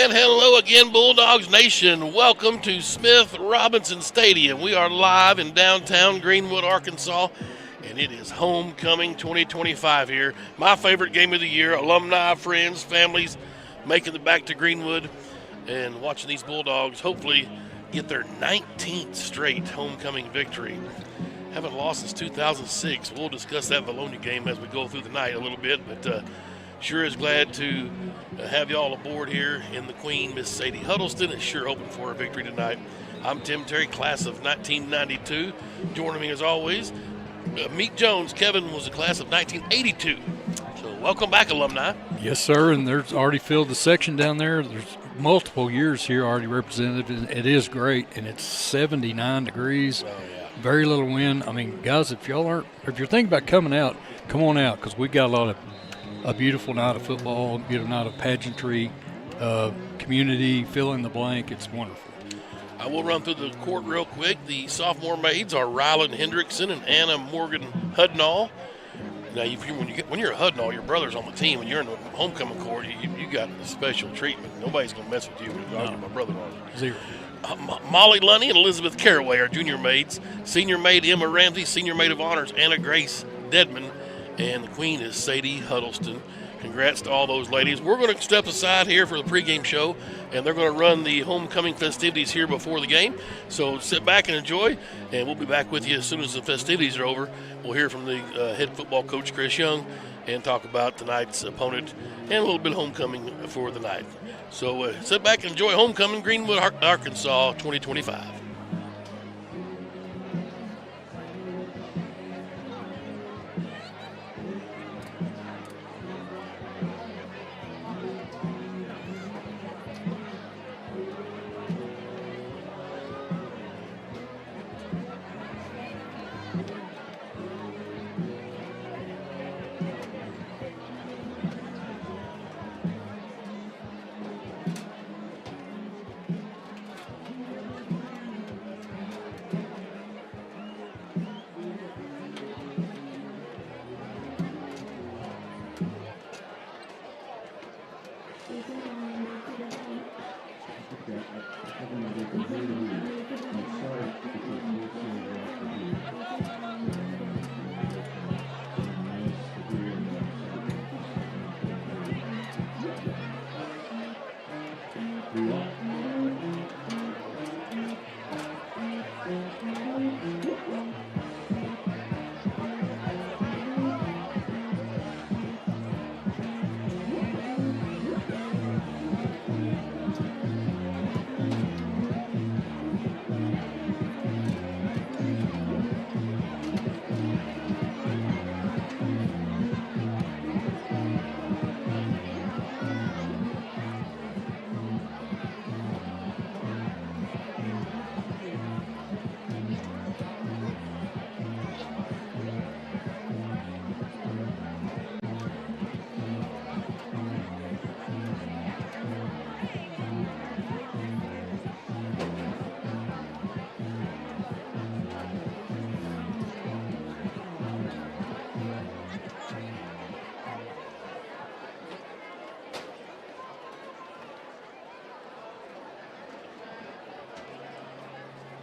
And hello again, Bulldogs Nation. Welcome to Smith Robinson Stadium. We are live in downtown Greenwood, Arkansas, and it is homecoming 2025 here. My favorite game of the year. Alumni, friends, families making it back to Greenwood and watching these Bulldogs hopefully get their 19th straight homecoming victory. Haven't lost since 2006. We'll discuss that Bologna game as we go through the night a little bit, but sure is glad to have y'all aboard here in the Queen. Miss Sadie Huddleston is sure hoping for a victory tonight. I'm Tim Terry, class of 1992. Joining me as always, Meek Jones. Kevin was the class of 1982. So welcome back, alumni. Yes, sir, and there's already filled the section down there. There's multiple years here already represented, and it is great, and it's 79 degrees. Oh, yeah. Very little wind. I mean, guys, if you're thinking about coming out, come on out, because we got a beautiful night of football, a beautiful night of pageantry, community, fill in the blank. It's wonderful. I will run through the court real quick. The sophomore maids are Rylan Hendrickson and Anna Morgan Hudnall. Now, when you're a Hudnall, your brother's on the team. When you're in the homecoming court, you got special treatment. Nobody's going to mess with you. No. My brother on. Zero. Molly Lunny and Elizabeth Caraway are junior maids. Senior maid Emma Ramsey, senior maid of honors Anna Grace Dedman, and the queen is Sadie Huddleston. Congrats to all those ladies. We're going to step aside here for the pregame show, and they're going to run the homecoming festivities here before the game. So sit back and enjoy, and we'll be back with you as soon as the festivities are over. We'll hear from the head football coach, Chris Young, and talk about tonight's opponent and a little bit of homecoming for the night. So sit back and enjoy homecoming Greenwood, Arkansas 2025.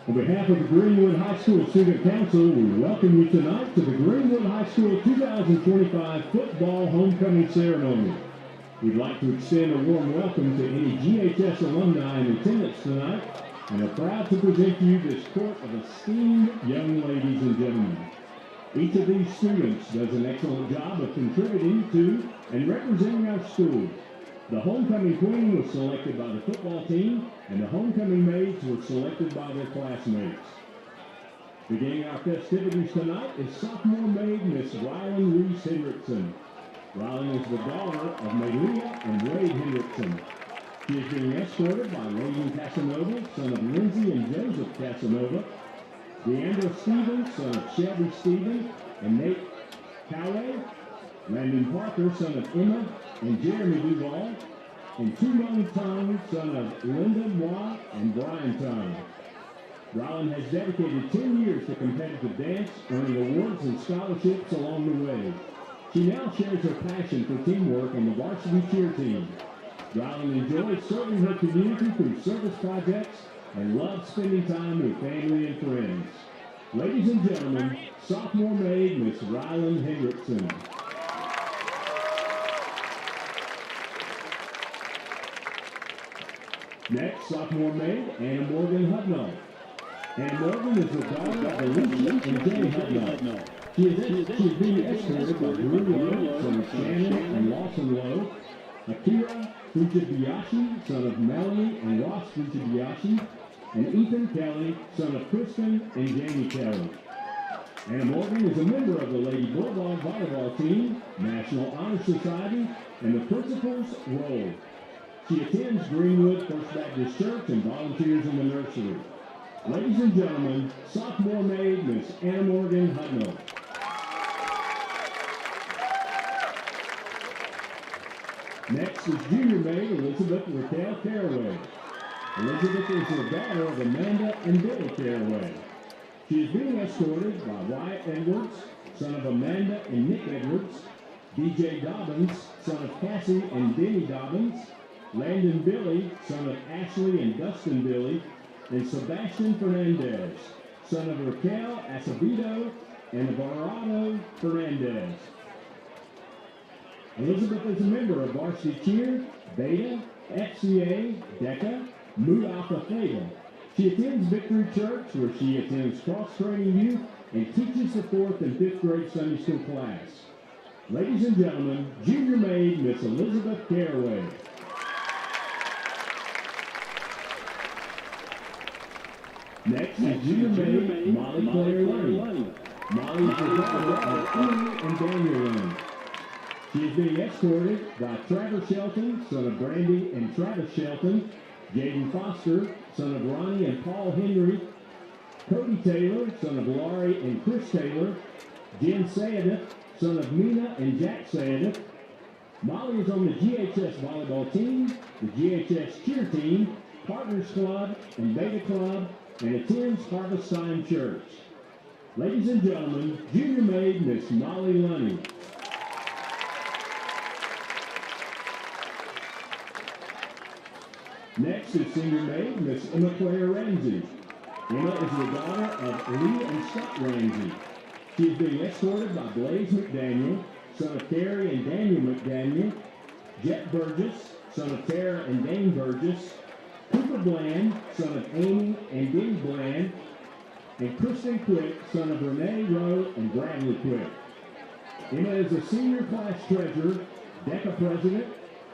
On behalf of the Greenwood High School Student Council, we welcome you tonight to the Greenwood High School 2025 Football Homecoming Ceremony. We'd like to extend a warm welcome to any GHS alumni in attendance tonight and are proud to present to you this court of esteemed young ladies and gentlemen. Each of these students does an excellent job of contributing to and representing our school. The homecoming queen was selected by the football team, and the homecoming maids were selected by their classmates. Beginning our festivities tonight is sophomore maid Miss Rylan Reese Hendrickson. Rylan is the daughter of Maylea and Wade Hendrickson. She is being escorted by Layton Casanova, son of Lindsay and Joseph Casanova, Deandra Stevens, son of Shelby Stevens and Nate Cowley, Landon Parker, son of Emma and Jeremy Duval, and Tumon Tong, son of Linda Moore and Brian Tong. Rylan has dedicated 10 years to competitive dance, earning awards and scholarships along the way. She now shares her passion for teamwork on the varsity cheer team. Rylan enjoys serving her community through service projects and loves spending time with family and friends. Ladies and gentlemen, sophomore maid, Miss Rylan Hendrickson. Next, sophomore maid, Anna Morgan Hudnall. Anna Morgan is the daughter of Alicia and Jay Hudnall. She is being escorted by Drew Lowe, son of Shannon and Lawson Lowe, Akira Fujibayashi, son of Melanie and Ross Fujibayashi, and Ethan Kelly, son of Kristen and Jamie Kelly. Anna Morgan is a member of the Lady Bulldog volleyball team, National Honor Society, and the principal's role. She attends Greenwood First Baptist Church and volunteers in the nursery. Ladies and gentlemen, sophomore maid, Miss Anna Morgan Hudnall. Next is junior maid, Elizabeth Raquel Caraway. Elizabeth is the daughter of Amanda and Billy Caraway. She is being escorted by Wyatt Edwards, son of Amanda and Nick Edwards, DJ Dobbins, son of Cassie and Denny Dobbins, Landon Billy, son of Ashley and Dustin Billy, and Sebastian Fernandez, son of Raquel Acevedo and Alvarado Fernandez. Elizabeth is a member of Varsity Cheer, Beta, FCA, DECA, Mu Alpha Theta. She attends Victory Church, where she attends cross-training youth and teaches the 4th and 5th grade Sunday school class. Ladies and gentlemen, junior maid, Miss Elizabeth Caraway. Next is junior maid, Molly Claire Lane. Molly is the daughter of Amy and Daniel Lane. She is being escorted by Travis Shelton, son of Brandy and Travis Shelton, Jaden Foster, son of Ronnie and Paul Henry, Cody Taylor, son of Laurie and Chris Taylor, Jen Sayedith, son of Mina and Jack Sayedith. Molly is on the GHS volleyball team, the GHS cheer team, Partners Club, and Beta Club, and attends Harvest Time Church. Ladies and gentlemen, junior maid, Miss Molly Lunny. Next is senior maid, Miss Emma Claire Ramsey. Emma is the daughter of Lee and Scott Ramsey. She is being escorted by Blaze McDaniel, son of Carrie and Daniel McDaniel, Jet Burgess, son of Tara and Dane Burgess, Cooper Bland, son of Amy and Denny Bland, and Kristen Quick, son of Renee Rowe and Bradley Quick. Emma is a senior class treasurer, DECA president,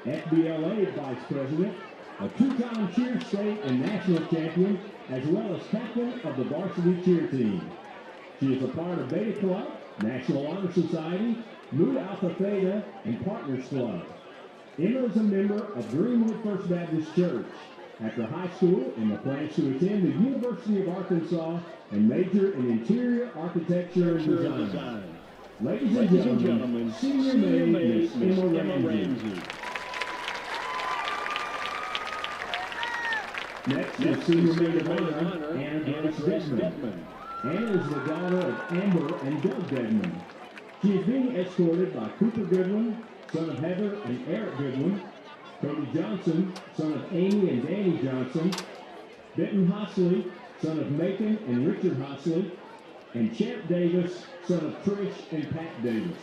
FBLA vice president, a two-time cheer state and national champion, as well as captain of the varsity cheer team. She is a part of Beta Club, National Honor Society, Mu Alpha Theta, and Partners Club. Emma is a member of Greenwood First Baptist Church. After high school, Emma plans to attend the University of Arkansas and major in interior architecture and design. Ladies and gentlemen, senior maid, Miss Emma Ramsey. Next is senior maid of honor, Anna Grace Dedman. Anna is the daughter of Amber and Doug Dedman. She is being escorted by Cooper Goodwin, son of Heather and Eric Goodwin, Cody Johnson, son of Amy and Danny Johnson, Benton Hosley, son of Macon and Richard Hosley, and Champ Davis, son of Trish and Pat Davis.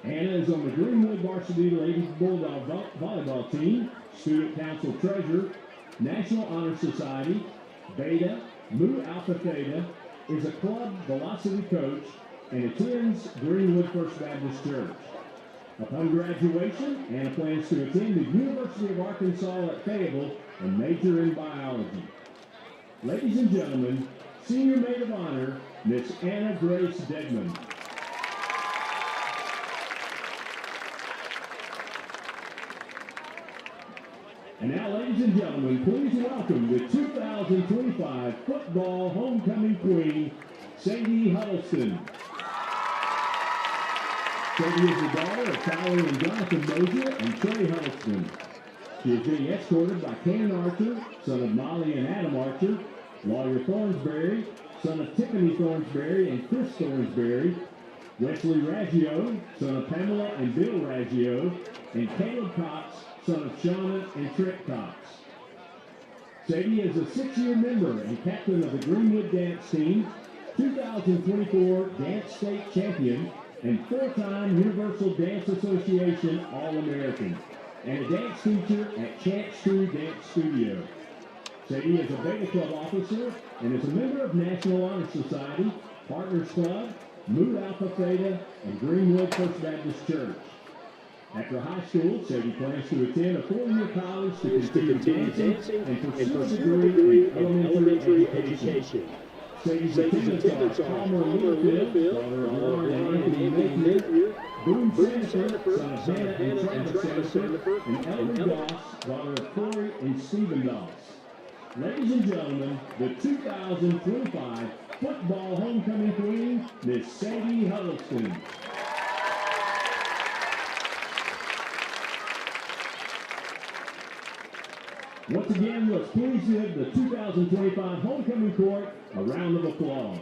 Anna is on the Greenwood Varsity Lady Bulldog volleyball team, student council treasurer, National Honor Society, Beta, Mu Alpha Theta, is a club velocity coach, and attends Greenwood First Baptist Church. Upon graduation, Anna plans to attend the University of Arkansas at Fayetteville and major in biology. Ladies and gentlemen, senior maid of honor, Miss Anna Grace Dedman. And now, ladies and gentlemen, please welcome the 2025 Football Homecoming Queen, Sadie Huddleston. Sadie is the daughter of Tyler and Jonathan Mosier and Trey Huddleston. She is being escorted by Ken Archer, son of Molly and Adam Archer, Lawyer Thornsberry, son of Tiffany Thornsberry and Chris Thornsberry, Wesley Raggio, son of Pamela and Bill Raggio, and Caleb Cox, son of Shauna and Trent Cox. Sadie is a 6-year member and captain of the Greenwood Dance Team, 2024 Dance State Champion, and 4-time Universal Dance Association All-American, and a dance teacher at Chance True Dance Studio. Sadie is a Beta Club officer and is a member of National Honor Society, Partners Club, Mu Alpha Theta, and Greenwood First Baptist Church. After high school, Sadie plans to attend a 4-year college to continue dancing and pursue a degree in elementary education. Sadie's attendants are Palmer Littlefield, daughter of Lauren and Anthony Mayfield, Boone Sanford, son of Hannah and Travis Sanford, and Ellery Doss, daughter of Corey and Stephen Doss. Ladies and gentlemen, the 2025 football homecoming queen, Miss Sadie Huddleston. Once again, let's please give the 2025 homecoming court a round of applause.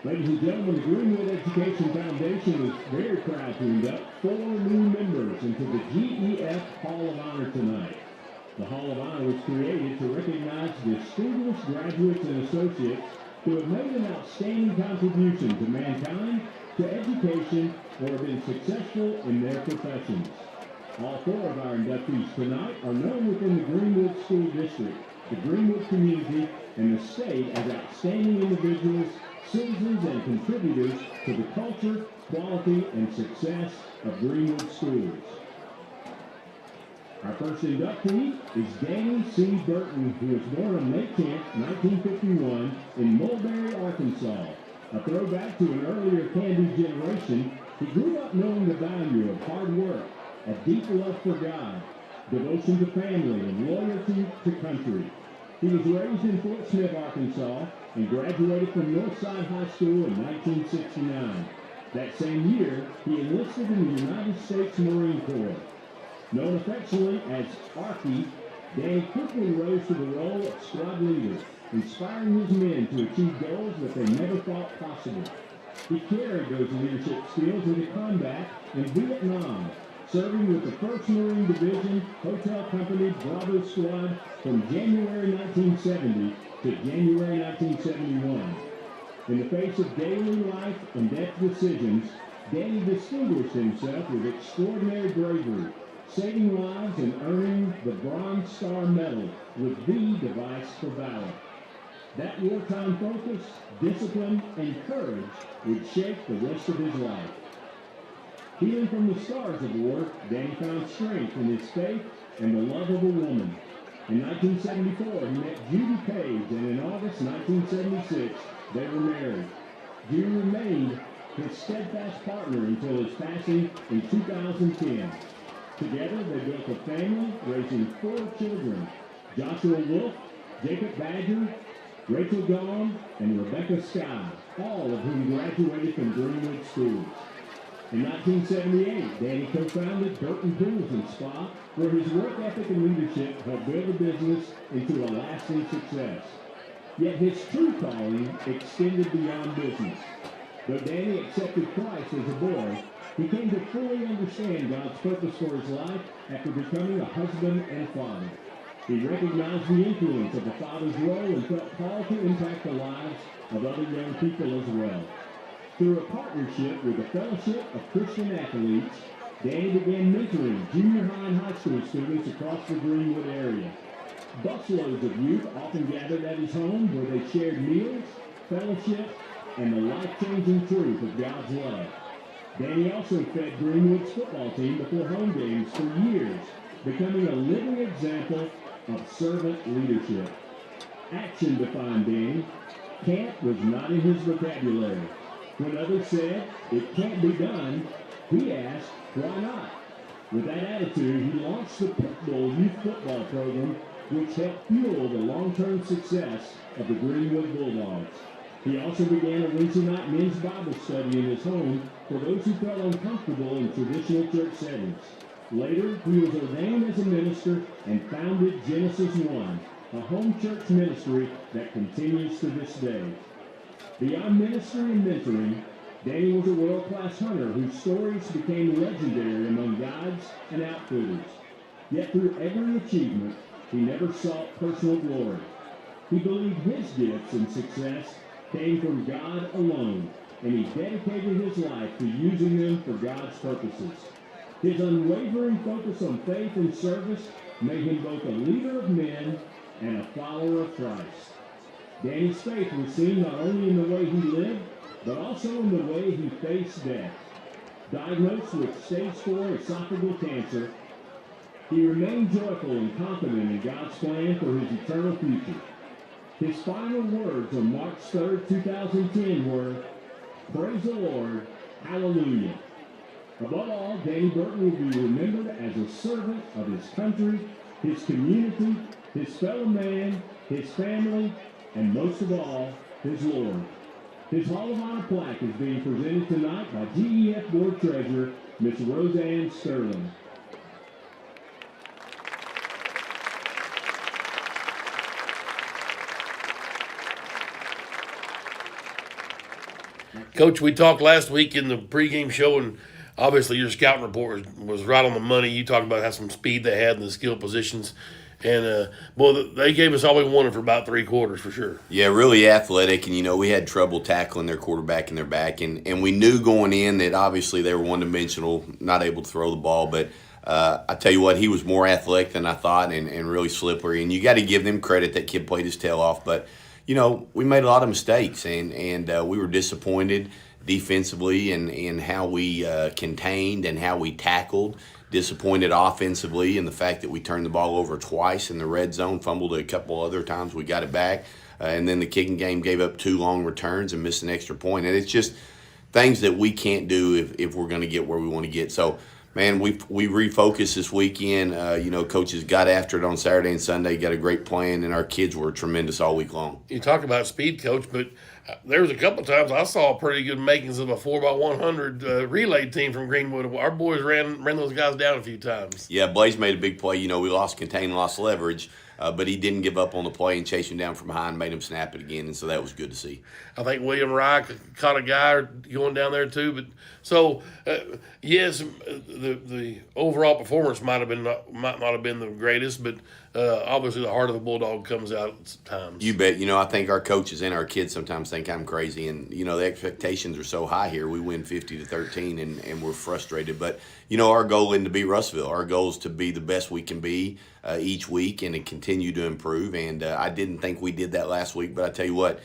Ladies and gentlemen, the Greenwood Education Foundation is very proud to induct 4 new members into the GEF Hall of Honor tonight. The Hall of Honor was created to recognize distinguished graduates and associates who have made an outstanding contribution to mankind, to education, or have been successful in their professions. All 4 of our inductees tonight are known within the Greenwood School District, the Greenwood community, and the state as outstanding individuals, citizens, and contributors to the culture, quality, and success of Greenwood schools. Our first inductee is Danny C. Burton, who was born on May 10, 1951 in Mulberry, Arkansas. A throwback to an earlier Candy generation, he grew up knowing the value of hard work, a deep love for God, devotion to family, and loyalty to country. He was raised in Fort Smith, Arkansas, and graduated from Northside High School in 1969. That same year, he enlisted in the United States Marine Corps. Known affectionately as Arky, Danny quickly rose to the role of squad leader, inspiring his men to achieve goals that they never thought possible. He carried those leadership skills into combat in Vietnam, serving with the 1st Marine Division Hotel Company Bravo Squad from January 1970 to January 1971. In the face of daily life and death decisions, Danny distinguished himself with extraordinary bravery, saving lives and earning the Bronze Star Medal with the device for valor. That wartime focus, discipline, and courage would shape the rest of his life. Healing from the scars of war, Danny found strength in his faith and the love of a woman. In 1974, he met Judy Page, and in August 1976, they were married. Judy remained his steadfast partner until his passing in 2010. Together, they built a family, raising 4 children: Joshua Wolf, Jacob Badger, Rachel Dawn, and Rebecca Sky, all of whom graduated from Greenwood schools. In 1978, Danny co-founded Burton Pools and Spa, where his work ethic and leadership helped build the business into a lasting success. Yet his true calling extended beyond business. Though Danny accepted Christ as a boy, he came to fully understand God's purpose for his life after becoming a husband and father. He recognized the influence of a father's role and felt called to impact the lives of other young people as well. Through a partnership with the Fellowship of Christian Athletes, Danny began mentoring junior high and high school students across the Greenwood area. Busloads of youth often gathered at his home where they shared meals, fellowship, and the life-changing truth of God's love. Danny also fed Greenwood's football team before home games for years, becoming a living example of servant leadership. Action defined Danny. Can't was not in his vocabulary. When others said, "It can't be done," he asked, "Why not?" With that attitude, he launched the Pitbull Youth Football Program, which helped fuel the long-term success of the Greenwood Bulldogs. He also began a Wednesday night men's Bible study in his home for those who felt uncomfortable in traditional church settings. Later, he was ordained as a minister and founded Genesis One, a home church ministry that continues to this day. Beyond ministry and mentoring, Danny was a world-class hunter whose stories became legendary among guides and outfitters. Yet through every achievement, he never sought personal glory. He believed his gifts and success came from God alone, and he dedicated his life to using them for God's purposes. His unwavering focus on faith and service made him both a leader of men and a follower of Christ. Danny's faith was seen not only in the way he lived, but also in the way he faced death. Diagnosed with stage 4 esophageal cancer, he remained joyful and confident in God's plan for his eternal future. His final words on March 3rd, 2010 were, "Praise the Lord, hallelujah." Above all, Danny Burton will be remembered as a servant of his country, his community, his fellow man, his family, and most of all, his Lord. His Hall of Honor plaque is being presented tonight by GEF Board Treasurer, Ms. Roseanne Sterling. Coach, we talked last week in the pregame show, and obviously your scouting report was right on the money. You talked about how some speed they had in the skill positions. And, they gave us all we wanted for about 3 quarters for sure. Yeah, really athletic. And, we had trouble tackling their quarterback in their back. And we knew going in that obviously they were one-dimensional, not able to throw the ball. But I tell you what, he was more athletic than I thought and really slippery. And you got to give them credit. That kid played his tail off. But, we made a lot of mistakes. And we were disappointed defensively in how we contained and how we tackled. Disappointed offensively in the fact that we turned the ball over twice in the red zone, fumbled it a couple other times, we got it back. And then the kicking game gave up 2 long returns and missed an extra point. And it's just things that we can't do if we're going to get where we want to get. So, man, we refocused this weekend. Coaches got after it on Saturday and Sunday, got a great plan, and our kids were tremendous all week long. You talk about speed, Coach, but there was a couple times I saw pretty good makings of a 4x100 relay team from Greenwood. Our boys ran those guys down a few times. Yeah, Blaze made a big play. We lost contain, lost leverage, but he didn't give up on the play and chased him down from behind, made him snap it again, and so that was good to see. I think William Rye caught a guy going down there too. But so yes, the overall performance might not have been the greatest, but obviously the heart of the Bulldog comes out at times. You bet. I think our coaches and our kids sometimes think I'm crazy, and the expectations are so high here. We win 50-13, and we're frustrated. But our goal isn't to beat Russellville. Our goal is to be the best we can be each week and to continue to improve. And I didn't think we did that last week, but I tell you what.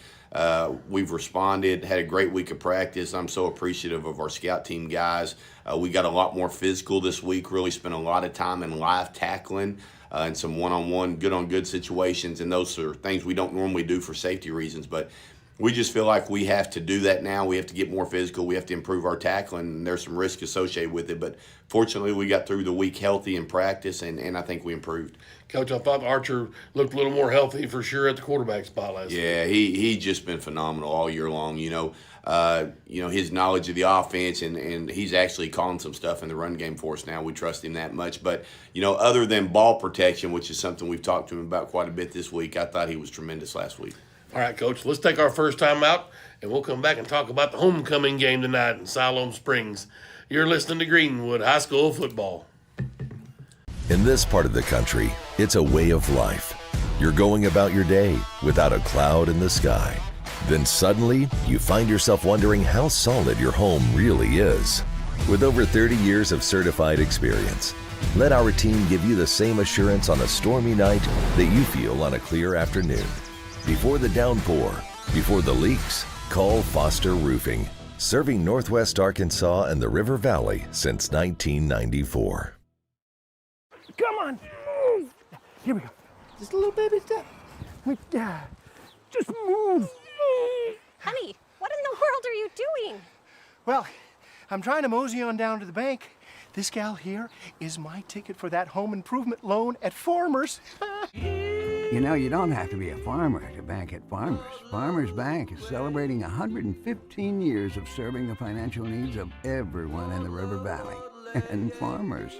We've responded, had a great week of practice. I'm so appreciative of our scout team guys. We got a lot more physical this week, really spent a lot of time in live tackling and some one-on-one, good-on-good situations, and those are things we don't normally do for safety reasons, but we just feel like we have to do that now. We have to get more physical. We have to improve our tackling, and there's some risk associated with it. But fortunately, we got through the week healthy in practice, and I think we improved. Coach, I thought Archer looked a little more healthy for sure at the quarterback spot last week. Yeah, he just been phenomenal all year long. His knowledge of the offense, and he's actually calling some stuff in the run game for us now. We trust him that much. But, other than ball protection, which is something we've talked to him about quite a bit this week, I thought he was tremendous last week. All right, Coach, let's take our first time out, and we'll come back and talk about the homecoming game tonight in Siloam Springs. You're listening to Greenwood High School football. In this part of the country, it's a way of life. You're going about your day without a cloud in the sky. Then suddenly, you find yourself wondering how solid your home really is. With over 30 years of certified experience, let our team give you the same assurance on a stormy night that you feel on a clear afternoon. Before the downpour, before the leaks, call Foster Roofing, serving Northwest Arkansas and the River Valley since 1994. Come on, move. Here we go. Just a little baby step. Just move. Honey, what in the world are you doing? Well, I'm trying to mosey on down to the bank. This gal here is my ticket for that home improvement loan at Farmers. You know, you don't have to be a farmer to bank at Farmers. Farmers Bank is celebrating 115 years of serving the financial needs of everyone in the River Valley. And Farmers.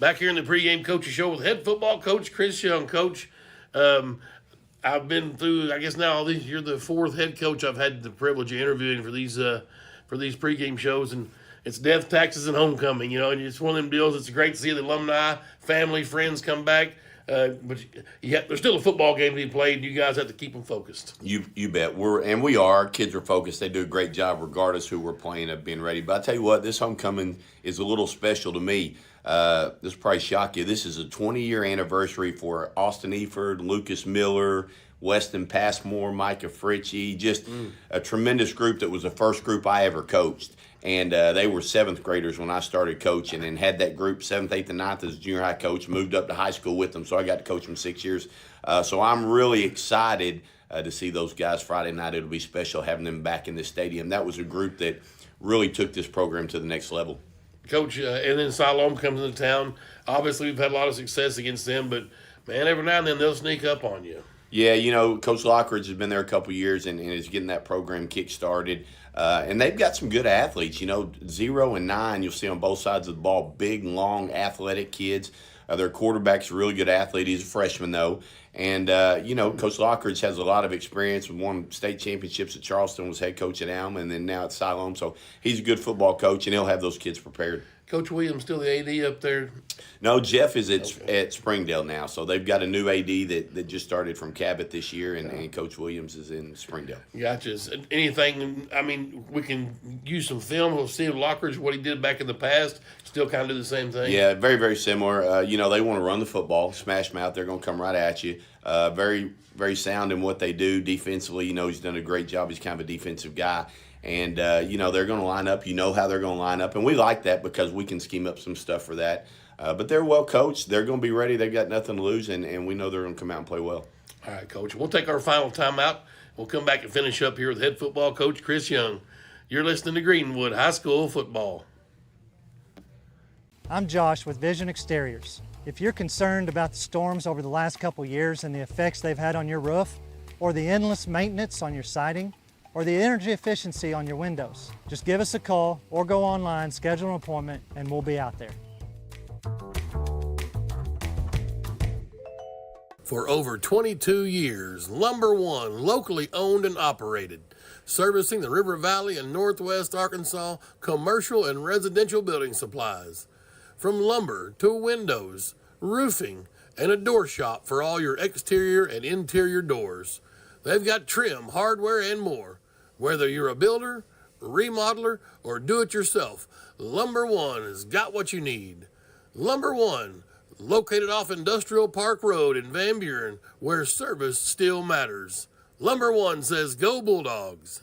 Back here in the pregame coaches show with head football coach Chris Young. Coach, I've been through, I guess now you're the fourth head coach I've had the privilege of interviewing for these pregame shows, and it's death, taxes, and homecoming. And it's one of them deals. It's great to see the alumni, family, friends come back. But there's still a football game to be played, and you guys have to keep them focused. You bet. We are. Kids are focused. They do a great job regardless who we're playing of being ready. But I tell you what, this homecoming is a little special to me. This will probably shock you. This is a 20-year anniversary for Austin Eford, Lucas Miller, Weston Passmore, Micah Fritchie, just a tremendous group that was the first group I ever coached. And they were seventh graders when I started coaching, and had that group 7th, 8th, and 9th as a junior high coach, moved up to high school with them, so I got to coach them 6 years. So I'm really excited to see those guys Friday night. It'll be special having them back in the stadium. That was a group that really took this program to the next level. Coach, and then Siloam comes into town. Obviously, we've had a lot of success against them, but, man, every now and then they'll sneak up on you. Yeah, Coach Lockridge has been there a couple years and is getting that program kick-started. And they've got some good athletes. 0 and 9, you'll see on both sides of the ball, big, long, athletic kids. Their quarterback's a really good athlete. He's a freshman, though. And, Coach Lockridge has a lot of experience and won state championships at Charleston, was head coach at Alma, and then now at Siloam. So he's a good football coach, and he'll have those kids prepared. Coach Williams still the AD up there? No, Jeff is at Springdale now. So they've got a new AD that just started from Cabot this year, and Coach Williams is in Springdale. Gotcha. Anything, we can use some film. We'll see Lockridge, what he did back in the past, still kind of do the same thing. Yeah, very, very similar. They want to run the football, smash them out. They're going to come right at you. Very, very sound in what they do defensively. He's done a great job. He's kind of a defensive guy. And, they're going to line up. How they're going to line up. And we like that because we can scheme up some stuff for that. But they're well coached. They're going to be ready. They've got nothing to lose, and we know they're going to come out and play well. All right, Coach. We'll take our final timeout. We'll come back and finish up here with head football coach Chris Young. You're listening to Greenwood High School football. I'm Josh with Vision Exteriors. If you're concerned about the storms over the last couple years and the effects they've had on your roof, or the endless maintenance on your siding, or the energy efficiency on your windows, just give us a call or go online, schedule an appointment, and we'll be out there. For over 22 years, Lumber One, locally owned and operated, servicing the River Valley and Northwest Arkansas commercial and residential building supplies. From lumber to windows, roofing, and a door shop for all your exterior and interior doors. They've got trim, hardware, and more. Whether you're a builder, remodeler, or do-it-yourself, Lumber One has got what you need. Lumber One, located off Industrial Park Road in Van Buren, where service still matters. Lumber One says, go Bulldogs.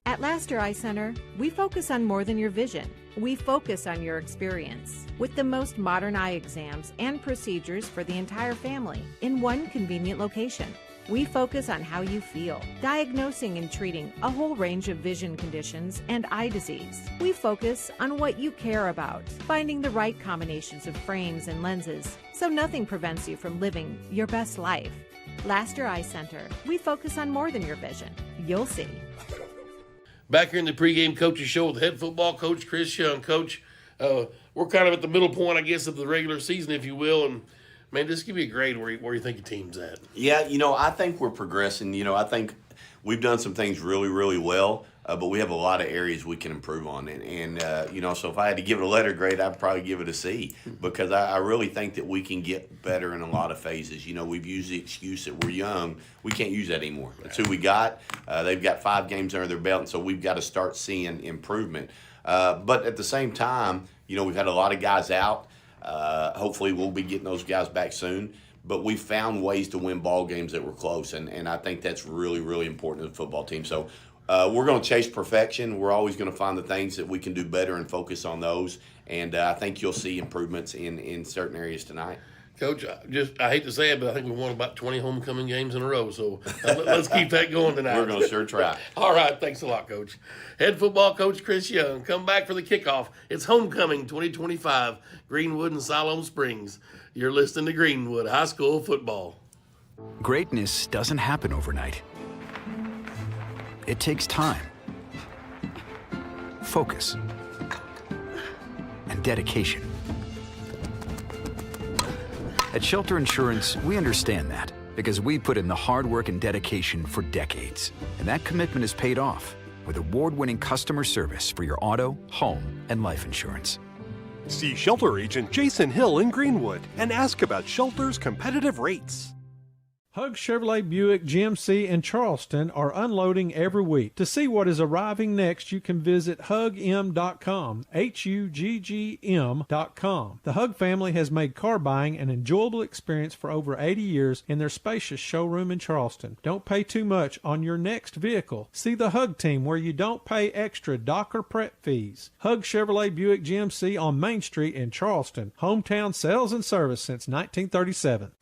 At Laster Eye Center, we focus on more than your vision. We focus on your experience with the most modern eye exams and procedures for the entire family in one convenient location. We focus on how you feel, diagnosing and treating a whole range of vision conditions and eye disease. We focus on what you care about, finding the right combinations of frames and lenses so nothing prevents you from living your best life. Laster Eye Center, we focus on more than your vision. You'll see. Back here in the pregame coaches show with head football coach Chris Young. Coach, we're kind of at the middle point, I guess, of the regular season, if you will, and man, just give me a grade where you think your team's at. Yeah, I think we're progressing. I think we've done some things really, really well, but we have a lot of areas we can improve on. And so if I had to give it a letter grade, I'd probably give it a C, because I really think that we can get better in a lot of phases. We've used the excuse that we're young. We can't use that anymore. That's who we got. They've got 5 games under their belt, and so we've got to start seeing improvement. But at the same time, we've had a lot of guys out. Hopefully we'll be getting those guys back soon. But we found ways to win ball games that were close, and I think that's really, really important to the football team. So we're going to chase perfection. We're always going to find the things that we can do better and focus on those. And I think you'll see improvements in certain areas tonight. Coach, I hate to say it, but I think we won about 20 homecoming games in a row. So let's keep that going tonight. We're going to sure try. All right. Thanks a lot, Coach. Head football coach Chris Young. Come back for the kickoff. It's homecoming 2025, Greenwood and Siloam Springs. You're listening to Greenwood High School football. Greatness doesn't happen overnight. It takes time, focus, and dedication. At Shelter Insurance, we understand that because we put in the hard work and dedication for decades. And that commitment is paid off with award-winning customer service for your auto, home, and life insurance. See Shelter Agent Jason Hill in Greenwood and ask about Shelter's competitive rates. Hug Chevrolet Buick GMC in Charleston are unloading every week. To see what is arriving next, you can visit hugm.com, HUGGM.com. The Hug family has made car buying an enjoyable experience for over 80 years in their spacious showroom in Charleston. Don't pay too much on your next vehicle. See the Hug team where you don't pay extra Docker prep fees. Hug Chevrolet Buick GMC on Main Street in Charleston. Hometown sales and service since 1937.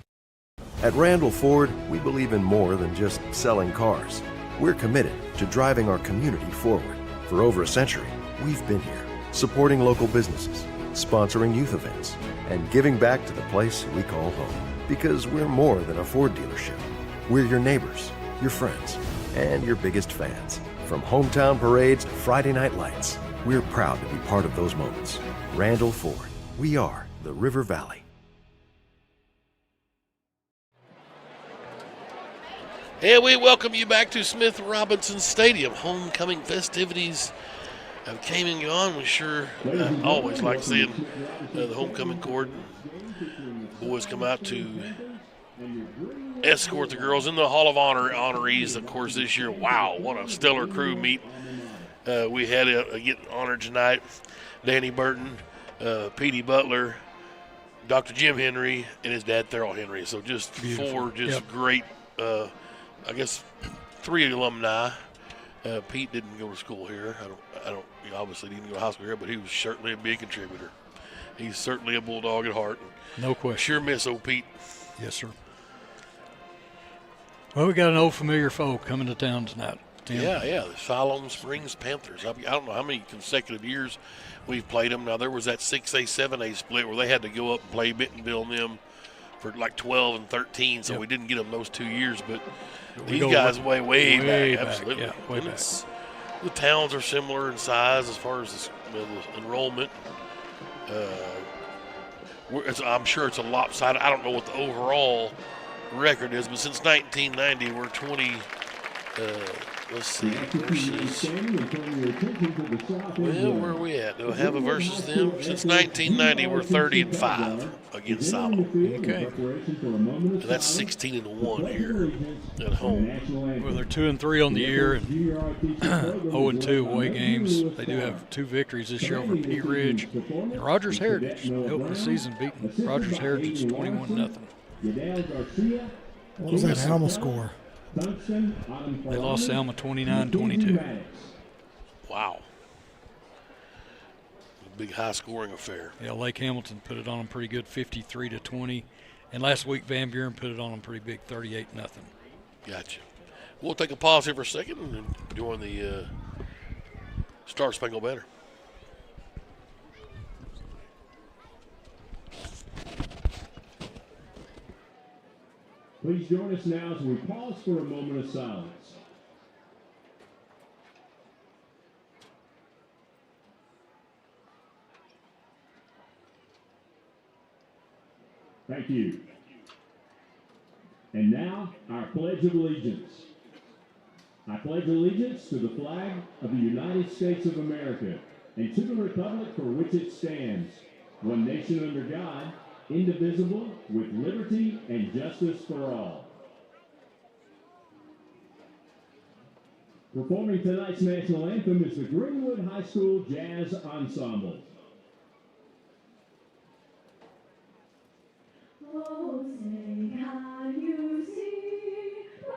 At Randall Ford, we believe in more than just selling cars. We're committed to driving our community forward. For over a century, we've been here, supporting local businesses, sponsoring youth events, and giving back to the place we call home. Because we're more than a Ford dealership. We're your neighbors, your friends, and your biggest fans. From hometown parades to Friday night lights, we're proud to be part of those moments. Randall Ford, we are the River Valley. And we welcome you back to Smith Robinson Stadium. Homecoming festivities have came and gone. We sure always like seeing the homecoming court. Boys come out to escort the girls in the Hall of Honor honorees. Of course, this year, wow, what a stellar crew meet. We had getting honored tonight. Danny Burton, Petey Butler, Dr. Jim Henry, and his dad, Thurl Henry. So just four great I guess 3 alumni. Pete didn't go to school here. I don't. He obviously didn't go to high school here, but he was certainly a big contributor. He's certainly a Bulldog at heart. No question. Sure miss old Pete. Yes, sir. Well, we got an old familiar foe coming to town tonight. Tim. Yeah, the Siloam Springs Panthers. I don't know how many consecutive years we've played them. Now, there was that 6A, 7A split where they had to go up and play Bentonville and them for like 12 and 13, so we didn't get them those 2 years, but these guys way back. Absolutely. Yeah, way back. The towns are similar in size as far as the enrollment. I'm sure it's a lopsided. I don't know what the overall record is, but since 1990, we're 20. Let's see. Versus. Well, where are we at? Do I have a versus them? Since 1990, we're 30-5 against Siloam. Okay. And that's 16-1 here at home. Well, they're 2-3 on the year and 0-2 away games. They do have 2 victories this year over Pea Ridge and Rogers Heritage. They opened the season beating Rogers Heritage 21-0. What was that Alma score? They lost to Alma 29-22. Wow. A big high-scoring affair. Yeah, Lake Hamilton put it on them pretty good, 53-20. And last week, Van Buren put it on them pretty big, 38-0. Gotcha. We'll take a pause here for a second and join the Star Spangled Banner. Please join us now as we pause for a moment of silence. Thank you. And now, our Pledge of Allegiance. I pledge allegiance to the flag of the United States of America and to the republic for which it stands, one nation under God, indivisible, with liberty and justice for all. Performing tonight's national anthem is the Greenwood High School Jazz Ensemble. Oh, say, can you see by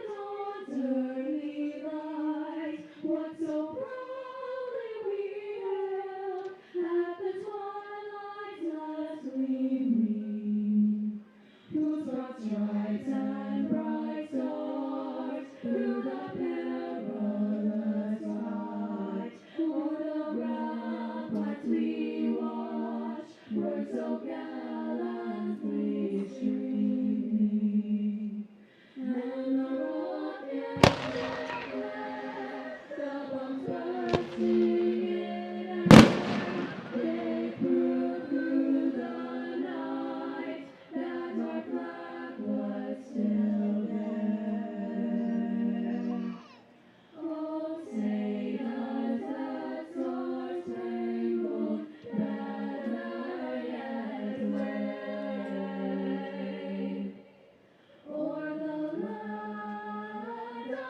the dawn's early light what so proudly we hailed at the twilight's last gleaming, whose broad stripes and bright stars through the perilous fight o'er the ramparts we watched were so gallantly streaming, and the rocket the bombs bursting in air, they proved through the night that our flag was still there. Oh, say does that star-spangled banner yet wave o'er the land of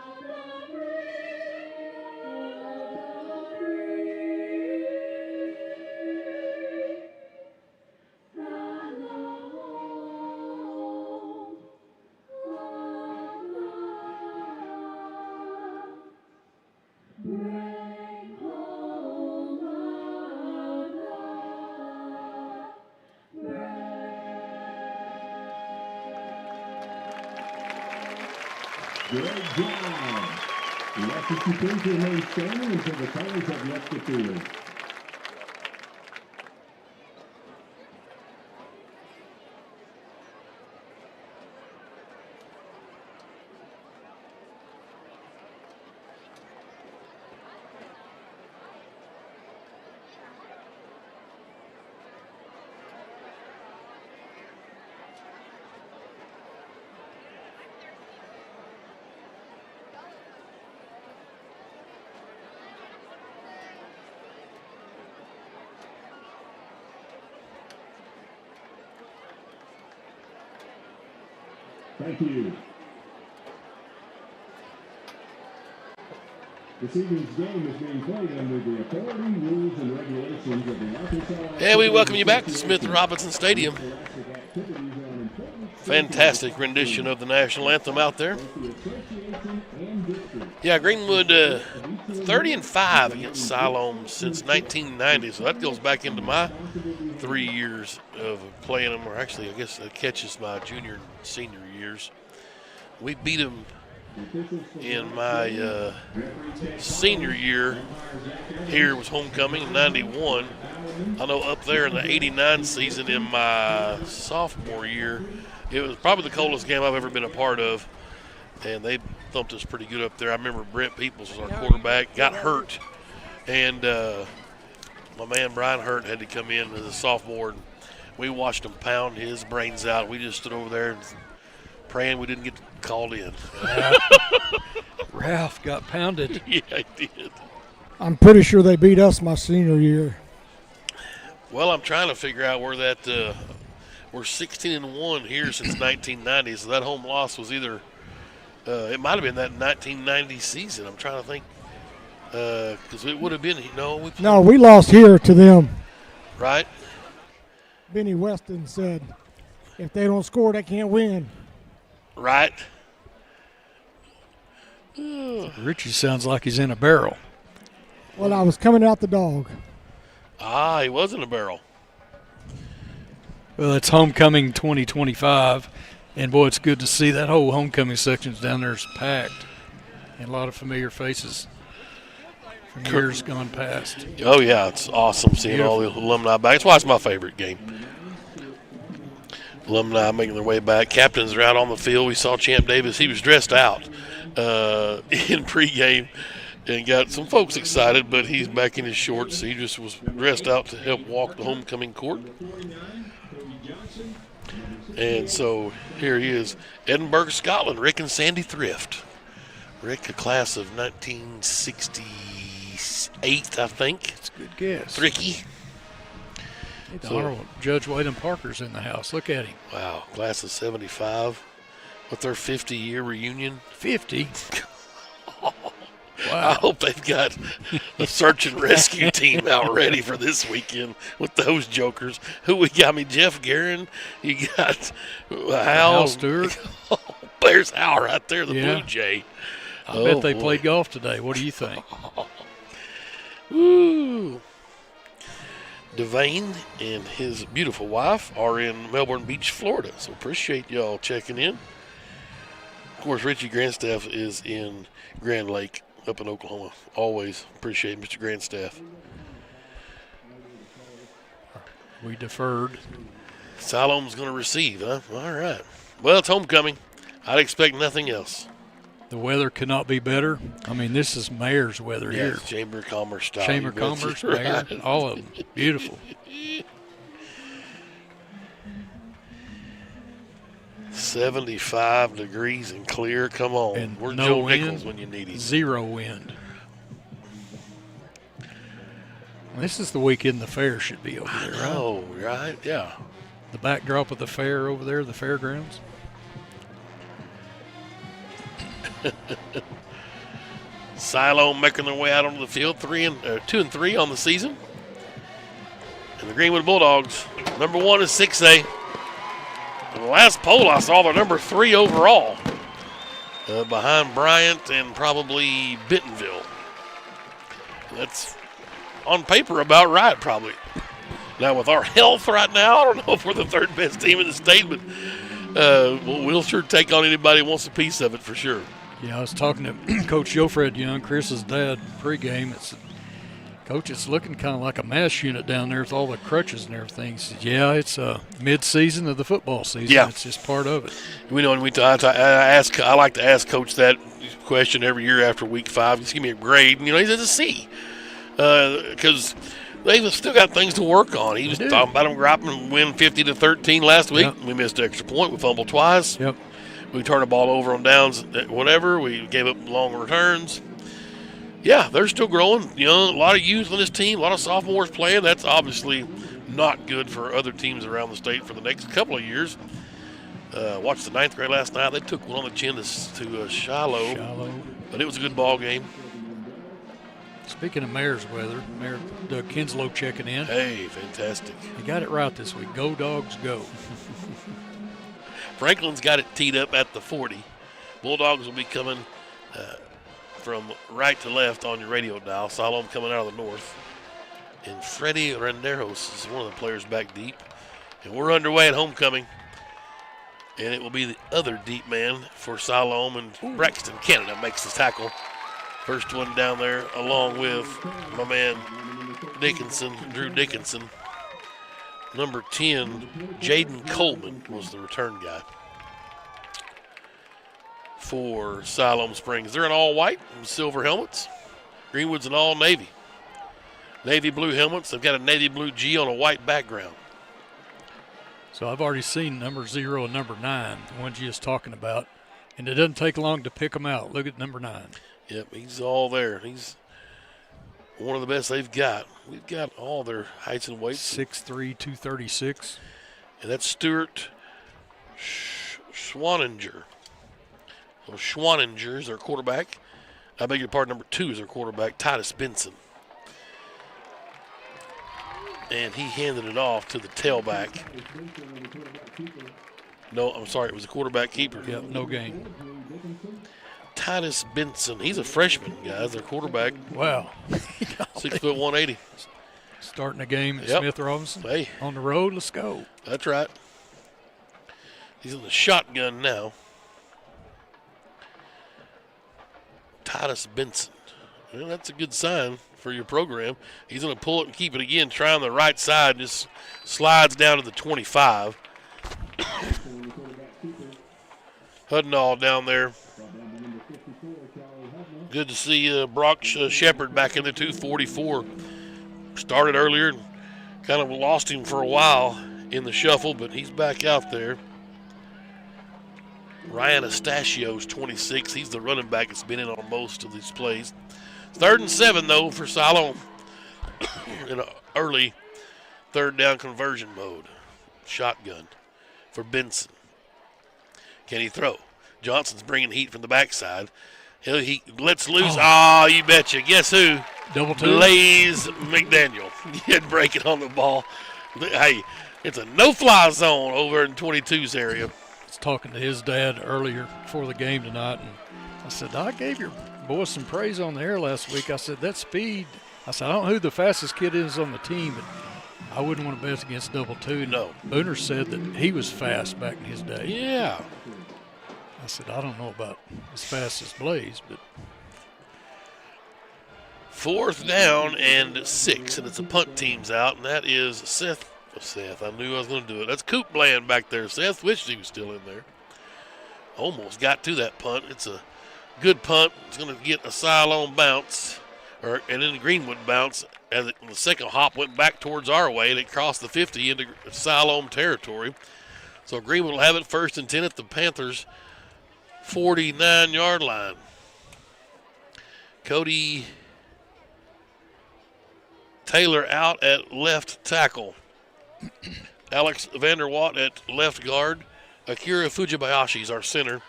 the free, and the home of the brave home of the Great job! We ask that you please remain standing until the colors have left the field. Thank you. This evening's game is being played under the authority, rules, and regulations of the Arkansas. And we welcome you back to Smith Robinson Stadium. Fantastic rendition of the national anthem out there. Yeah, Greenwood 30-5 against Siloam since 1990, so that goes back into my 3 years of playing them, or actually I guess that catches my junior and senior years. We beat them in my senior year. Here was homecoming in 91. I know up there in the 89 season in my sophomore year, it was probably the coldest game I've ever been a part of, and they thumped us pretty good up there. I remember Brent Peoples was our quarterback, got hurt, and my man Brian Hurt had to come in as a sophomore, and we watched him pound his brains out. We just stood over there and praying we didn't get called in. Ralph got pounded. Yeah, he did. I'm pretty sure they beat us my senior year. Well, I'm trying to figure out where that we're 16-1 here since 1990, so that home loss was either it might have been that 1990 season. I'm trying to think because it would have been No, we lost here to them. Right. Benny Weston said, if they don't score, they can't win. Right. Richie sounds like he's in a barrel. Well, I was coming out the dog. Ah, he was in a barrel. Well, it's homecoming 2025, and boy, it's good to see that whole homecoming sections down there is packed, and a lot of familiar faces from years gone past. Oh yeah, it's awesome seeing all the alumni back. That's why it's my favorite game. Alumni making their way back. Captains are out on the field. We saw Champ Davis. He was dressed out in pregame and got some folks excited, but he's back in his shorts. He just was dressed out to help walk the homecoming court. And so here he is, Edinburgh, Scotland, Rick and Sandy Thrift. Rick, a class of 1968, I think. That's a good guess. Ricky. The Honorable Judge Waden Parker's in the house. Look at him. Wow, class of 75 with their 50-year reunion. 50? Wow. I hope they've got a search and rescue team out ready for this weekend with those jokers. Who we got? Jeff Guerin. You got Hal Stewart. There's Hal right there, the Blue Jay. I bet they played golf today. What do you think? Woo. Devane and his beautiful wife are in Melbourne Beach, Florida. So appreciate y'all checking in. Of course, Richie Grandstaff is in Grand Lake up in Oklahoma. Always appreciate Mr. Grandstaff. We deferred. Siloam's going to receive, huh? All right. Well, it's homecoming. I'd expect nothing else. The weather could not be better. I mean, this is mayor's weather here. It's Chamber of Commerce style. Chamber of Commerce, mayor, all of them. Beautiful. 75 degrees and clear. Come on. And we're no Joe wind, Nichols when you need him. Zero wind. This is the weekend the fair should be over there, right? Oh, right? Yeah. The backdrop of the fair over there, the fairgrounds. Siloam making their way out onto the field, 2-3 on the season. And the Greenwood Bulldogs, number 1 is 6A. In the last poll I saw, they're number 3 overall, behind Bryant and probably Bentonville. That's on paper about right, probably. Now with our health right now, I don't know if we're the 3rd best team in the state, but we'll sure take on anybody who wants a piece of it for sure. Yeah, I was talking to Coach Jofred Young, Chris's dad, pregame. Coach, it's looking kind of like a mass unit down there with all the crutches and everything. He said, yeah, it's mid-season of the football season. Yeah. It's just part of it. We know when I like to ask Coach that question every year after week 5. Just give me a grade. And, he says a C. Because they've still got things to work on. He was talking about them dropping and win 50-13 last week. Yep. We missed an extra point. We fumbled twice. Yep. We turned the ball over on downs, whatever. We gave up long returns. Yeah, they're still growing. A lot of youth on this team, a lot of sophomores playing. That's obviously not good for other teams around the state for the next couple of years. Watched the 9th grade last night. They took one on the chin to Shiloh. But it was a good ball game. Speaking of mayor's weather, Mayor Doug Kinslow checking in. Hey, fantastic. You got it right this week. Go, Dogs, go. Franklin's got it teed up at the 40. Bulldogs will be coming from right to left on your radio dial. Siloam coming out of the north. And Freddie Renderos is one of the players back deep. And we're underway at homecoming. And it will be the other deep man for Siloam, and Braxton Canada makes the tackle. First one down there along with my man Drew Dickinson. Number 10, Jaden Coleman was the return guy for Siloam Springs. They're in all white and silver helmets. Greenwood's in all navy. Navy blue helmets. They've got a navy blue G on a white background. So I've already seen number 0 and number 9, the ones you was talking about, and it doesn't take long to pick them out. Look at number 9. Yep, he's all there. He's one of the best they've got. We've got all their heights and weights. 6'3", 236. And that's Stuart Schwaninger. So Schwaninger is their quarterback. I beg your pardon, number 2 is their quarterback, Titus Benson. And he handed it off to the tailback. No, I'm sorry, it was a quarterback keeper. Yep, no gain. Titus Benson. He's a freshman, guys, their quarterback. Wow. 6 foot 180. Starting a game at Yep. Smith Robinson. Hey. On the road, let's go. That's right. He's in the shotgun now. Titus Benson. Well, that's a good sign for your program. He's going to pull it and keep it again. Try on the right side. Just slides down to the 25. Hudnall down there. Good to see Brock Shepard back in the 244. Started earlier and kind of lost him for a while in the shuffle, but he's back out there. Ryan Astacio's 26. He's the running back that's been in on most of these plays. 3rd and 7, though, for Siloam in an early 3rd down conversion mode. Shotgun for Benson. Can he throw? Johnson's bringing heat from the backside. He lets loose. Oh, you betcha. Guess who? Double 2. Blaze McDaniel. He had breaking on the ball. Hey, it's a no-fly zone over in 22's area. I was talking to his dad earlier before the game tonight, and I said, I gave your boy some praise on the air last week. I said, that speed. I said, I don't know who the fastest kid is on the team, but I wouldn't want to bet against double 2. No. Booner said that he was fast back in his day. Yeah. I said, I don't know about as fast as Blaze, but. 4th down and 6, and it's a punt team's out, and that is Seth. I knew I was going to do it. That's Coop Bland back there. Seth wished he was still in there. Almost got to that punt. It's a good punt. It's going to get a Siloam bounce, and then the Greenwood bounce. As the second hop went back towards our way, and it crossed the 50 into Siloam territory. So Greenwood will have it 1st and 10 at the Panthers' 49-yard line. Cody Taylor out at left tackle. Alex Vanderwatt at left guard. Akira Fujibayashi is our center.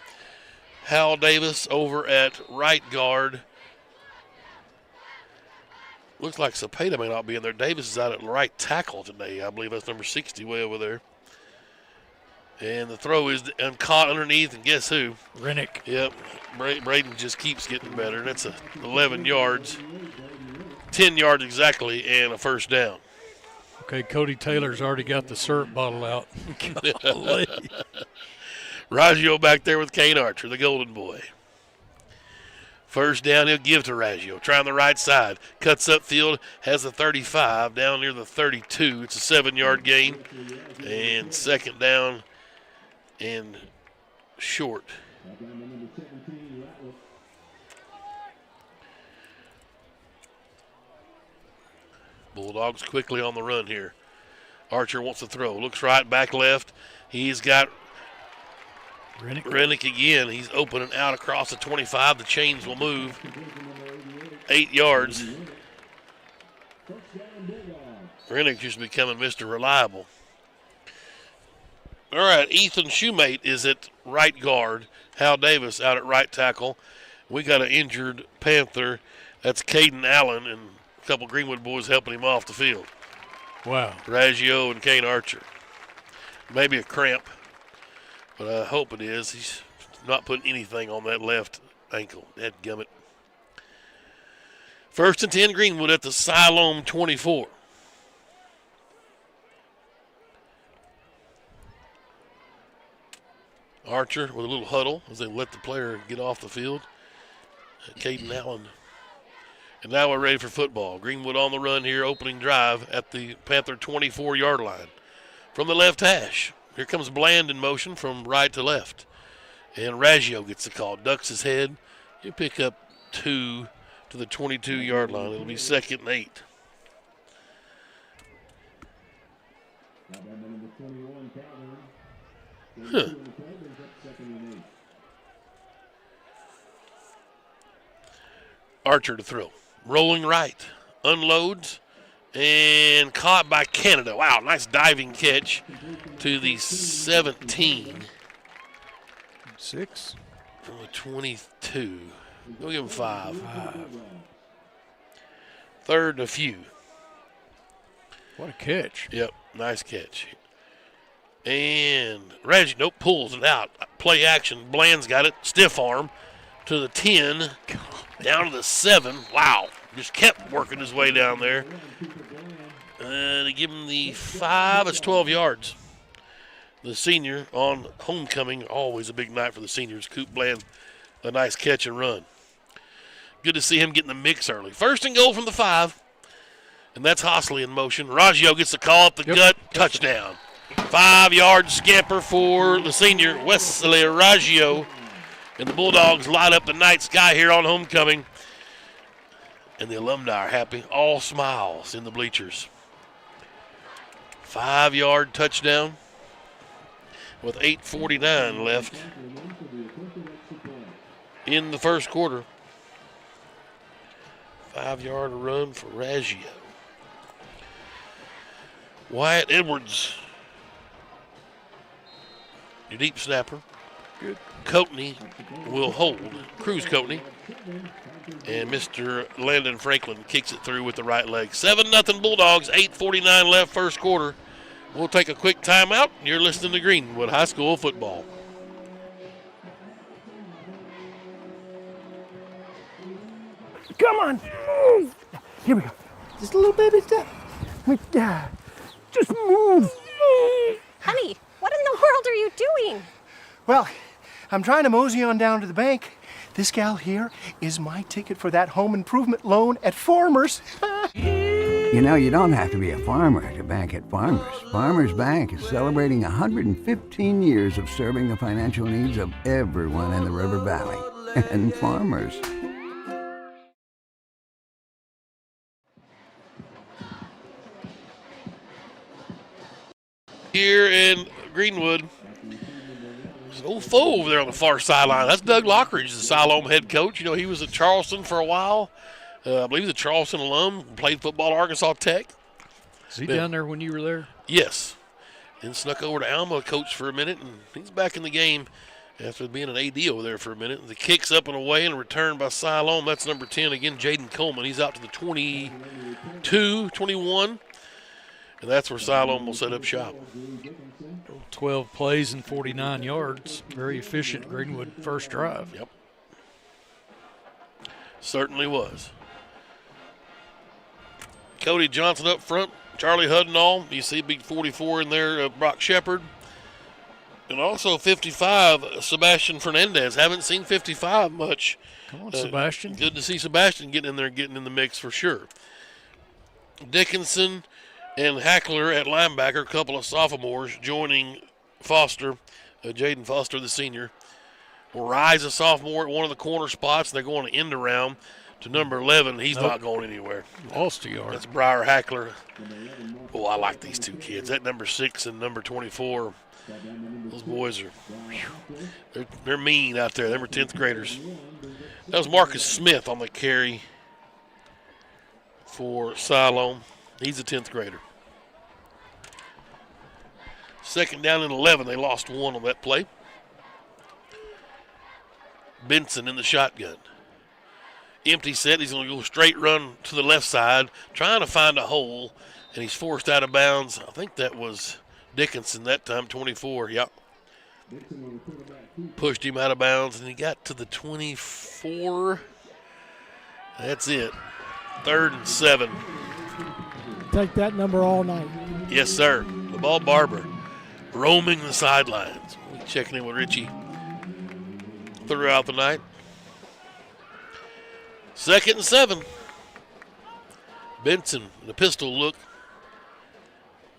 Hal Davis over at right guard. Looks like Cepeda may not be in there. Davis is out at right tackle today. I believe that's number 60 way over there. And the throw is caught underneath, and guess who? Rennick. Yep. Braden just keeps getting better. That's 11 yards. 10 yards exactly, and a 1st down. Okay, Cody Taylor's already got the syrup bottle out. Golly. Raggio back there with Kane Archer, the golden boy. 1st down, he'll give to Raggio. Try on the right side. Cuts upfield, has the 35 down near the 32. It's a 7-yard gain. And 2nd down and short. Bulldogs quickly on the run here. Archer wants to throw. Looks right, back left. He's got Rennick again. He's open and out across the 25. The chains will move. 8 yards. Rennick just becoming Mr. Reliable. All right, Ethan Shoemate is at right guard. Hal Davis out at right tackle. We got an injured Panther. That's Caden Allen, and a couple Greenwood boys helping him off the field. Wow. Raggio and Kane Archer. Maybe a cramp, but I hope it is. He's not putting anything on that left ankle. Dadgummit. 1st and 10, Greenwood at the Siloam 24. Archer with a little huddle as they let the player get off the field. Caden Allen. And now we're ready for football. Greenwood on the run here, opening drive at the Panther 24-yard line. From the left hash, here comes Bland in motion from right to left. And Raggio gets the call, ducks his head. He'll pick up 2 to the 22-yard line. It'll be 2nd and 8. Huh. Archer to throw. Rolling right. Unloads. And caught by Canada. Wow, nice diving catch to the 17. 6. From the 22. We'll give him 5. 3rd and a few. What a catch. Yep, nice catch. And Reggie, pulls it out. Play action. Bland's got it. Stiff arm to the 10. Down to the 7. Wow. Just kept working his way down there. To give him the 5, it's 12 yards. The senior on homecoming, always a big night for the seniors. Coop Bland, a nice catch and run. Good to see him get in the mix early. 1st and goal from the 5. And that's Hostley in motion. Raggio gets the call up the gut. Touchdown. 5-yard scamper for the senior, Wesley Raggio. And the Bulldogs light up the night sky here on homecoming. And the alumni are happy. All smiles in the bleachers. 5-yard touchdown with 8:49 left in the first quarter. 5-yard run for Raggio. Wyatt Edwards, your deep snapper. Good. Coatney will hold. Cruz Coatney. And Mr. Landon Franklin kicks it through with the right leg. 7-0 Bulldogs, 8:49 left first quarter. We'll take a quick timeout. You're listening to Greenwood High School football. Come on. Move. Here we go. Just a little baby step. Just move. Honey, what in the world are you doing? Well, I'm trying to mosey on down to the bank. This gal here is my ticket for that home improvement loan at Farmers. You know, you don't have to be a farmer to bank at Farmers. Farmers Bank is celebrating 115 years of serving the financial needs of everyone in the River Valley. And Farmers. Here in Greenwood, there's an old foe over there on the far sideline. That's Doug Lockridge, the Siloam head coach. You know, he was at Charleston for a while. I believe he's a Charleston alum, played football at Arkansas Tech. Is he down there when you were there? Yes. Then snuck over to Alma, coached for a minute, and he's back in the game after being an AD over there for a minute. The kick's up and away and a return by Siloam. That's number 10 again, Jaden Coleman. He's out to the 22, 21. And that's where Siloam will set up shop. 12 plays and 49 yards. Very efficient Greenwood first drive. Yep. Certainly was. Cody Johnson up front. Charlie Hudnall. You see big 44 in there, Brock Shepard. And also 55, Sebastian Fernandez. Haven't seen 55 much. Come on, Sebastian. Good to see Sebastian getting in there, getting in the mix for sure. Dickinson and Hackler at linebacker, a couple of sophomores joining Foster, Jaden Foster, the senior. Rise, a sophomore at one of the corner spots. They're going to end around to number 11. He's not going anywhere. Lost a yard. That's Briar Hackler. Oh, I like these two kids. That number 6 and number 24. Those boys are, they're mean out there. They were 10th graders. That was Marcus Smith on the carry for Siloam. He's a 10th grader. 2nd down and 11. They lost 1 on that play. Benson in the shotgun. Empty set. He's going to go straight run to the left side, trying to find a hole, and he's forced out of bounds. I think that was Dickinson that time, 24. Yep. Pushed him out of bounds, and he got to the 24. That's it. 3rd and 7. Take that number all night. Yes, sir. The ball Barber roaming the sidelines. We'll be checking in with Richie throughout the night. 2nd and 7. Benson, the pistol look.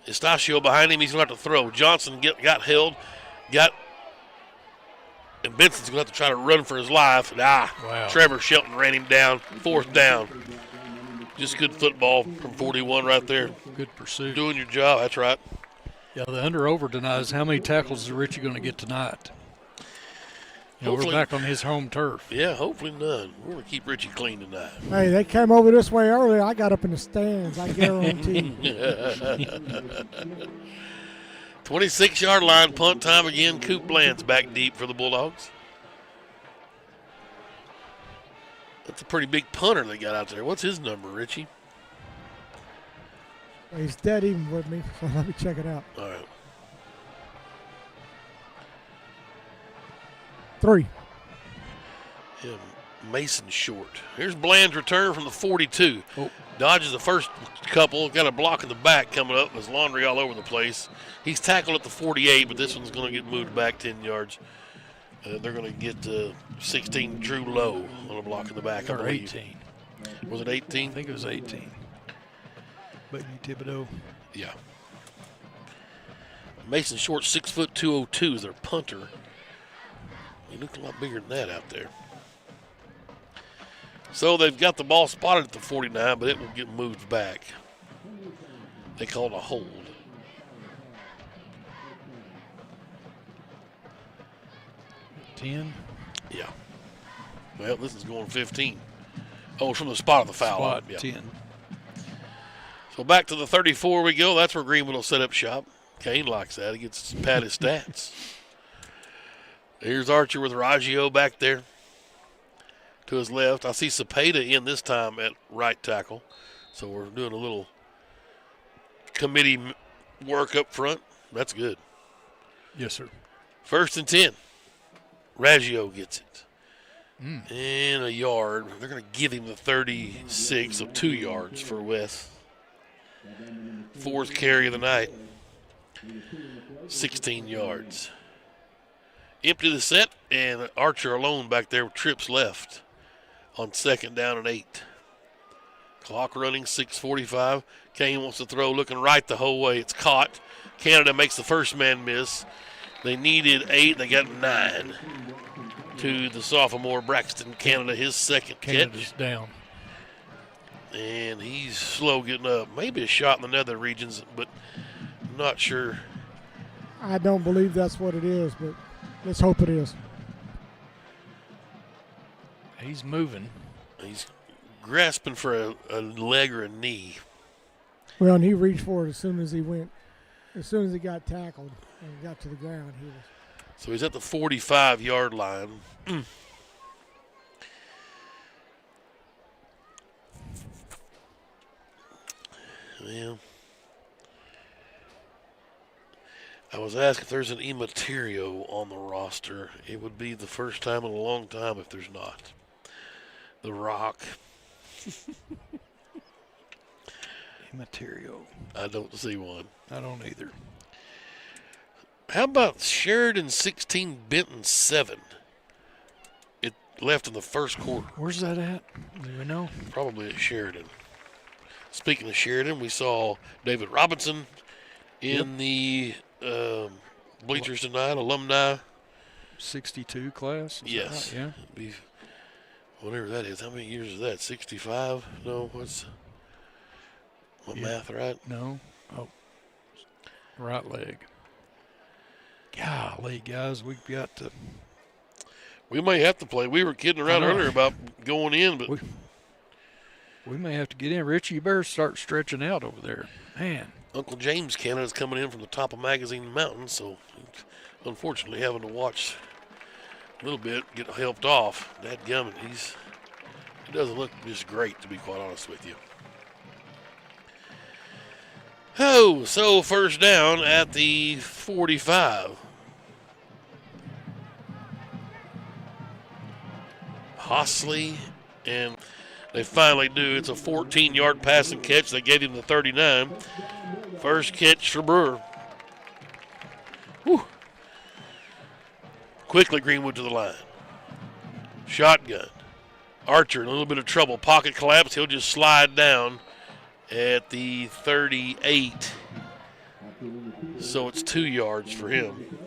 Estacio behind him. He's going to have to throw. Johnson got held. And Benson's going to have to try to run for his life. Wow. Trevor Shelton ran him down. 4th down. Just good football from 41 right there. Good pursuit. Doing your job. That's right. Yeah, the under-over denies how many tackles is Richie going to get tonight? You know, we're back on his home turf. Yeah, hopefully none. We're going to keep Richie clean tonight. Hey, they came over this way earlier. I got up in the stands. I guarantee. 26-yard line, punt time again. Coop Bland's back deep for the Bulldogs. That's a pretty big punter they got out there. What's his number, Richie? He's dead even with me, so let me check it out. All right. 3. Yeah, Mason short. Here's Bland's return from the 42. Oh. Dodges the first couple. Got a block in the back coming up. There's laundry all over the place. He's tackled at the 48, but this one's going to get moved back 10 yards. They're going to get 16 Drew Lowe on a block in the back. Or 18. Was it 18? I think it was 18. But Thibodeau. Yeah. Mason Short, 6'2", is their punter. He looked a lot bigger than that out there. So they've got the ball spotted at the 49, but it will get moved back. They call it a hold. $10. Yeah. Well, this is going 15. Oh, it's from the spot of the foul. Spot, yeah. 10. So back to the 34 we go. That's where Greenwood will set up shop. Kane likes that. He gets to pad his stats. Here's Archer with Raggio back there to his left. I see Cepeda in this time at right tackle. So we're doing a little committee work up front. That's good. Yes, sir. 1st and 10. Raggio gets it. And a yard. They're going to give him the 36, so 2 yards for Wes. 4th carry of the night. 16 yards. Empty the set, and Archer alone back there with trips left on 2nd down and 8. Clock running, 6:45. Kane wants to throw, looking right the whole way. It's caught. Canada makes the first man miss. They needed 8. They got 9 to the sophomore Braxton Canada, his second Canada's catch. Down. And he's slow getting up. Maybe a shot in the nether regions, but not sure. I don't believe that's what it is, but let's hope it is. He's moving. He's grasping for a leg or a knee. Well, and he reached for it as soon as he got tackled and got to the ground. He was. So he's at the 45-yard line. Well, I was asked if there's an Immaterio on the roster. It would be the first time in a long time if there's not. The Rock. Immaterio. I don't see one. I don't either. How about Sheridan 16, Benton 7? It left in the first quarter. Where's that at? Do we know? Probably at Sheridan. Speaking of Sheridan, we saw David Robinson in the bleachers tonight, alumni. 62 class? Is Yes. that right? Yeah. Whatever that is. How many years is that? 65? No, what's my math right? No. Oh. Right leg. Golly, guys, we've got to. We may have to play. We were kidding around earlier about going in, but we may have to get in. Richie, you better start stretching out over there. Man. Uncle James Canada's coming in from the top of Magazine Mountain, so unfortunately having to watch a little bit, get helped off. Dadgummit, he doesn't look just great, to be quite honest with you. Oh, so first down at the 45. Hosley, and they finally do. It's a 14-yard passing catch. They gave him the 39. First catch for Brewer. Whew. Quickly Greenwood to the line. Shotgun. Archer in a little bit of trouble. Pocket collapse. He'll just slide down at the 38. So it's 2 yards for him.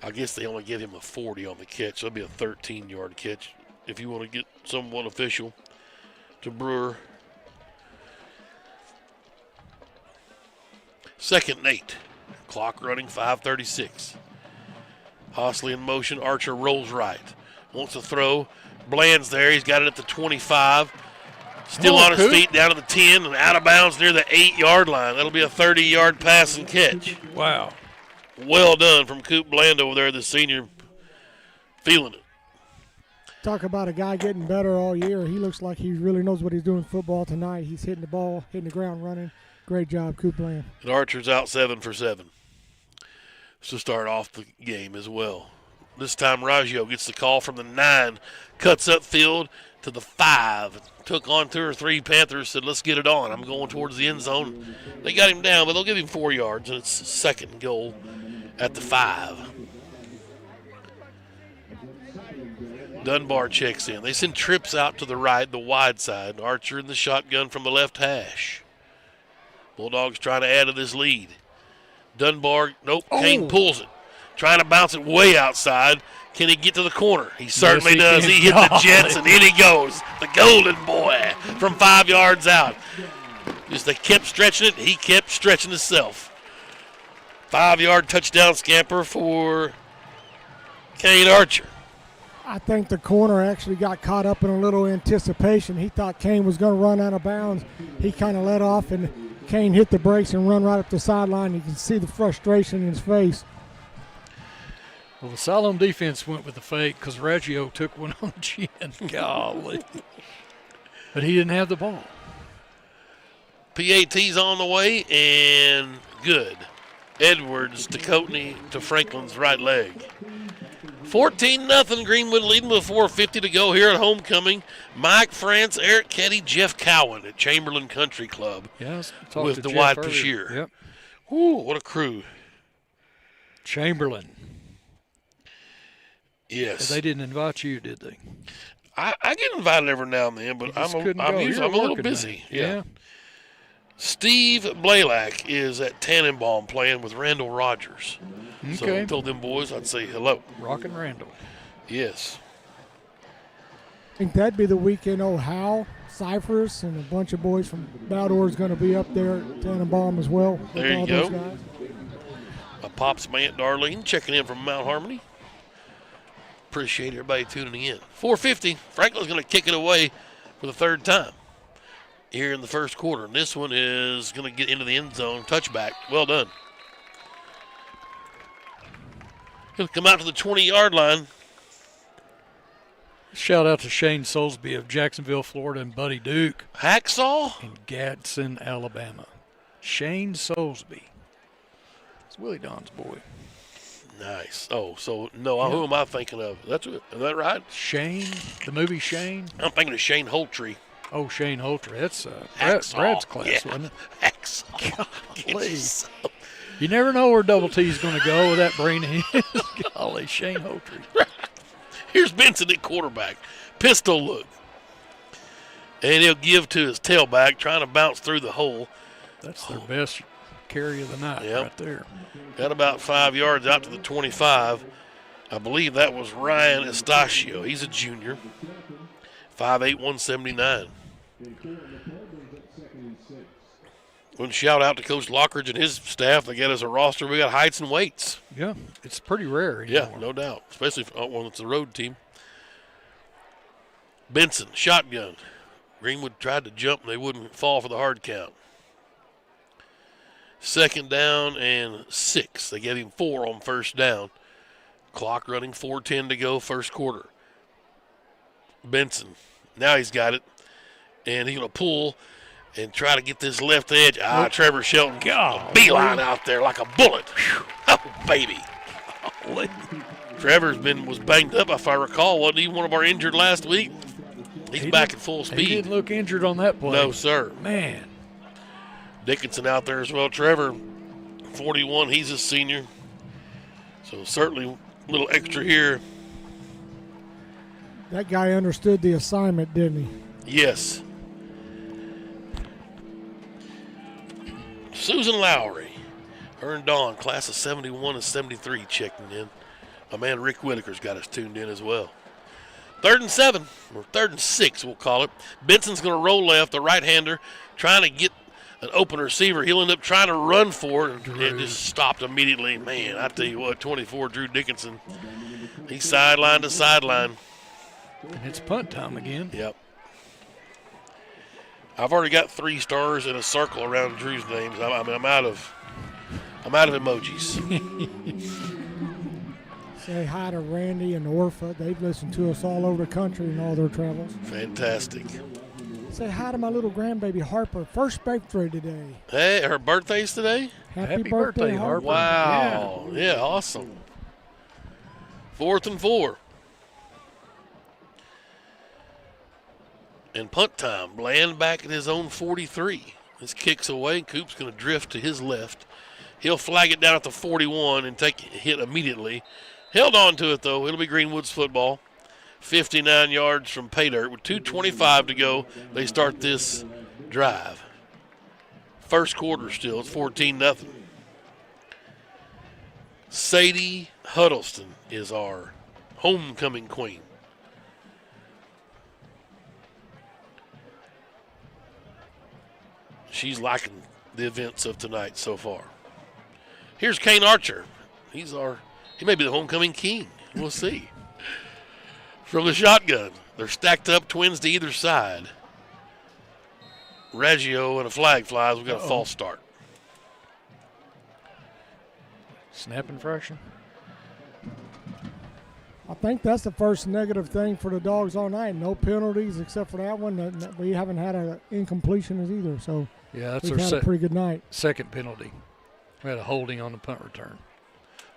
I guess they only give him a 40 on the catch. So it'll be a 13-yard catch if you want to get someone official to Brewer. 2nd and 8. Clock running, 5:36. Hostley in motion. Archer rolls right. Wants to throw. Bland's there. He's got it at the 25. Still on his feet down to the 10 and out of bounds near the 8-yard line. That'll be a 30-yard pass and catch. Wow. Well done from Coop Bland over there, the senior. Feeling it. Talk about a guy getting better all year. He looks like he really knows what he's doing in football tonight. He's hitting the ball, hitting the ground running. Great job, Coop Bland. And Archer's out 7 for 7. To start off the game as well. This time Raggio gets the call from the 9, cuts upfield to the 5. Took on 2 or 3 Panthers, said, let's get it on. I'm going towards the end zone. They got him down, but they'll give him 4 yards, and it's second and goal at the 5. Dunbar checks in. They send trips out to the right, the wide side. Archer in the shotgun from the left hash. Bulldogs trying to add to this lead. Dunbar, nope, Kane pulls it. Trying to bounce it way outside. Can he get to the corner? He certainly does. He hit the Jets, and in he goes. The golden boy from 5 yards out. Just they kept stretching it. He kept stretching himself. 5-yard touchdown scamper for Kane Archer. I think the corner actually got caught up in a little anticipation. He thought Kane was going to run out of bounds. He kind of let off, and Kane hit the brakes and run right up the sideline. You can see the frustration in his face. Well, the Siloam defense went with the fake because Raggio took one on the chin. Golly. But he didn't have the ball. PAT's on the way, and good. Edwards to Coatney to Franklin's right leg. 14-0, Greenwood leading with 4:50 to go here at homecoming. Mike France, Eric Ketty, Jeff Cowan at Chamberlain Country Club with Dwight Pashier. Yep. Woo, what a crew. Chamberlain. Yes. They didn't invite you, did they? I get invited every now and then, but I'm a little busy. Yeah. Steve Blaylock is at Tannenbaum playing with Randall Rogers. Okay. So I told them boys I'd say hello. Rockin' Randall. Yes. I think that'd be the weekend. Hal, Cyphers, and a bunch of boys from Baldor is going to be up there at Tannenbaum as well. There you go. My pops, my Aunt Darlene, checking in from Mount Harmony. Appreciate everybody tuning in. 4:50. Franklin's going to kick it away for the third time here in the first quarter. And this one is going to get into the end zone. Touchback. Well done. He'll come out to the 20-yard line. Shout out to Shane Soulsby of Jacksonville, Florida, and Buddy Duke. Hacksaw? In Gadsden, Alabama. Shane Soulsby. It's Willie Don's boy. Nice. Oh, so no, who am I thinking of? Is that right? Shane, the movie Shane? I'm thinking of Shane Holtree. Oh, Shane Holtree. That's Brad's Brad's class, wasn't it? Hacksaw. You never know where Double T's going to go with that brain of his. Golly, Shane Holtree. Here's Benson at quarterback. Pistol look. And he'll give to his tailback, trying to bounce through the hole. That's their best carry of the night right there. Got about 5 yards out to the 25. I believe that was Ryan Estacio. He's a junior. 5'8", 179. One shout out to Coach Lockridge and his staff. They got us a roster. We got heights and weights. Yeah, it's pretty rare anymore. Yeah, no doubt, especially when it's a road team. Benson, shotgun. Greenwood tried to jump, and they wouldn't fall for the hard count. 2nd down and 6. They gave him 4 on 1st down. Clock running, 4:10 to go, first quarter. Benson, now he's got it, and he's going to pull and try to get this left edge. Trevor Shelton, beeline out there like a bullet. Oh, baby. Trevor's was banged up, if I recall. Wasn't he one of our injured last week? He's back at full speed. He didn't look injured on that play. No, sir. Man. Dickinson out there as well. Trevor, 41, he's a senior. So certainly a little extra here. That guy understood the assignment, didn't he? Yes. Susan Lowry, her and Dawn, class of 71 and 73, checking in. My man Rick Whitaker's got us tuned in as well. 3rd and 7, or 3rd and 6, we'll call it. Benson's going to roll left, the right-hander, trying to get an open receiver. He'll end up trying to run for it, and it just stopped immediately. Man, I tell you what, 24, Drew Dickinson, he's sideline to sideline. And it's punt time again. Yep. I've already got 3 stars in a circle around Drew's names. I'm out of emojis. Say hi to Randy and Orpha. They've listened to us all over the country in all their travels. Fantastic. Say hi to my little grandbaby Harper. First birthday today. Hey, her birthday's today? Happy birthday, Harper. Wow. Yeah, awesome. 4th and 4. And punt time. Bland back at his own 43. This kicks away. Coop's going to drift to his left. He'll flag it down at the 41 and take a hit immediately. Held on to it, though. It'll be Greenwood's football. 59 yards from pay dirt. With 2:25 to go, they start this drive. First quarter still. It's 14-0. Sadie Huddleston is our homecoming queen. She's liking the events of tonight so far. Here's Kane Archer. He may be the homecoming king. We'll see. From the shotgun, they're stacked up, twins to either side. Raggio and a flag flies. We've got a false start. Snap infraction. I think that's the first negative thing for the Dogs all night. No penalties except for that one. We haven't had an incompletion either. So yeah, that's we've had a pretty good night. Second penalty. We had a holding on the punt return.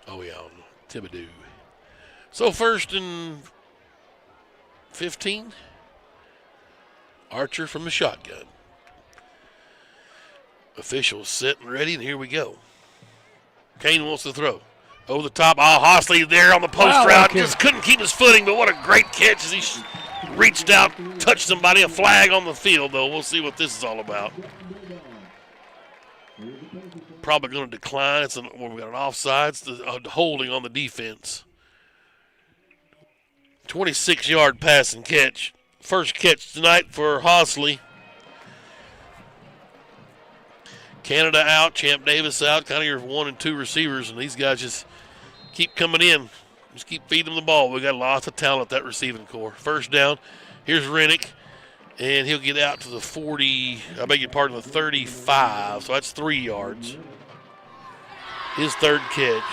Oh, yeah, on Thibodeau. So 1st and 15. Archer from the shotgun. Officials set and ready, and here we go. Kane wants to throw. Over the top. Oh, Hosley there on the post route. Just couldn't keep his footing, but what a great catch as he reached out, touched somebody. A flag on the field, though. We'll see what this is all about. Probably going to decline. We've got an offside. It's the holding on the defense. 26-yard pass and catch. First catch tonight for Hosley. Canada out, Champ Davis out, kind of your 1 and 2 receivers, and these guys just keep coming in. Just keep feeding them the ball. We got lots of talent at that receiving core. First down. Here's Rennick, and he'll get out to the 40, I beg your pardon, the 35, so that's 3 yards. His third catch.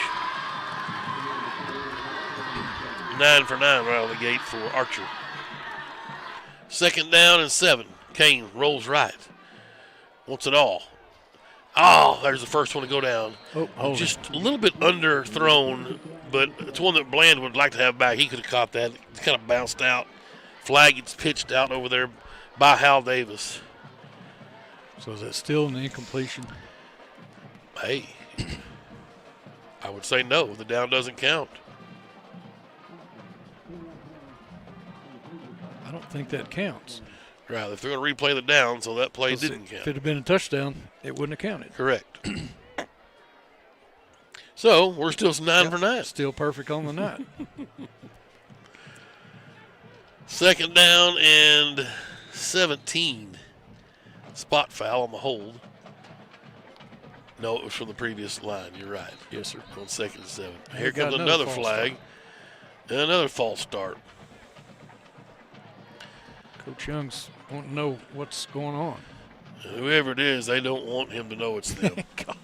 9 for 9 right out of the gate for Archer. 2nd down and 7. Kane rolls right. Wants it all. Oh, there's the first one to go down. Just a little bit underthrown, but it's one that Bland would like to have back. He could have caught that. It kind of bounced out. Flag gets pitched out over there by Hal Davis. So is that still an incompletion? Hey, I would say no. The down doesn't count. I don't think that counts. Right, if they're going to replay the down, so that play didn't count. If it had been a touchdown, it wouldn't have counted. Correct. So we're still 9 for 9. Still perfect on the night. 2nd down and 17. Spot foul on the hold. No, it was from the previous line. You're right. Yes, sir. On 2nd and 7. Here comes another flag and another false start. Coach Young's wanting to know what's going on. Whoever it is, they don't want him to know it's them. Golly.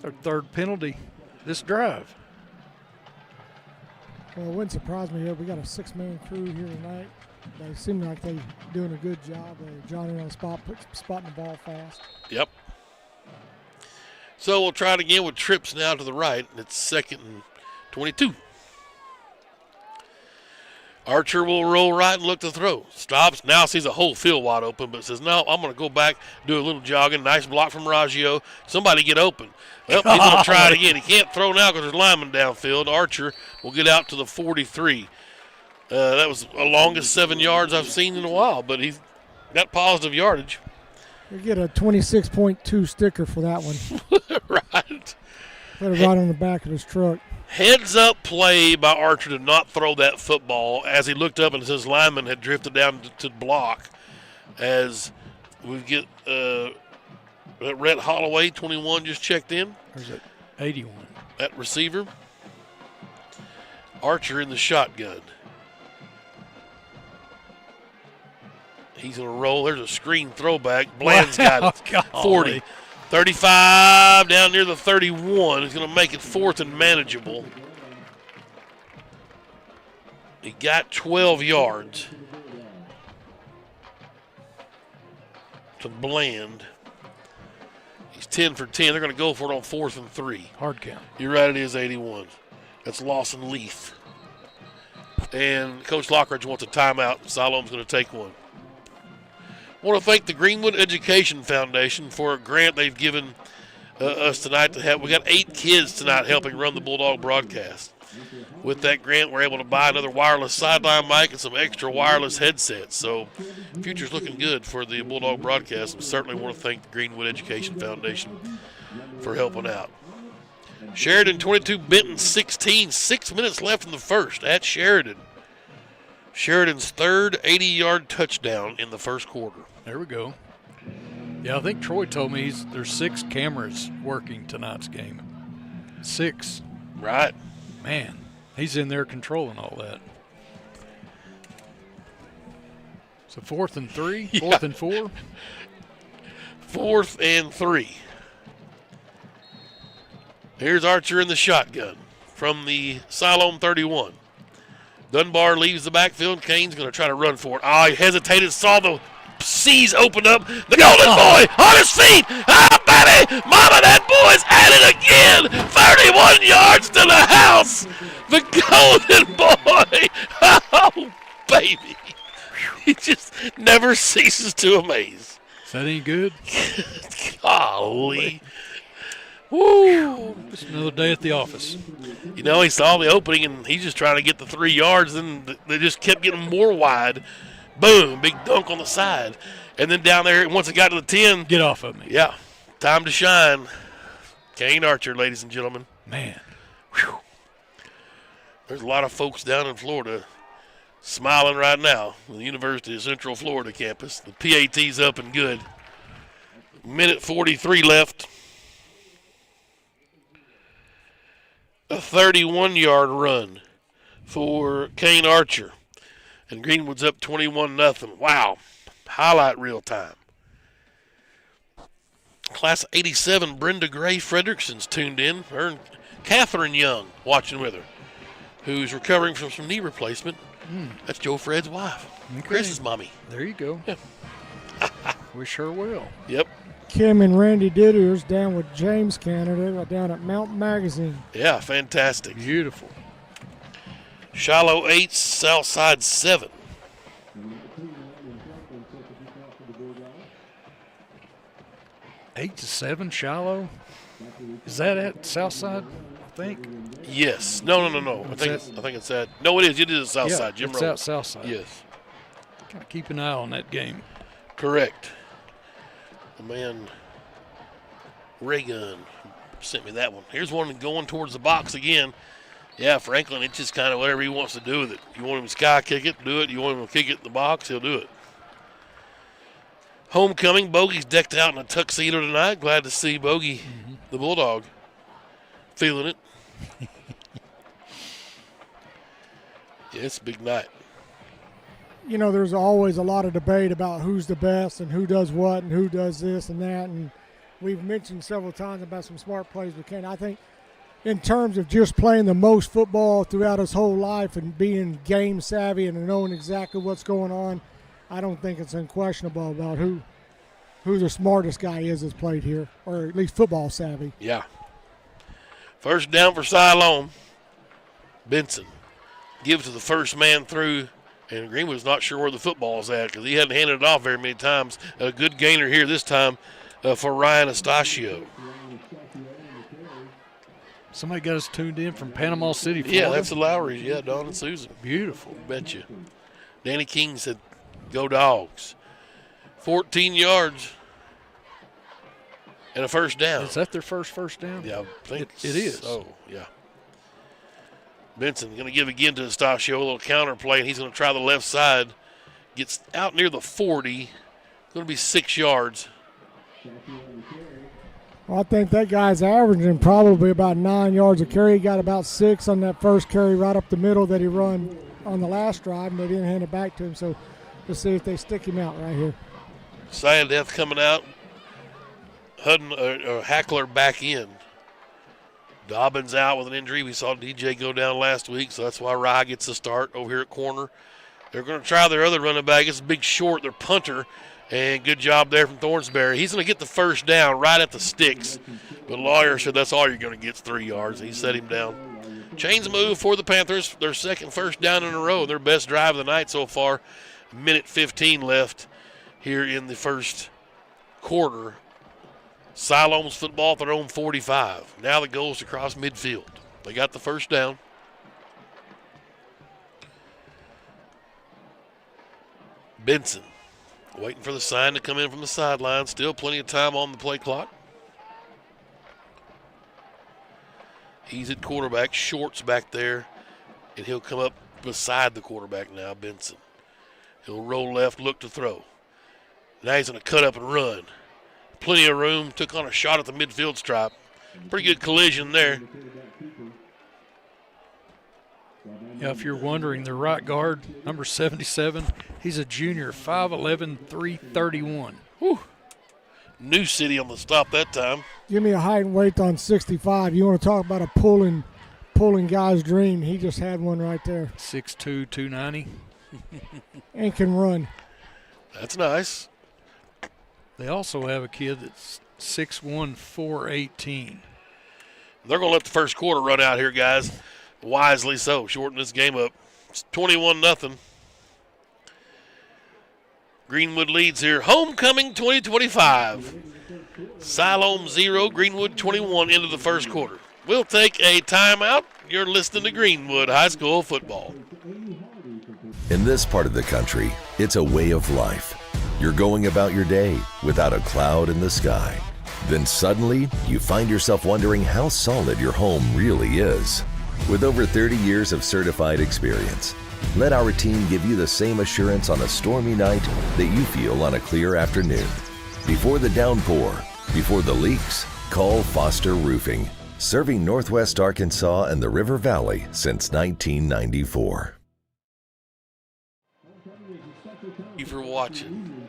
Their 3rd penalty this drive. Well, it wouldn't surprise me. We got a 6-man crew here tonight. They seem like they're doing a good job. They're Johnny on the spot, spotting the ball fast. Yep. So we'll try it again with trips now to the right. It's 2nd and 22. Archer will roll right and look to throw. Stops, now sees a whole field wide open, but says, no, I'm going to go back, do a little jogging. Nice block from Raggio. Somebody get open. Well, he's going to try it again. He can't throw now because there's linemen downfield. Archer will get out to the 43. That was the longest 7 yards I've seen in a while, but he's got positive yardage. You get a 26.2 sticker for that one. Right. Put it right on the back of his truck. Heads up play by Archer to not throw that football as he looked up and his lineman had drifted down to block as We get Rhett Holloway, 21, just checked in. Or is it 81? At receiver. Archer in the shotgun. He's going to roll. There's a screen throwback. Bland's got it. 40. 35 down near the 31. He's going to make it 4th and manageable. He got 12 yards to Bland. He's 10 for 10. They're going to go for it on 4th and 3. Hard count. You're right, it is 81. That's Lawson Leaf. And Coach Lockridge wants a timeout. Siloam's going to take one. I want to thank the Greenwood Education Foundation for a grant they've given us tonight to have. We got 8 kids tonight helping run the Bulldog broadcast. With that grant, we're able to buy another wireless sideline mic and some extra wireless headsets. So, future's looking good for the Bulldog broadcast. And certainly want to thank the Greenwood Education Foundation for helping out. Sheridan 22, Benton 16. 6 minutes left in the first at Sheridan. Sheridan's third 80-yard touchdown in the first quarter. There we go. Yeah, I think Troy told me there's 6 cameras working tonight's game. 6. Right. Man, he's in there controlling all that. So 4th and 3, 4th and 4? 4th and 3. Here's Archer in the shotgun from the Siloam 31. Dunbar leaves the backfield. Kane's going to try to run for it. Oh, he hesitated, saw the C's open up. The Golden Boy on his feet. Ah, baby, mama, that boy's at it again. 31 yards to the house. The Golden Boy. Oh, baby. He just never ceases to amaze. Is that any good? Golly. Woo. Just another day at the office. You know, he saw the opening, and he's just trying to get the 3 yards, and they just kept getting more wide. Boom, big dunk on the side. And then down there, once it got to the 10. Get off of me. Yeah, time to shine. Kane Archer, ladies and gentlemen. Man. Whew. There's a lot of folks down in Florida smiling right now on the University of Central Florida campus. The PAT's up and good. Minute 43 left. A 31-yard run for Kane Archer. And Greenwood's up 21-0. Wow. Highlight real time. Class of 87, Brenda Gray Frederickson's tuned in. Her and Catherine Young watching with her, who's recovering from some knee replacement. That's Joe Fred's wife. Okay. Chris's mommy. There you go. Yeah. Wish her well. Yep. Kim and Randy Didier's down with James Canada down at Mountain Magazine. Yeah, fantastic. Beautiful. Shiloh 8, Southside 7. Eight to 7, Shiloh. Is that at Southside? I think. Yes. No. I think it's at. No, it is. It is at Southside. Yeah, Jim it's Rowe. out Southside. Yes. Gotta keep an eye on that game. Correct. The man Raygun sent me that one. Here's one going towards the box again. Yeah, Franklin, it's just kind of whatever he wants to do with it. You want him to sky kick it, do it. You want him to kick it in the box, he'll do it. Homecoming, Bogey's decked out in a tuxedo tonight. Glad to see Bogey, the Bulldog, feeling it. Yeah, it's a big night. You know, there's always a lot of debate about who's the best and who does what and who does this and that. And we've mentioned several times about some smart plays we can. I think in terms of just playing the most football throughout his whole life and being game savvy and knowing exactly what's going on, I don't think it's unquestionable about who the smartest guy is that's played here, or at least football savvy. Yeah. First down for Siloam. Benson gives to the first man through, and Greenwood's not sure where the football's at because he hadn't handed it off very many times. A good gainer here this time for Ryan Estacio. Somebody got us tuned in from Panama City, Florida. Yeah, that's the Lowrys. Yeah, Don and Susan. Beautiful. Betcha. Danny King said, go Dogs. 14 yards and a first down. Is that their first down? Yeah, I think it is. Oh, yeah. Benson going to give again to Estacio, a little counter play, and he's going to try the left side. Gets out near the 40, Going to be 6 yards. Well, I think that guy's averaging probably about 9 yards a carry. He got about 6 on that first carry right up the middle that he run on the last drive, and they didn't hand it back to him. So let's see if they stick him out right here. Side Death coming out. Hackler back in. Dobbins out with an injury. We saw DJ go down last week, so that's why Rye gets the start over here at corner. They're going to try their other running back. It's Big Short, their punter, and good job there from Thornsberry. He's going to get the first down right at the sticks, but Lawyer said that's all you're going to get is 3 yards. He set him down. Chains move for the Panthers. Their second first down in a row. Their best drive of the night so far. Minute 15 left here in the first quarter. Siloam's football at their own 45. Now the goal is across midfield. They got the first down. Benson waiting for the sign to come in from the sideline. Still plenty of time on the play clock. He's at quarterback. Short's back there, and he'll come up beside the quarterback now, Benson. He'll roll left, look to throw. Now he's going to cut up and run. Plenty of room. Took on a shot at the midfield stripe. Pretty good collision there. Yeah, if you're wondering, the right guard, number 77, he's a junior, 5'11", 331. Whew. New City on the stop that time. Give me a height and weight on 65. You want to talk about a pulling guy's dream. He just had one right there. 6'2", 290. And can run. That's nice. They also have a kid that's 6'1", 418. They're going to let the first quarter run out here, guys. Wisely so. Shorten this game up. It's 21-0. Greenwood leads here. Homecoming 2025. Siloam 0, Greenwood 21 into the first quarter. We'll take a timeout. You're listening to Greenwood High School football. In this part of the country, it's a way of life. You're going about your day without a cloud in the sky. Then suddenly, you find yourself wondering how solid your home really is. With over 30 years of certified experience, let our team give you the same assurance on a stormy night that you feel on a clear afternoon. Before the downpour, before the leaks, call Foster Roofing, serving Northwest Arkansas and the River Valley since 1994. Thank you for watching.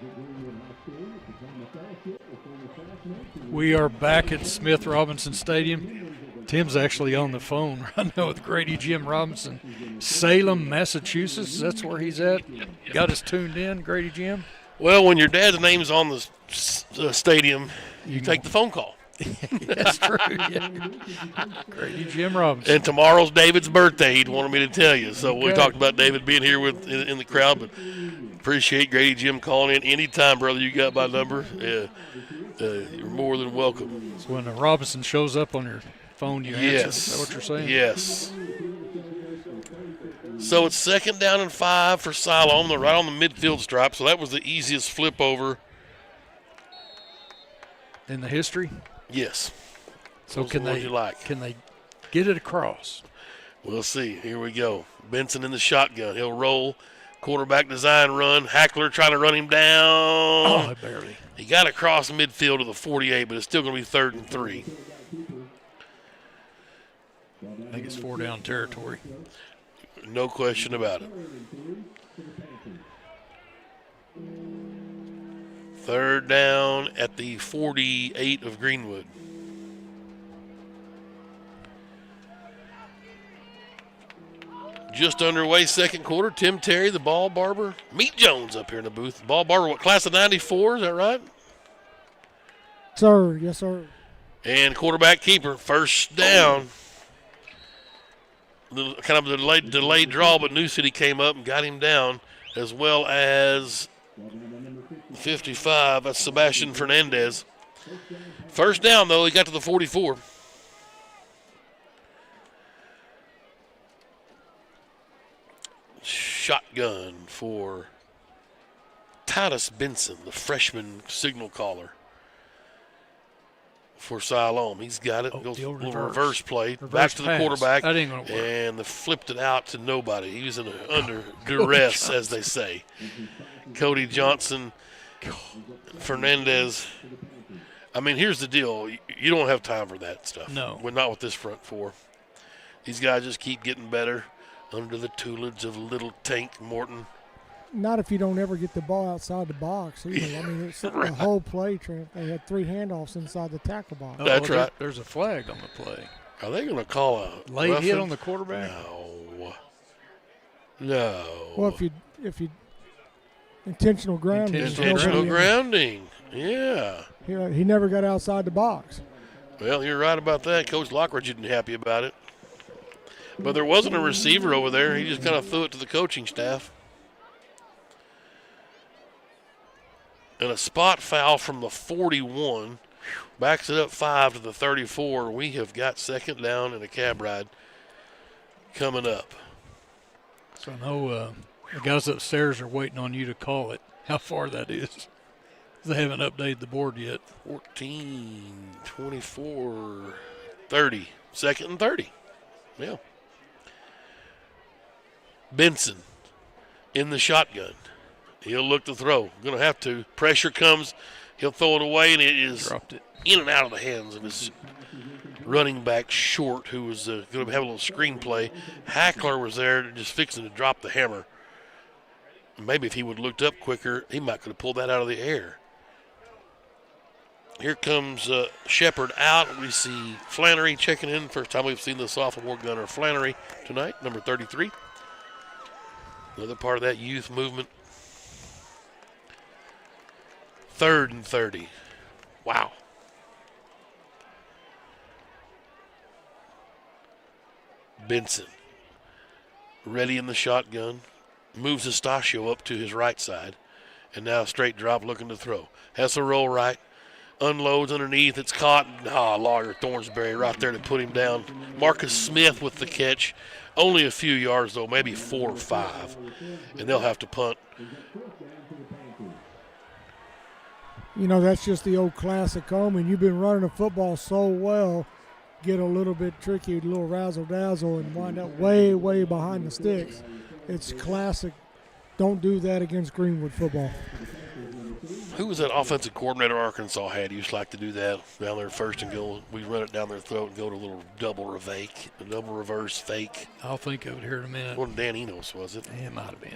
We are back at Smith Robinson Stadium. Tim's actually on the phone right now with Grady Jim Robinson. Salem, Massachusetts, that's where he's at. Got us tuned in, Grady Jim? Well, when your dad's name's on the stadium, you take the phone call. That's true, yeah. Grady Jim Robinson. And tomorrow's David's birthday, he'd wanted me to tell you. So we Okay. talked about David being here in the crowd, but appreciate Grady Jim calling in anytime, brother. You got my number. You're more than welcome. So when Robinson shows up on your phone, you answer. Yes. Is that what you're saying? Yes. So it's 2nd down and 5 for Siloam. They're right on the midfield stripe, so that was the easiest flip over. In the history? Yes. So Those can are the ones they, you like. can they get it across? We'll see. Here we go. Benson in the shotgun. He'll roll. Quarterback design run. Hackler trying to run him down. Oh, barely. He got across the midfield to the 48, but it's still going to be 3rd and 3. I think it's 4-down territory. No question about it. 3rd down at the 48 of Greenwood. Just underway, 2nd quarter. Tim Terry, the ball barber. Meet Jones up here in the booth. Ball barber, what, class of 94, is that right? Sir, yes, sir. And quarterback keeper, first down. Kind of a delayed draw, but New City came up and got him down, as well as 55. That's Sebastian Fernandez. First down, though, he got to the 44. Shotgun for Titus Benson, the freshman signal caller for Siloam. He's got it. Goes a little reverse play. Back to the pass. quarterback. That ain't gonna work. And they flipped it out to nobody. He was under duress, as they say. Cody Johnson Fernandez. I mean, here's the deal. You don't have time for that stuff. No. We're not with this front four. These guys just keep getting better under the tutelage of little Tank Morton. Not if you don't ever get the ball outside the box either. I mean, it's the whole play. They had 3 handoffs inside the tackle box. That's right. There's a flag on the play. Are they going to call a late roughing? hit on the quarterback? No. Well, if you intentional grounding. Intentional grounding. Yeah. He never got outside the box. Well, you're right about that. Coach Lockridge isn't happy about it. But there wasn't a receiver over there. He just kind of threw it to the coaching staff. And a spot foul from the 41 backs it up 5 to the 34. We have got second down and a cab ride coming up. So I know the guys upstairs are waiting on you to call it, how far that is. They haven't updated the board yet. 14, 24, 30. Second and 30. Yeah. Benson in the shotgun. He'll look to throw. Going to have to. Pressure comes. He'll throw it away, and it is dropped it in and out of the hands of his running back Short, who was going to have a little screen play. Hackler was there just fixing to drop the hammer. Maybe if he would have looked up quicker, he might could have pulled that out of the air. Here comes Shepard out. We see Flannery checking in. First time we've seen the sophomore gunner Flannery tonight, number 33. Another part of that youth movement. 3rd and 30. Wow. Benson ready in the shotgun. Moves Estachio up to his right side. And now straight drop looking to throw. Has to roll right. Unloads underneath. It's caught. Lawyer Thornsberry right there to put him down. Marcus Smith with the catch. Only a few yards, though, maybe 4 or 5. And they'll have to punt. You know, that's just the old classic Coleman. You've been running the football so well, get a little bit tricky, a little razzle-dazzle, and wind up way, way behind the sticks. It's classic. Don't do that against Greenwood football. Who was that offensive coordinator Arkansas had? He used to like to do that down there first and go. We run it down their throat and go to a little double reverse fake. I'll think of it here in a minute. Wasn't Dan Enos, was it? It might have been.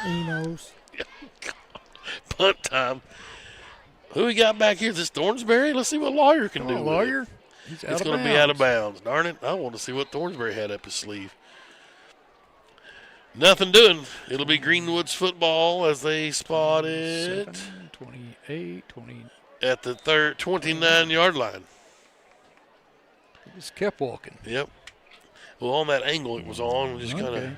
Enos. Punt time. Who we got back here? Is this Thornsberry? Let's see what Lawyer can do. Lawyer? It's going to be out of bounds. Darn it. I want to see what Thornsberry had up his sleeve. Nothing doing. It'll be Greenwood's football as they spot it. 7, 28, 20. At the 29-yard line. Just kept walking. Yep. Well, on that angle it was on. Just kind of.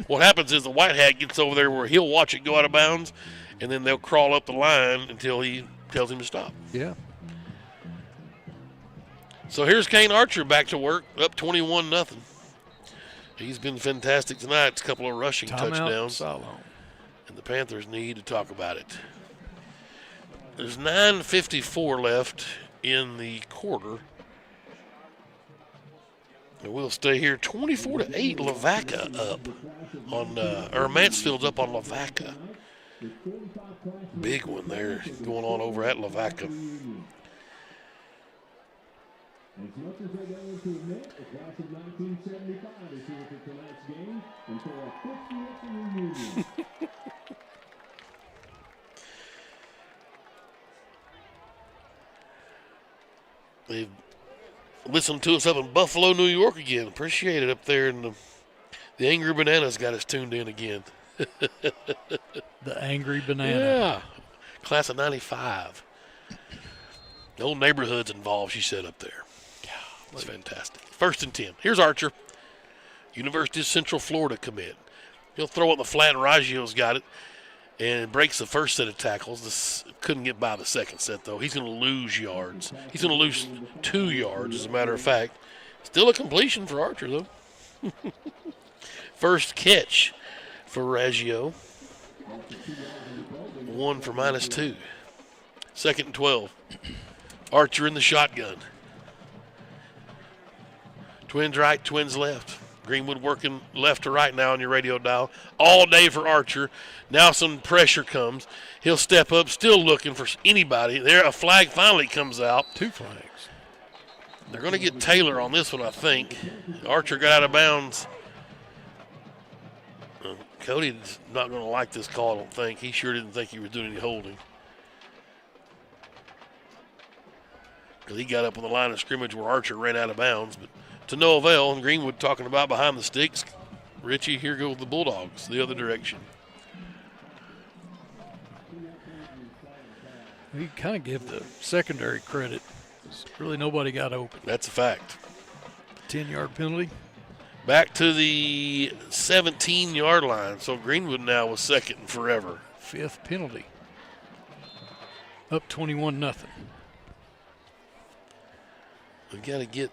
What happens is the white hat gets over there where he'll watch it go out of bounds, and then they'll crawl up the line until he tells him to stop. Yeah. So here's Kane Archer back to work, up 21-0. He's been fantastic tonight. It's a couple of rushing touchdowns. Siloam. And the Panthers need to talk about it. There's 9:54 left in the quarter. And we'll stay here 24-8. Lavaca up on, or Mansfield's up on Lavaca. Big one there going on over at Lavaca. As much as they go into admit, the class of 1975 is here for tonight's game and for a 50th reunion. They've listened to us up in Buffalo, New York again. Appreciate it up there. And the Angry Bananas got us tuned in again. The Angry Banana. Yeah. Class of 95. The old neighborhood's involved, she said up there. That's fantastic. 1st and 10. Here's Archer. University of Central Florida commit. He'll throw it in the flat, and Raggio's got it. And breaks the first set of tackles. This couldn't get by the second set, though. He's going to lose yards. He's going to lose 2 yards, as a matter of fact. Still a completion for Archer, though. First catch for Raggio. 1 for -2. 2nd and 12. Archer in the shotgun. Twins right, twins left. Greenwood working left to right now on your radio dial. All day for Archer. Now some pressure comes. He'll step up, still looking for anybody. There, a flag finally comes out. 2 flags. They're going to get Taylor on this one, I think. Archer got out of bounds. Cody's not going to like this call, I don't think. He sure didn't think he was doing any holding. Because he got up on the line of scrimmage where Archer ran out of bounds, but to no avail. And Greenwood talking about behind the sticks. Richie, here go the Bulldogs, the other direction. We kind of give the secondary credit. Really nobody got open. That's a fact. 10-yard penalty. Back to the 17-yard line. So Greenwood now was second and forever. 5th penalty. Up 21-0. We got to get,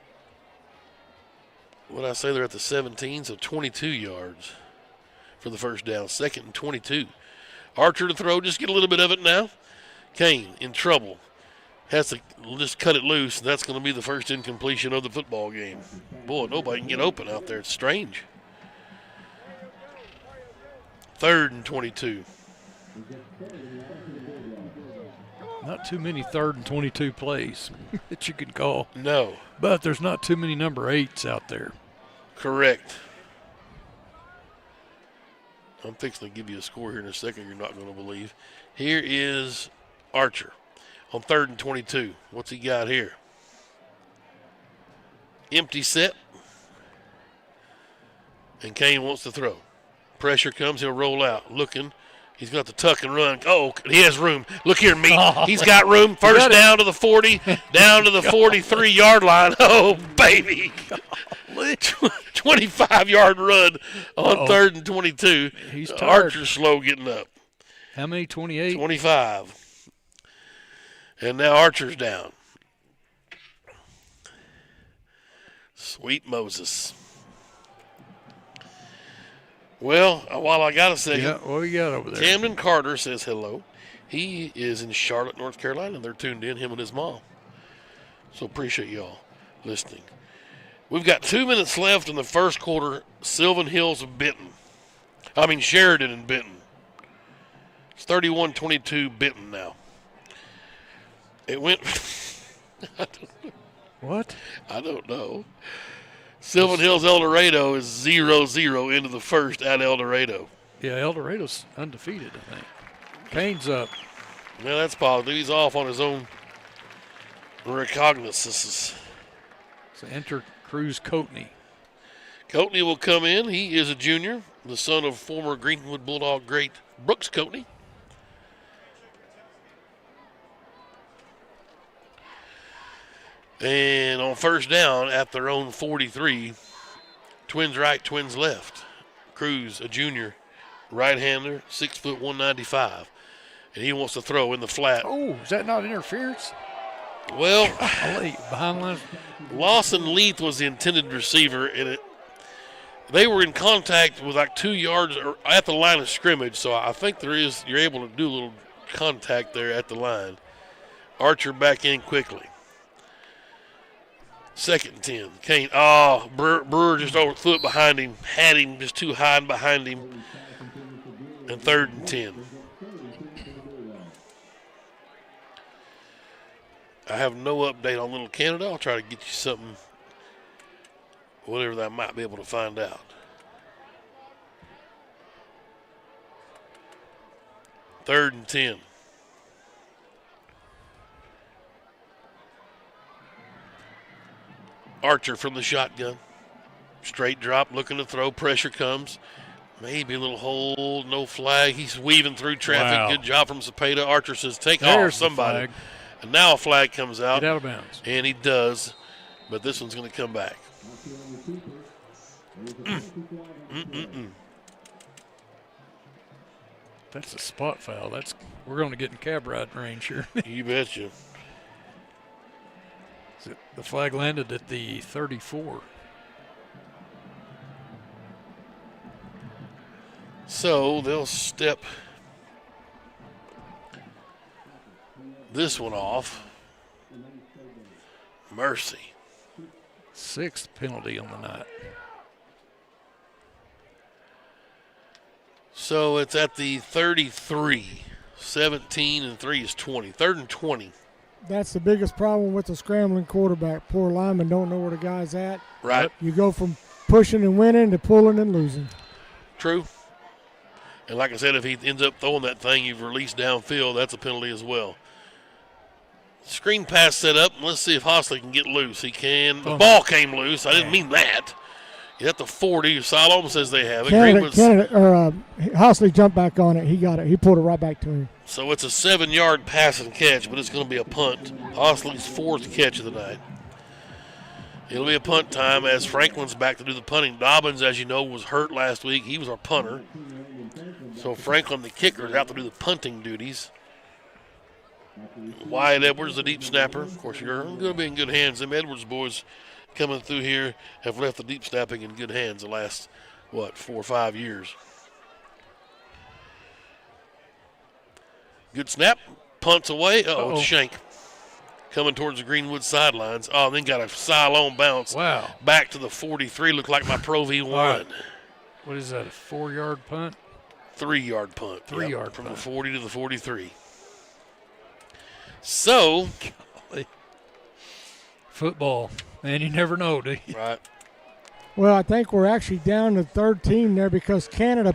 what I say, they're at the 17, so 22 yards for the first down. 2nd and 22. Archer to throw, just get a little bit of it now. Kane in trouble. Has to just cut it loose. That's going to be the first incompletion of the football game. Boy, nobody can get open out there. It's strange. 3rd and 22. Not too many 3rd and 22 plays that you can call. No. But there's not too many number 8s out there. Correct. I'm fixing to give you a score here in a second you're not going to believe. Here is Archer on 3rd and 22. What's he got here? Empty set. And Kane wants to throw. Pressure comes, he'll roll out. Looking. He's got to tuck and run. Oh, he has room. Look here, Meat. He's got room. First down to the 40, down to the 43-yard line. Oh, baby. 25-yard run on 3rd and 22. He's tired. Archer's slow getting up. How many, 28? 25. And now Archer's down. Sweet Moses. Well, while I got a second. Yeah, what we got over there? Camden Carter says hello. He is in Charlotte, North Carolina. They're tuned in, him and his mom. So appreciate y'all listening. We've got 2 minutes left in the first quarter. Sylvan Hills of Sheridan and Benton. It's 31-22 Benton now. It went. What? I don't know. Sylvan Hills El Dorado is 0-0 into the first at El Dorado. Yeah, El Dorado's undefeated, I think. Kane's up. Yeah, that's positive. He's off on his own recognizances. So enter Cruz Coatney. Coatney will come in. He is a junior, the son of former Greenwood Bulldog great Brooks Coatney. And on first down at their own 43, twins right, twins left. Cruz, a junior, right-hander, 6', 195. And he wants to throw in the flat. Oh, is that not interference? Well, behind line. Lawson Leith was the intended receiver, and they were in contact with like 2 yards at the line of scrimmage, so I think you're able to do a little contact there at the line. Archer back in quickly. 2nd and 10. Kane, Brewer just overfoot behind him, had him just too high behind him. And 3rd and 10. I have no update on Little Canada. I'll try to get you something, whatever that I might be able to find out. 3rd and 10. Archer from the shotgun. Straight drop, looking to throw. Pressure comes. Maybe a little hold, no flag. He's weaving through traffic. Wow. Good job from Cepeda. Archer says, take There's off somebody. the flag. And now a flag comes out. Get out of bounds. And he does. But this one's going to come back. That's a spot foul. We're going to get in cab ride range here. You betcha. The flag landed at the 34. So they'll step this one off. Mercy. 6th penalty on the night. So it's at the 33. 17 and 3 is 20. 3rd and 20. That's the biggest problem with the scrambling quarterback. Poor linemen don't know where the guy's at. Right. You go from pushing and winning to pulling and losing. True. And like I said, if he ends up throwing that thing you've released downfield, that's a penalty as well. Screen pass set up, and let's see if Hosley can get loose. He can. The ball came loose. I didn't mean that. He's at the 40. Siloam says they have it. Hosley jumped back on it. He got it. He pulled it right back to him. So it's a 7-yard pass and catch, but it's going to be a punt. Hosley's 4th catch of the night. It'll be a punt time as Franklin's back to do the punting. Dobbins, as you know, was hurt last week. He was our punter. So Franklin, the kicker, is out to do the punting duties. Wyatt Edwards, the deep snapper. Of course, you're going to be in good hands. Them Edwards boys coming through here have left the deep snapping in good hands the last, 4 or 5 years. Good snap. Punts away. Uh-oh, it's Shank. Coming towards the Greenwood sidelines. Oh, then got a Siloam bounce. Wow. Back to the 43. Looked like my Pro V1. Right. What is that, a 4-yard punt? 3-yard punt. 3-yard from punt. the 40 to the 43. So. Golly. Football. Man, you never know, do you? Right. Well, I think we're actually down to third team there because Canada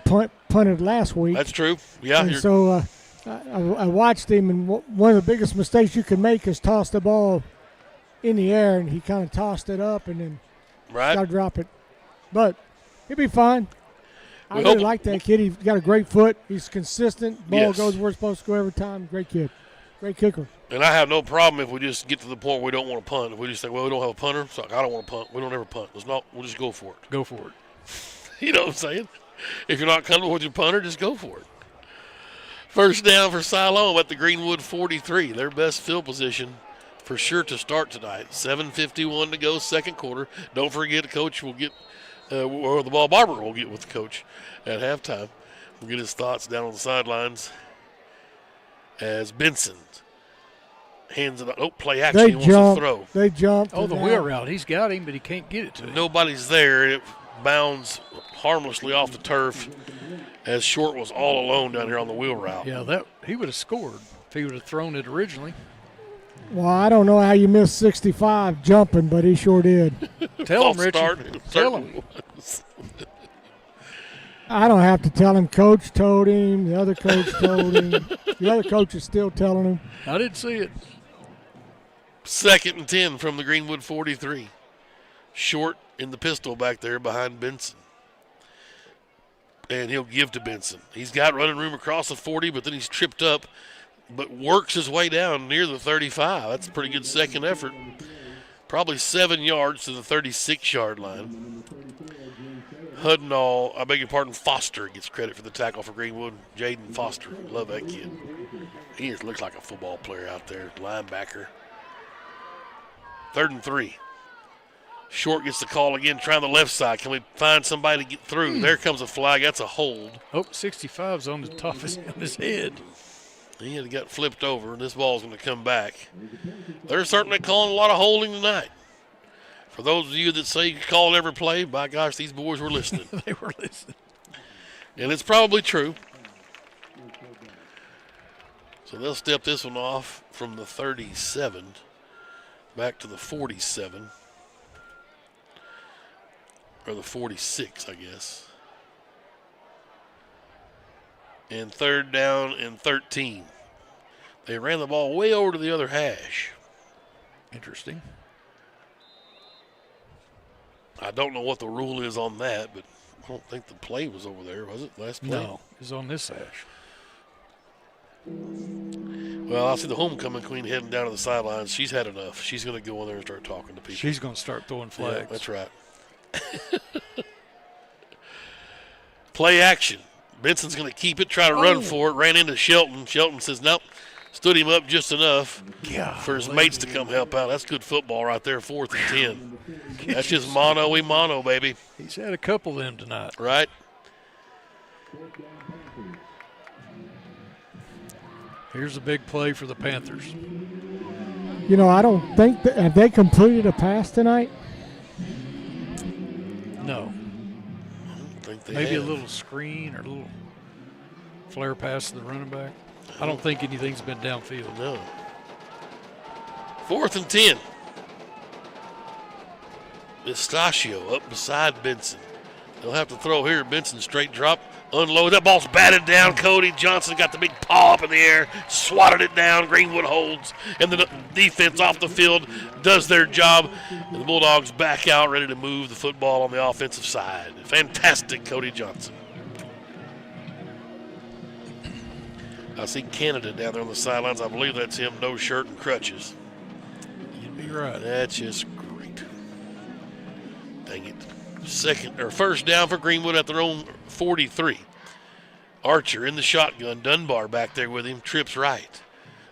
punted last week. That's true. Yeah. And so I watched him, and one of the biggest mistakes you can make is toss the ball in the air, and he kind of tossed it up and then got to drop it. But he'll be fine. I really like that kid. He's got a great foot. He's consistent. Ball goes where it's supposed to go every time. Great kid. Great kicker. And I have no problem if we just get to the point where we don't want to punt. If we just think, well, we don't have a punter, so I don't want to punt. We don't ever punt. We'll just go for it. Go for it. You know what I'm saying? If you're not comfortable with your punter, just go for it. First down for Siloam at the Greenwood 43. Their best field position for sure to start tonight. 7:51 to go, second quarter. Don't forget the coach will get, or the ball barber will get with the coach at halftime. We'll get his thoughts down on the sidelines as Benson hands it up. Oh, play action. He wants to throw. They jumped. Oh, the wheel route. He's got him, but he can't get it to him. Nobody's there. It bounds harmlessly off the turf as Short was all alone down here on the wheel route. Yeah, he would have scored if he would have thrown it originally. Well, I don't know how you missed 65 jumping, but he sure did. Tell him, Richard. Tell him. I don't have to tell him. Coach told him. The other coach told him. The other coach is still telling him. I didn't see it. 2nd and 10 from the Greenwood 43. Short in the pistol back there behind Benson. And he'll give to Benson. He's got running room across the 40, but then he's tripped up, but works his way down near the 35. That's a pretty good second effort. Probably 7 yards to the 36-yard line. Hudnall, I beg your pardon, Foster gets credit for the tackle for Greenwood. Jaden Foster, love that kid. He just looks like a football player out there, linebacker. 3rd and 3. Short gets the call again, trying the left side. Can we find somebody to get through? There comes a flag. That's a hold. Oh, 65's on the top of his head. He had got flipped over, and this ball's going to come back. They're certainly calling a lot of holding tonight. For those of you that say you call every play, by gosh, these boys were listening. They were listening. And it's probably true. So they'll step this one off from the 37 back to the 47. Or the 46, I guess. And 3rd down and 13. They ran the ball way over to the other hash. Interesting. I don't know what the rule is on that, but I don't think the play was over there, was it? Last play? No, it was on this hash. Well, I see the homecoming queen heading down to the sidelines. She's had enough. She's going to go in there and start talking to people. She's going to start throwing flags. Yeah, that's right. Play action. Benson's going to keep it, try to run for it. Ran into Shelton. Shelton says, nope. Stood him up just enough for his mates to come help out. That's good football right there, 4th and 10. That's just mano-a-mano, baby. He's had a couple of them tonight. Right. Here's a big play for the Panthers. You know, I don't think that – have they completed a pass tonight? No. I don't think they Maybe have. a little screen or a little flare pass to the running back. I don't think anything's been downfield. No. 4th and 10. Pistachio up beside Benson. They'll have to throw here. Benson straight drop. Unload. That ball's batted down. Cody Johnson got the big paw up in the air, swatted it down. Greenwood holds, and the defense off the field does their job. And the Bulldogs back out, ready to move the football on the offensive side. Fantastic, Cody Johnson. I see Canada down there on the sidelines. I believe that's him, no shirt and crutches. You'd be right. That's just great. Dang it. First down for Greenwood at their own 43. Archer in the shotgun. Dunbar back there with him. Trips right.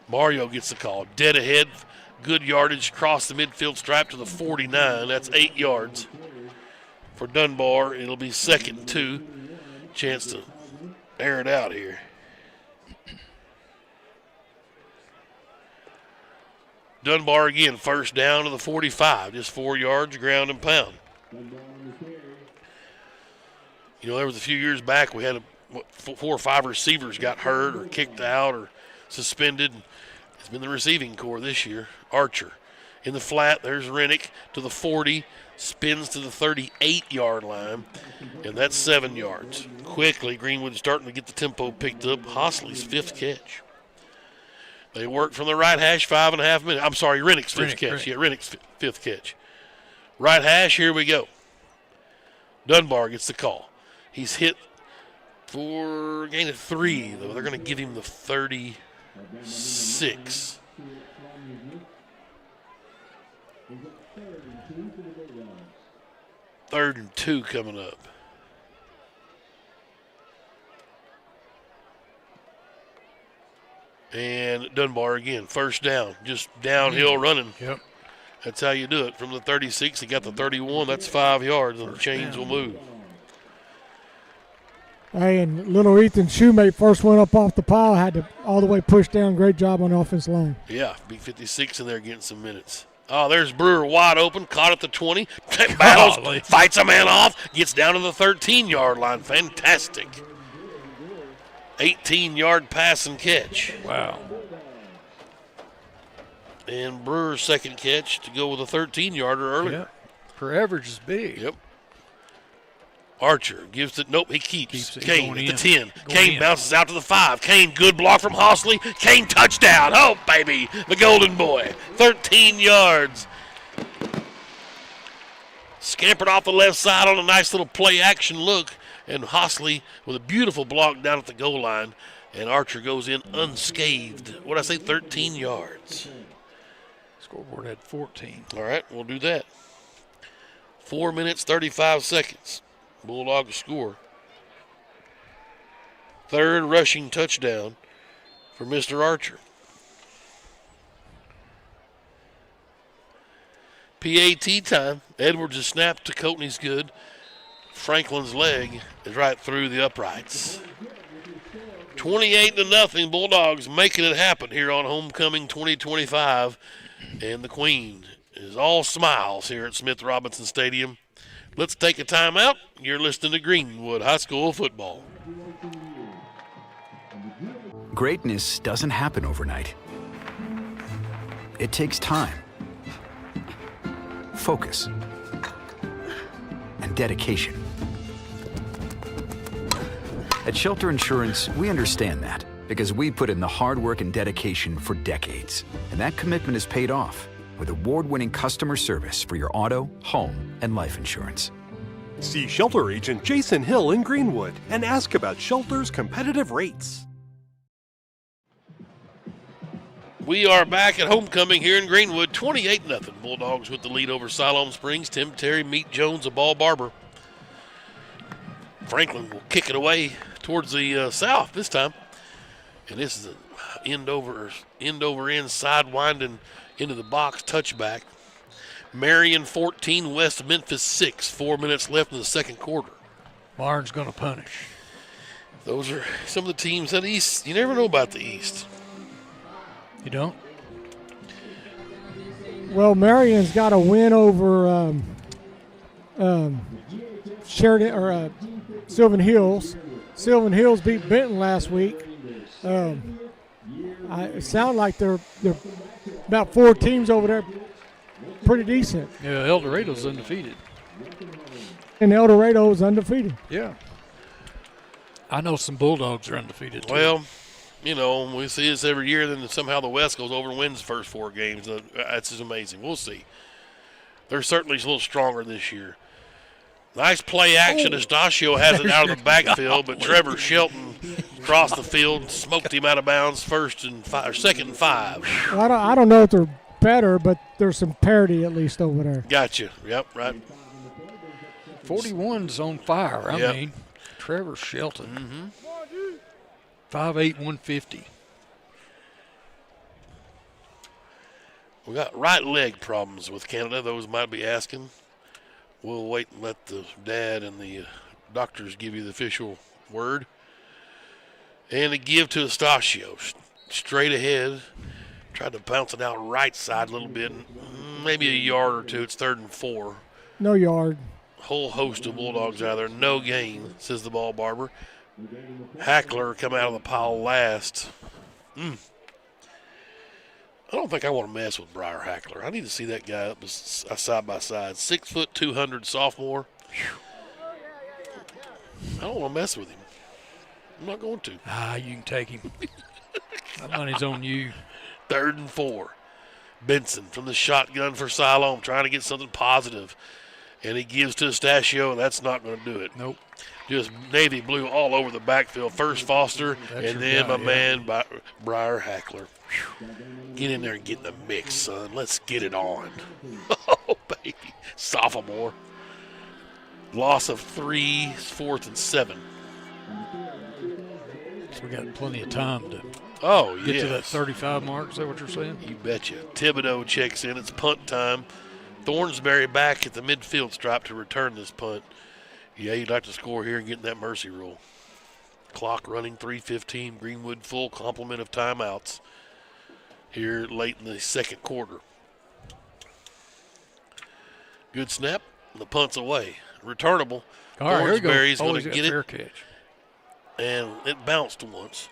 Mario gets the call. Dead ahead. Good yardage. Across the midfield stripe to the 49. That's 8 yards. For Dunbar, it'll be 2nd and 2. Chance to air it out here. Dunbar again. First down to the 45. Just 4 yards, ground and pound. You know, there was a few years back we had 4 or 5 receivers got hurt or kicked out or suspended. It's been the receiving corps this year. Archer in the flat. There's Rennick to the 40. Spins to the 38-yard line, and that's 7 yards. Quickly, Greenwood starting to get the tempo picked up. Hosley's 5th catch. They work from the right hash, 5.5 minutes. I'm sorry, Rennick's 5th catch. Yeah, Rennick's 5th catch. Right hash, here we go. Dunbar gets the call. He's hit for a gain of 3, though. They're going to give him the 36. Third and 2 coming up. And Dunbar again, first down, just downhill running. Yep. That's how you do it. From the 36, he got the 31. That's 5 yards, and the chains will move. Hey, and little Ethan Shoemate first went up off the pile, had to all the way push down. Great job on the offensive line. Yeah, big 56 in there getting some minutes. Oh, there's Brewer wide open, caught at the 20, battles, fights a man off, gets down to the 13-yard line. Fantastic. 18-yard pass and catch. Wow. And Brewer's 2nd catch to go with a 13-yarder earlier. Yep. Her average is big. Yep. Archer gives it. Nope, he keeps it. Kane at the 10. Going Kane in. bounces out to the 5. Kane, good block from Hosley. Kane, touchdown. Oh, baby, the golden boy. 13 yards. Scampered off the left side on a nice little play-action look. And Hosley with a beautiful block down at the goal line. And Archer goes in unscathed. What did I say, 13 yards. Scoreboard had 14. All right, we'll do that. 4 minutes, 35 seconds. Bulldogs score. 3rd rushing touchdown for Mr. Archer. PAT time. Edwards is snapped to Coatney's good. Franklin's leg is right through the uprights. 28-0. Bulldogs making it happen here on Homecoming 2025. And the Queen is all smiles here at Smith Robinson Stadium. Let's take a timeout. You're listening to Greenwood High School football. Greatness doesn't happen overnight. It takes time, focus, and dedication. At Shelter Insurance, we understand that because we put in the hard work and dedication for decades. And that commitment is paid off with award-winning customer service for your auto, home, and life insurance. See Shelter Agent Jason Hill in Greenwood and ask about Shelter's competitive rates. We are back at Homecoming here in Greenwood, 28-0. Bulldogs with the lead over Siloam Springs. Tim Terry, Meat Jones, a ball barber. Franklin will kick it away towards the south this time. And this is an end over end side winding into the box touchback. Marion 14, West Memphis 6. 4 minutes left in the second quarter. Barnes going to punish. Those are some of the teams at East. You never know about the East. You don't? Well, Marion's got a win over Sheridan or Sylvan Hills, Sylvan Hills beat Benton last week. It sounds like they're about 4 teams over there, pretty decent. Yeah, El Dorado's undefeated. And El Dorado is undefeated. Yeah. I know some Bulldogs are undefeated, too. Well, you know, we see this every year, then somehow the West goes over and wins the first 4 games. That's just amazing. We'll see. They're certainly a little stronger this year. Nice play action. Estacio has it out of the backfield, but Trevor Shelton crossed the field, smoked him out of bounds, second and 5. Well, I don't know if they're better, but there's some parity at least over there. Gotcha. Yep, right. 41's on fire. I mean, Trevor Shelton. 5'8", 150. We got right leg problems with Canada. Those might be asking. We'll wait and let the dad and the doctors give you the official word. And a give to Estacio. Straight ahead. Tried to bounce it out right side a little bit. Maybe a yard or two. It's 3rd and 4. No yard. Whole host of Bulldogs out there. No gain, says the ball barber. Hackler come out of the pile last. I don't think I want to mess with Briar Hackler. I need to see that guy up side by side. 6 foot 200 sophomore. I don't want to mess with him. I'm not going to. You can take him. That money's on you. 3rd and 4. Benson from the shotgun for Siloam, trying to get something positive. And he gives to Estacio. That's not going to do it. Nope. Just navy blue all over the backfield. First Foster, and then my man Briar Hackler. Get in there and get in the mix, son. Let's get it on. Oh, baby. Sophomore. Loss of 3, 4th and 7. So we got plenty of time to get to that 35 mark. Is that what you're saying? You betcha. Thibodeau checks in. It's punt time. Thornsberry back at the midfield stripe to return this punt. Yeah, you'd like to score here and get in that mercy rule. Clock running, 3:15. Greenwood full complement of timeouts here late in the second quarter. Good snap. The punt's away. Returnable. All right, Thornsberry's going to get it. Fair catch. And it bounced once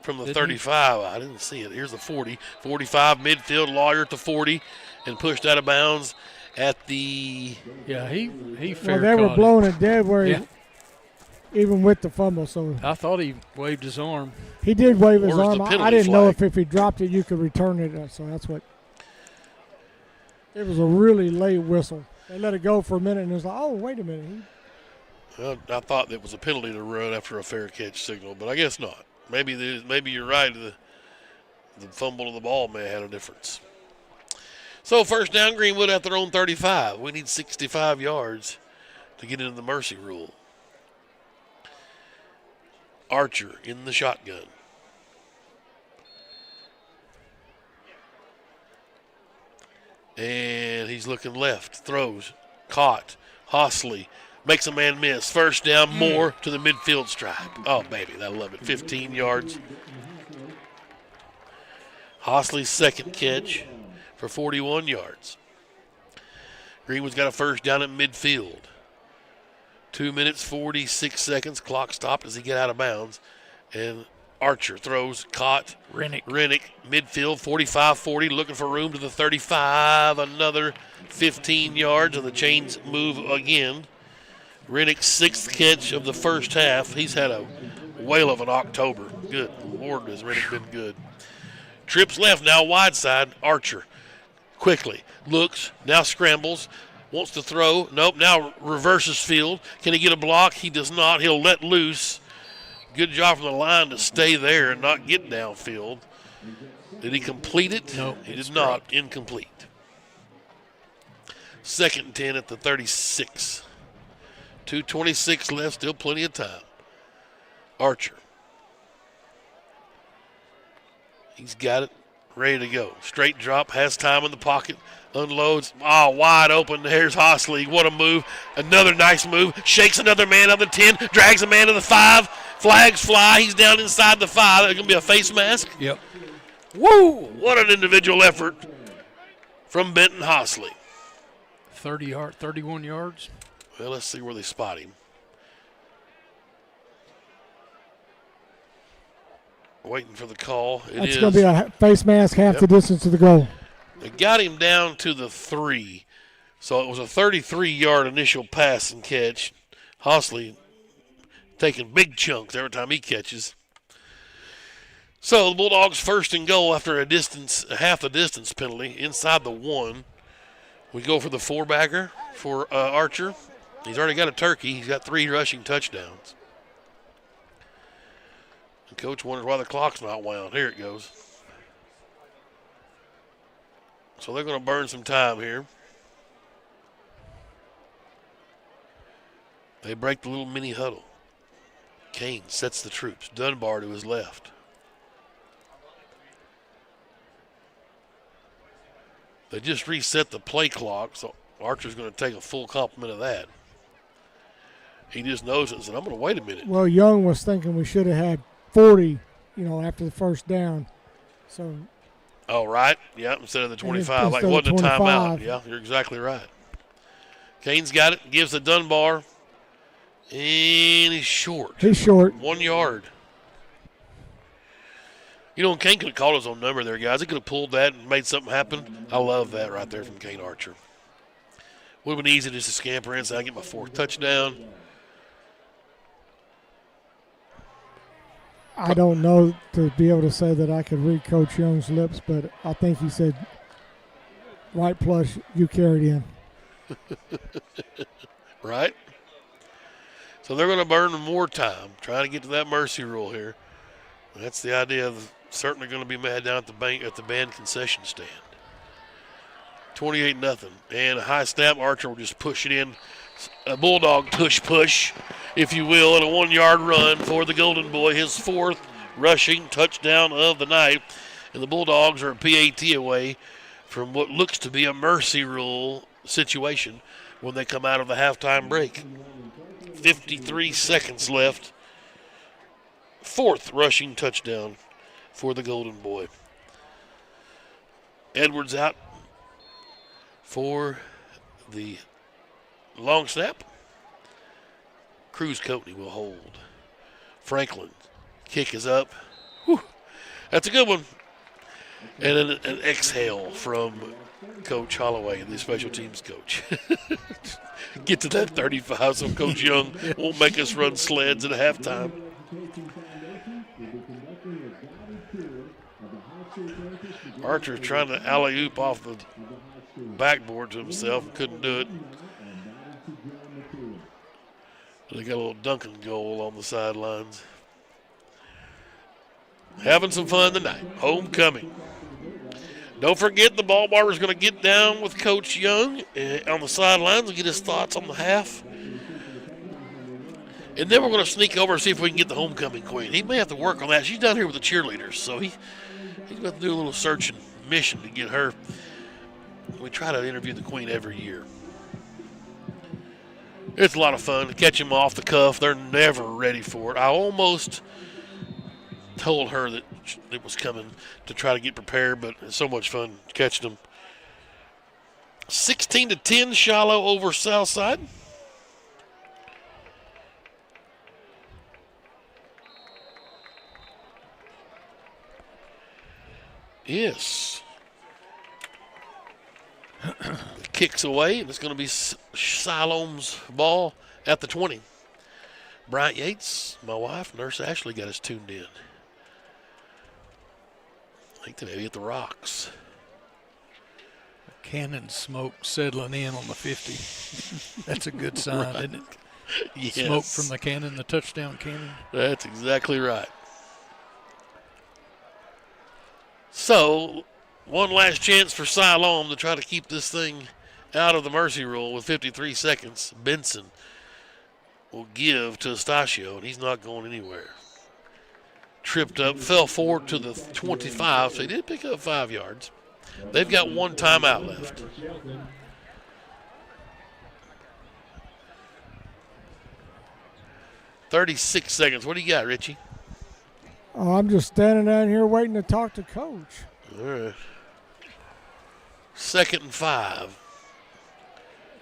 from the 35. I didn't see it. Here's the 40. 45 midfield. Lawyer at the 40 and pushed out of bounds at the. Yeah, he fair. Well, they were blowing it dead where even with the fumble. So I thought he waved his arm. He did wave his Where's arm. the I penalty didn't know flag? if he dropped it, you could return it. So that's what. It was a really late whistle. They let it go for a minute, and it was like, oh, wait a minute. Well, I thought it was a penalty to run after a fair catch signal, but I guess not. Maybe you're right. The fumble of the ball may have had a difference. So first down, Greenwood at their own 35. We need 65 yards to get into the mercy rule. Archer in the shotgun. And he's looking left. Throws. Caught. Hosley makes a man miss. First down, Moore to the midfield stripe. Oh, baby, I love it. 15 yards. Hosley's second catch for 41 yards. Greenwood's got a first down at midfield. 2 minutes, 46 seconds. Clock stopped as he get out of bounds. And Archer throws, caught. Rennick, midfield, 45-40, looking for room to the 35. Another 15 yards, and the chains move again. Rennick's sixth catch of the first half. He's had a whale of an October. Good Lord, has Rennick been good. Trips left, now wide side. Archer quickly looks, now scrambles, wants to throw. Nope, now reverses field. Can he get a block? He does not. He'll let loose. Good job from the line to stay there and not get downfield. Did he complete it? No, he did not. Incomplete. 2nd and 10 at the 36. 2:26 left, still plenty of time. Archer. He's got it, ready to go. Straight drop, has time in the pocket, unloads. Oh, wide open. There's Hosley. What a move. Another nice move. Shakes another man on the 10, drags a man to the 5. Flags fly. He's down inside the 5. There's going to be a face mask. Yep. Woo! What an individual effort from Benton Hosley. 31 yards. Well, let's see where they spot him. Waiting for the call. It's going to be a face mask half the distance to the goal. They got him down to the 3. So it was a 33-yard initial pass and catch. Hosley taking big chunks every time he catches. So the Bulldogs first and goal after a half the distance penalty inside the 1. We go for the 4-backer for Archer. He's already got a turkey. He's got 3 rushing touchdowns. The coach wonders why the clock's not wound. Here it goes. So they're going to burn some time here. They break the little mini huddle. Kane sets the troops. Dunbar to his left. They just reset the play clock, so Archer's going to take a full complement of that. He just knows it and said, I'm going to wait a minute. Well, Young was thinking we should have had 40, after the first down. So. Oh, right. Yeah, instead of the 25. Like, it wasn't a timeout. Yeah, you're exactly right. Kane's got it, gives to Dunbar, and he's short. He's short. 1 yard. Kane could have called his own number there, guys. He could have pulled that and made something happen. I love that right there from Kane Archer. Would have been easy just to scamper inside and get my 4th touchdown. I don't know to be able to say that I could read Coach Young's lips, but I think he said, right plush, you carried in. Right? So they're going to burn more time, trying to get to that mercy rule here. That's the idea of certainly going to be mad down at the band concession stand. 28-0. And a high snap. Archer will just push it in. A Bulldog push, if you will, and a 1-yard run for the Golden Boy, his 4th rushing touchdown of the night. And the Bulldogs are a PAT away from what looks to be a mercy rule situation when they come out of the halftime break. 53 seconds left. 4th rushing touchdown for the Golden Boy. Edwards out for the long snap. Cruz Coatney will hold. Franklin, kick is up. Whew. That's a good one. And an exhale from Coach Holloway, the special teams coach. Get to that 35 so Coach Young won't make us run sleds at halftime. Archer trying to alley-oop off the backboard to himself and couldn't do it. They got a little Duncan goal on the sidelines. Having some fun tonight. Homecoming. Don't forget the ball barber's going to get down with Coach Young on the sidelines and get his thoughts on the half. And then we're going to sneak over and see if we can get the homecoming queen. He may have to work on that. She's down here with the cheerleaders, so he's going to have to do a little search and mission to get her. We try to interview the queen every year. It's a lot of fun to catch them off the cuff. They're never ready for it. I almost told her that it was coming to try to get prepared, but it's so much fun catching them. 16-10, Shiloh over Southside. Yes. Kicks away, and it's going to be Siloam's ball at the 20. Bryant Yates, my wife, Nurse Ashley, got us tuned in. I think they may be at the Rocks. Cannon smoke settling in on the 50. That's a good sign, Right. isn't it? Yes. Smoke from the cannon, the touchdown cannon. That's exactly right. So, one last chance for Siloam to try to keep this thing out of the mercy rule with 53 seconds. Benson will give to Estacio, and he's not going anywhere. Tripped up, fell forward to the 25, so he did pick up 5 yards. They've got one timeout left. "36 seconds. What do you got, Richie? Oh, I'm just standing down here waiting to talk to Coach. All right. 2nd and 5.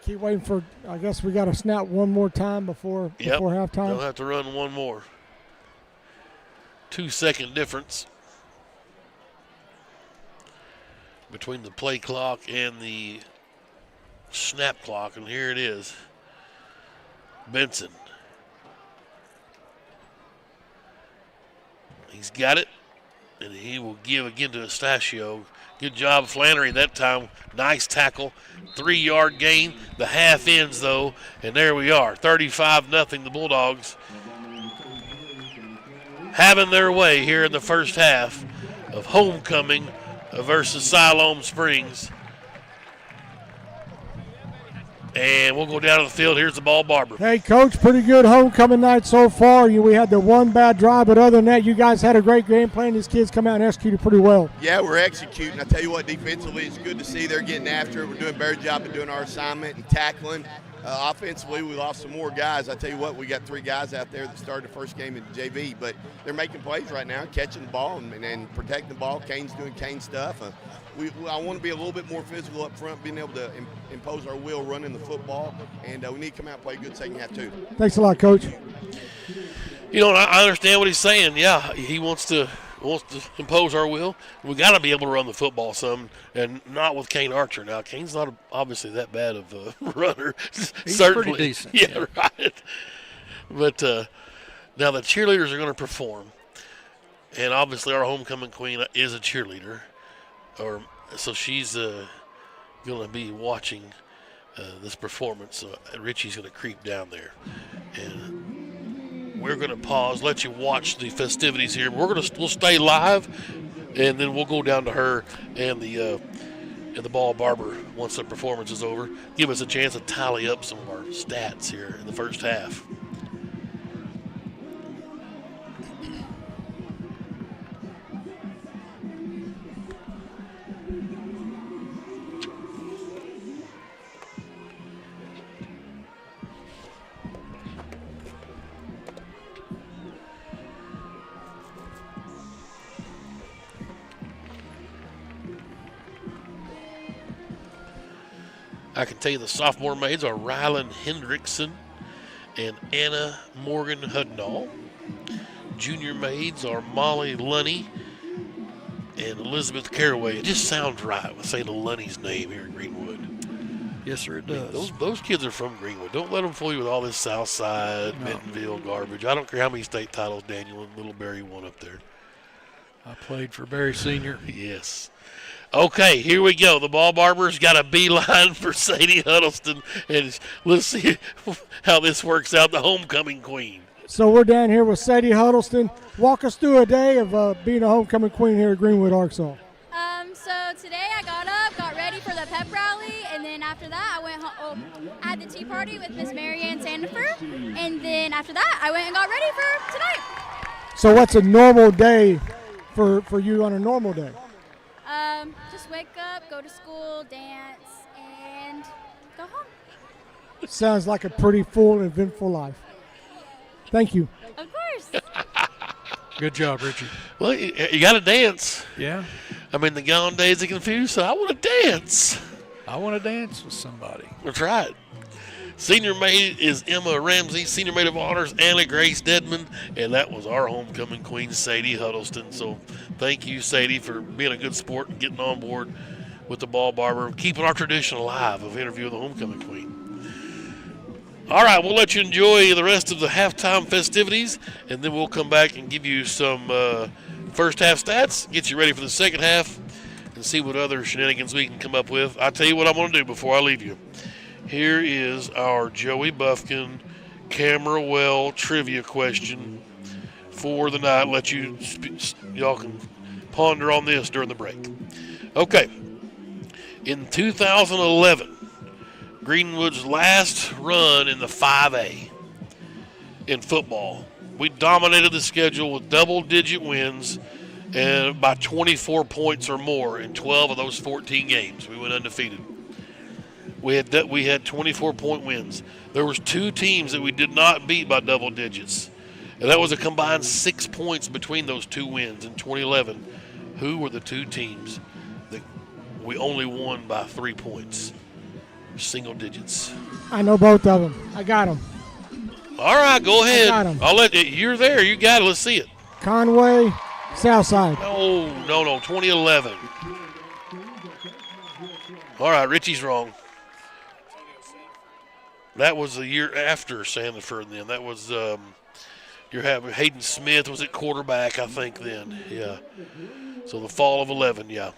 Keep waiting for, I guess we got to snap one more time before halftime. They'll have to run one more. 2-second difference between the play clock and the snap clock, and here it is. Benson. He's got it, and he will give again to Estachio. Good job, Flannery, that time. Nice tackle. 3-yard gain. The half ends, though, and there we are. 35-0, the Bulldogs having their way here in the first half of homecoming versus Siloam Springs. And we'll go down to the field. Here's the ball, Barber. Hey, Coach, pretty good homecoming night so far. We had the one bad drive, but other than that, you guys had a great game plan. These kids come out and executed pretty well. Yeah, we're executing. I tell you what, defensively, it's good to see they're getting after it. We're doing a better job of doing our assignment and tackling. Offensively, we lost some more guys. I tell you what, we got 3 guys out there that started the first game in JV, but they're making plays right now, catching the ball and protecting the ball. Kane's doing Kane stuff. I want to be a little bit more physical up front, being able to impose our will running the football, and we need to come out and play a good second half too. Thanks a lot, Coach. You know, I understand what he's saying. Yeah, he wants to impose our will. We got to be able to run the football some, and not with Kane Archer. Now, Kane's not obviously that bad of a runner. He's certainly pretty decent. Yeah, right. But now the cheerleaders are going to perform, and obviously our homecoming queen is a cheerleader, so she's going to be watching this performance. So Richie's going to creep down there, and we're going to pause, let you watch the festivities here. We'll stay live, and then we'll go down to her and the ball Barber once the performance is over. Give us a chance to tally up some of our stats here in the first half. I can tell you the sophomore maids are Rylan Hendrickson and Anna Morgan Hudnall. Junior maids are Molly Lunny and Elizabeth Caraway. It just sounds right when I say the Lunny's name here in Greenwood. Yes, sir, it does. Those kids are from Greenwood. Don't let them fool you with all this South Side, Bentonville garbage. I don't care how many state titles Daniel and Little Barry won up there. I played for Barry Sr. Yes. Okay, here we go. The ball Barber's got a beeline for Sadie Huddleston, and let's see how this works out. The homecoming queen. So we're down here with Sadie Huddleston. Walk us through a day of being a homecoming queen here at Greenwood, Arkansas. So today I got up, got ready for the pep rally, and then after that I went home. I had the tea party with Miss Marianne Sandifer, and then after that I went and got ready for tonight. So what's a normal day for you on a normal day? Just wake up, go to school, dance, and go home. Sounds like a pretty full and eventful life. Thank you. Of course. Good job, Richie. Well, you got to dance. Yeah. I mean, the gone days of confusion, so I want to dance. I want to dance with somebody. That's right. Senior maid is Emma Ramsey. Senior maid of honors, Anna Grace Dedman. And that was our homecoming queen, Sadie Huddleston. So thank you, Sadie, for being a good sport and getting on board with the ball Barber, keeping our tradition alive of interviewing the homecoming queen. All right, we'll let you enjoy the rest of the halftime festivities, and then we'll come back and give you some first half stats, get you ready for the second half, and see what other shenanigans we can come up with. I'll tell you what I'm going to do before I leave you. Here is our Joey Buffkin Camera Well trivia question for the night. Let you, y'all can ponder on this during the break. Okay. In 2011, Greenwood's last run in the 5A in football, we dominated the schedule with double-digit wins and by 24 points or more in 12 of those 14 games. We went undefeated. We had 24-point wins. There was 2 teams that we did not beat by double digits, and that was a combined 6 points between those 2 wins in 2011. Who were the 2 teams that we only won by 3 points? Single digits. I know both of them. I got them. All right, go ahead. I got 'em. I'll let you're there. You got it. Let's see it. Conway, Southside. No, 2011. All right, Richie's wrong. That was the year after Sandford then. That was, you're having Hayden Smith was at quarterback, I think, then. Yeah. So the fall of 11, yeah.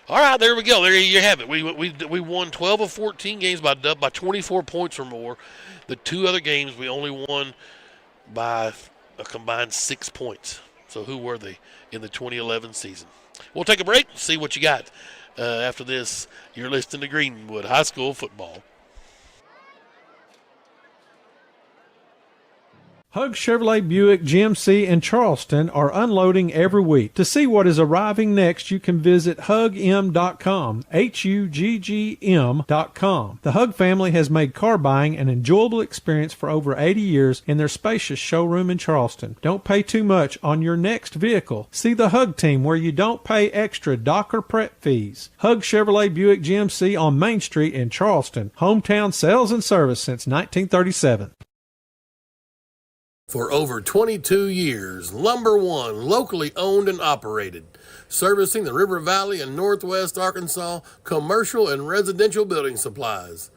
All right, there we go. There you have it. We won 12 of 14 games by 24 points or more. The two other games we only won by a combined 6 points. So who were they in the 2011 season? We'll take a break, see what you got. After this, you're listening to Greenwood High School football. Hug Chevrolet Buick GMC in Charleston are unloading every week. To see what is arriving next, you can visit hugm.com, HUGGM.com. The Hug family has made car buying an enjoyable experience for over 80 years in their spacious showroom in Charleston. Don't pay too much on your next vehicle. See the Hug team where you don't pay extra dock or prep fees. Hug Chevrolet Buick GMC on Main Street in Charleston. Hometown sales and service since 1937. For over 22 years, Lumber One, locally owned and operated, servicing the River Valley and Northwest Arkansas commercial and residential building supplies.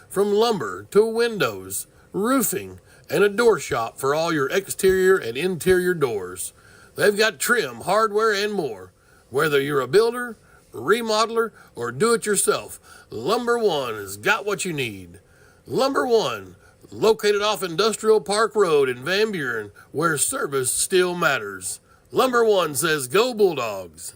From lumber to windows, roofing, and a door shop for all your exterior and interior doors. They've got trim, hardware, and more. Whether you're a builder, remodeler, or do-it-yourself, Lumber One has got what you need. Lumber One, located off Industrial Park Road in Van Buren, where service still matters. Lumber One says, go Bulldogs.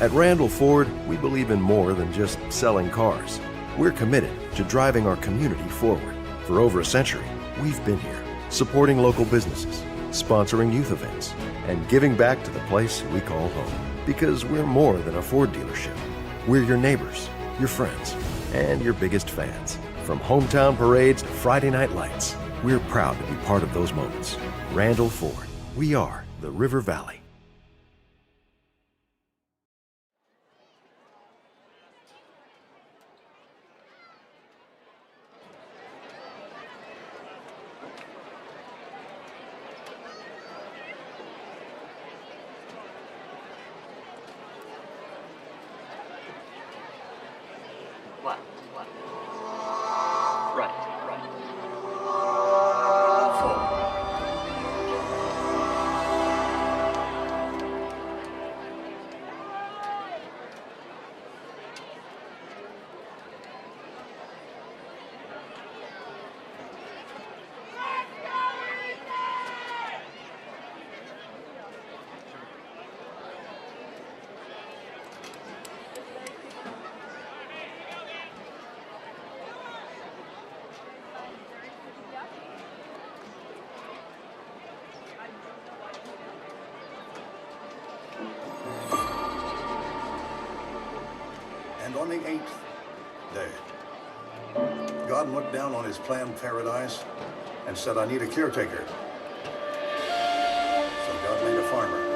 At Randall Ford, we believe in more than just selling cars. We're committed to driving our community forward. For over a century, we've been here, supporting local businesses, sponsoring youth events, and giving back to the place we call home. Because we're more than a Ford dealership. We're your neighbors, your friends, and your biggest fans. From hometown parades to Friday night lights, we're proud to be part of those moments. Randall Ford, we are the River Valley. And on the 8th day, God looked down on his planned paradise and said, I need a caretaker. So God made a farmer.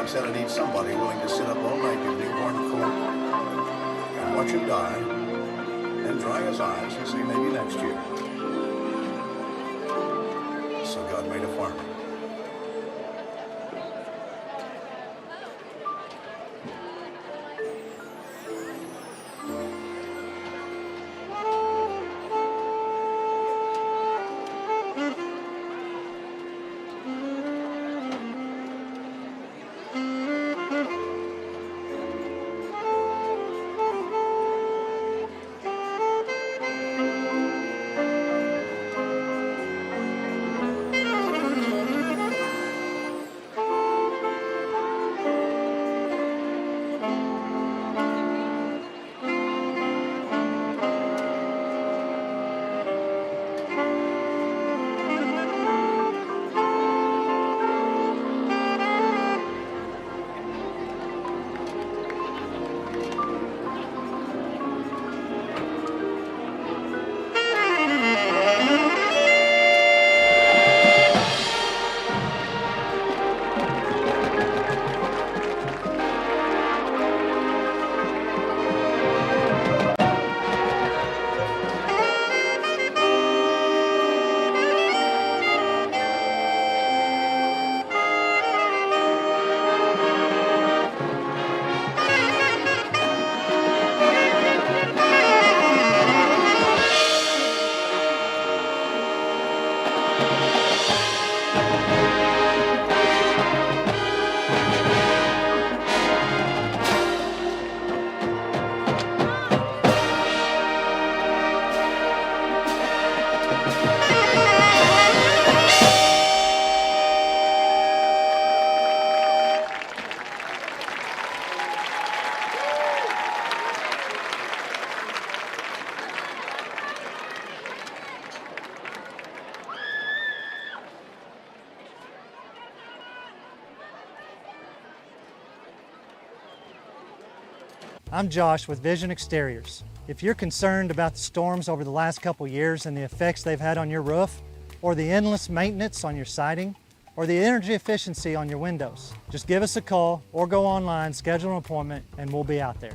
God said I need somebody willing to sit up all night with newborn corn and watch him die, and dry his eyes and say maybe next year. So God made a farmer. I'm Josh with Vision Exteriors. If you're concerned about the storms over the last couple years and the effects they've had on your roof, or the endless maintenance on your siding, or the energy efficiency on your windows, just give us a call or go online, schedule an appointment, and we'll be out there.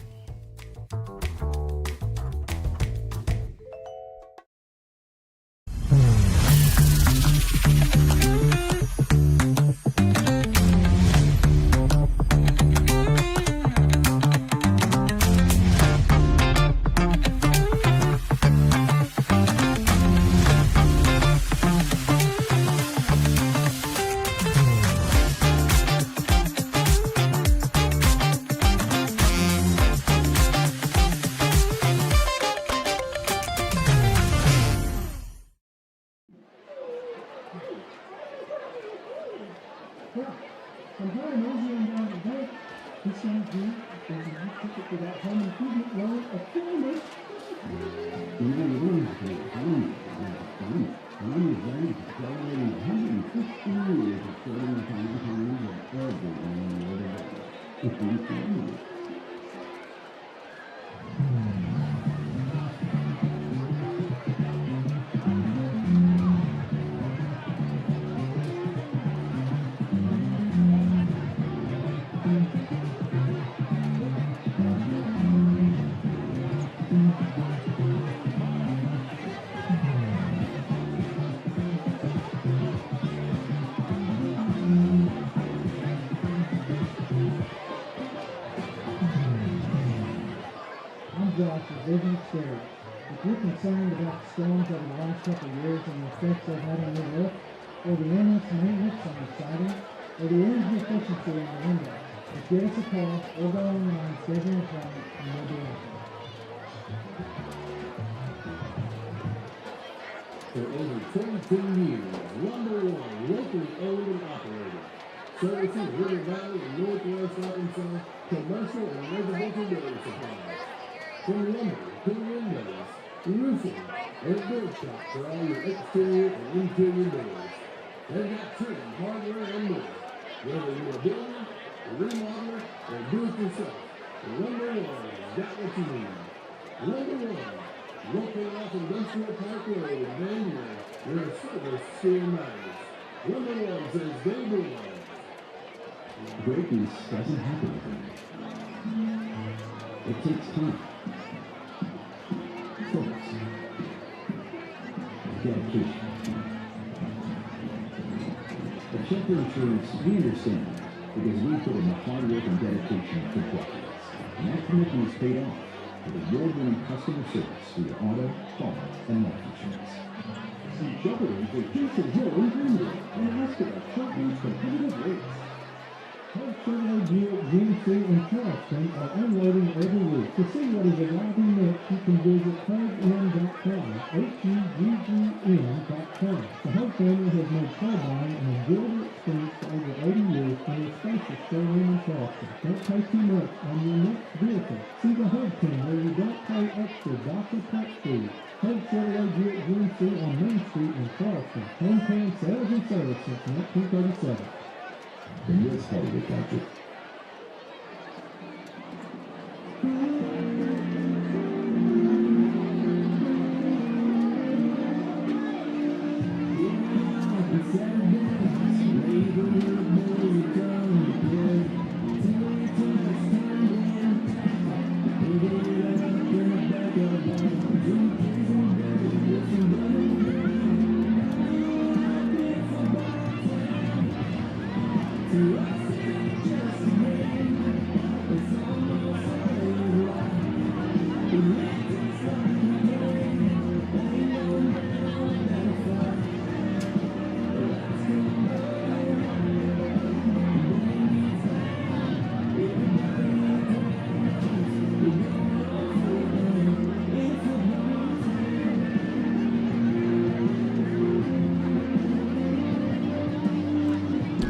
Vision Exteriors. If you're concerned about the storms over the last couple of years and the effects they've had on your roof, or the endless maintenance on your siding, or the energy efficiency on your window, just give us a call or go online, schedule an appointment, and we'll be out there. For over 22 years, number one locally owned and operated. Servicing River Valley and Northwest Arkansas, commercial and residential building supplies. From lumber to windows, roofing, and door shop for all your exterior and interior doors. They've got trim, hardware, and more. Whether you're a builder, a remodeler, or do-it-yourself, Number One's got what you need. Number One, located off Industrial Park Road in Vanderbilt, where service still matters. Number One says they belong. Greatness doesn't happen overnight. It takes time, focus, and dedication. At Shelter Insurance, we understand that because we put in the hard work and dedication for decades. And that commitment is paid off with award-winning customer service for your auto, home, and life insurance. See Shelter at Jason Hill in Greenwood and ask about Shelter's competitive rates. Hope Chevrolet Buick GMC in Charleston are unloading every week. To see what is arriving next, you can visit Pregame.com, HUGGM.com. The Hub family has made car buying an enjoyable experience for over 80 years in a spacious showroom in Charleston. Don't pay too much on your next vehicle. See the Hub team where you don't pay extra Dr. Pet fees. Hub Chevrolet Buick GMC on Main Street in Charleston. Hometown sales and service since 1937. In this part of the country.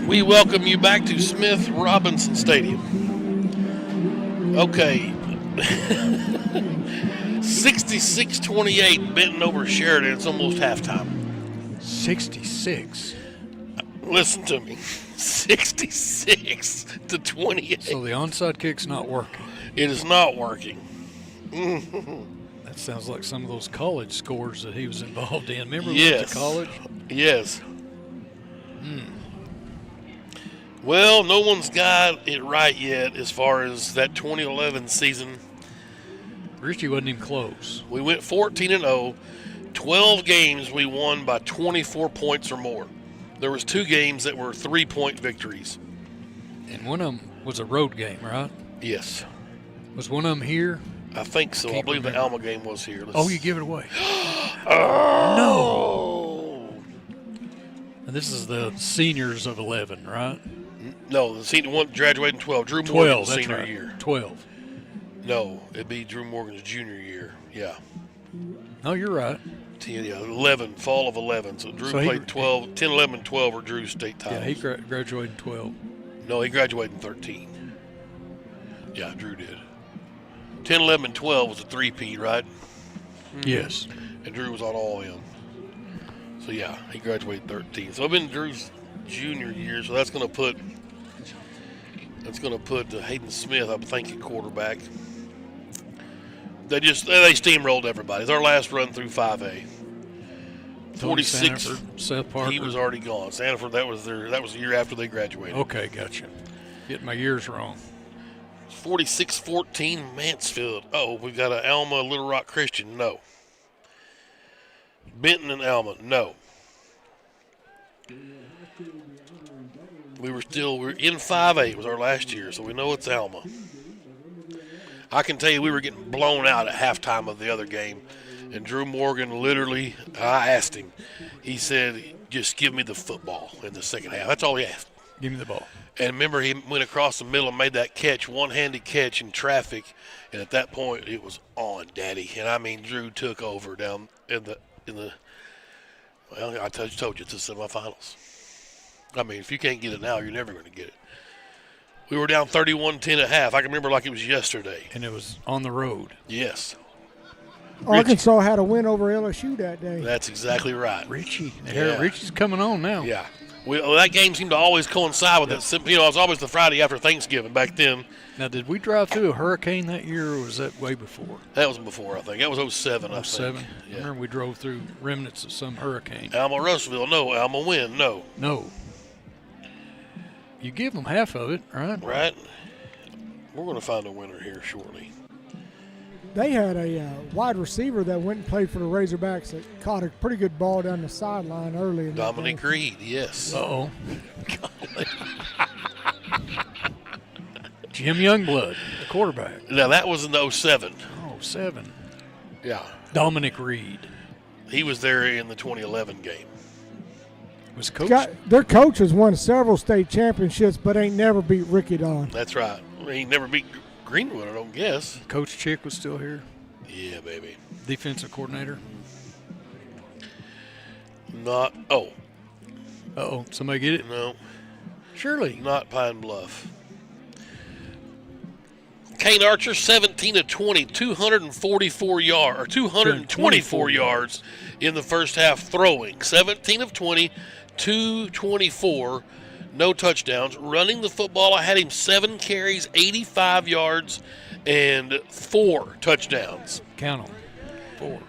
We welcome you back to Smith Robinson Stadium. Okay. 66-28, Benton over Sheridan. It's almost halftime. 66. Listen to me. 66-28. So the onside kick's not working. It is not working. That sounds like some of those college scores that he was involved in. Remember Yes. we went to college? Yes. Well, no one's got it right yet as far as that 2011 season. Richie wasn't even close. We went 14-0. 12 games we won by 24 points or more. There was 2 games that were 3-point victories. And one of them was a road game, right? Yes. Was one of them here? I think so. I believe the Alma game was here. Oh, you give it away. No. And this is the seniors of 11, right? No, the senior one graduated in 12. Drew 12, Morgan's that's senior right. year. 12. No, it'd be Drew Morgan's junior year. Yeah. No, you're right. 10, yeah, 11, fall of 11. So Drew played 12, 10, 11, 12 were Drew's state titles. Yeah, he graduated in 12. No, he graduated in 13. Yeah, Drew did. 10, 11, and 12 was a three-peat, right? Yes. And Drew was on all in. So, yeah, he graduated 13. So, I've been Drew's junior year, so that's going to put Hayden Smith, I'm thinking, quarterback. They steamrolled everybody. It's our last run through 5A. 46. Sanford, Seth Parker. He was already gone. Sanford, that was the year after they graduated. Okay, gotcha. Getting my years wrong. 46-14 Mansfield. Oh, we've got an Alma Little Rock Christian. No. Benton and Alma. No. We're in 5A. It was our last year, so we know it's Alma. I can tell you we were getting blown out at halftime of the other game, and Drew Morgan literally, I asked him, he said, just give me the football in the second half. That's all he asked. Give me the ball. And remember, he went across the middle and made that catch, one-handed catch in traffic, and at that point it was on, Daddy. And I mean, Drew took over down in the. Well, I told you it's the semifinals. I mean, if you can't get it now, you're never going to get it. We were down 31-10 at half. I can remember like it was yesterday. And it was on the road. Yes. Arkansas had a win over LSU that day. That's exactly right. Richie. Yeah. Richie's coming on now. Yeah. Well, that game seemed to always coincide with it. You know, it was always the Friday after Thanksgiving back then. Now, did we drive through a hurricane that year, or was that way before? That was before, I think. That was 07, I think. 07? Yeah. I remember we drove through remnants of some hurricane. Alma Russellville, no. Alma Win, no. No. You give them half of it, right? Right. We're going to find a winner here shortly. They had a wide receiver that went and played for the Razorbacks that caught a pretty good ball down the sideline early. In Dominic Reed, yes. Uh-oh. Jim Youngblood, the quarterback. Now, that was in 07. Oh, 7. Yeah. Dominic Reed. He was there in the 2011 game. Was coach? Their coach has won several state championships, but ain't never beat Ricky Don. That's right. He never beat Greenwood, I don't guess. Coach Chick was still here. Yeah, baby. Defensive coordinator. Not. Oh. Uh-oh. Somebody get it? No. Surely. Not Pine Bluff. Kane Archer, 17 of 20, 224 yards, or 224 yards in the first half throwing. 17 of 20, 224, no touchdowns. Running the football, I had him 7 carries, 85 yards, and 4 touchdowns. Count them. 4.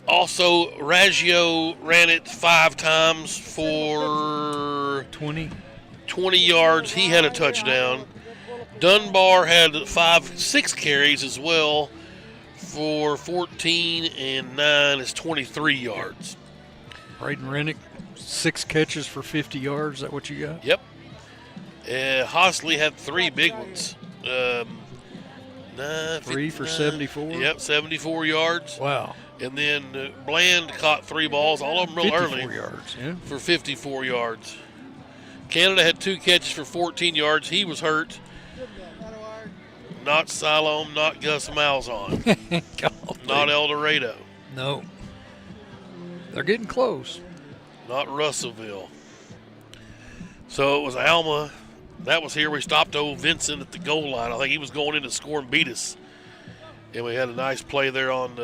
Also, Raggio ran it 5 times for 20 yards. He had a touchdown. Dunbar had 6 carries as well for 14 and 9 is 23 yards. Braden Rennick, 6 catches for 50 yards. Is that what you got? Yep. Hosley had 3 big ones. 3 for 74? Yep, 74 yards. Wow. And then Bland caught 3 balls, all of them real early. 54 yards, yeah. For 54 yards. Canada had 2 catches for 14 yards. He was hurt. Not Siloam, not Gus Malzahn. Not El Dorado. No. They're getting close. Not Russellville. So it was Alma. That was here. We stopped old Vincent at the goal line. I think he was going in to score and beat us. And we had a nice play there on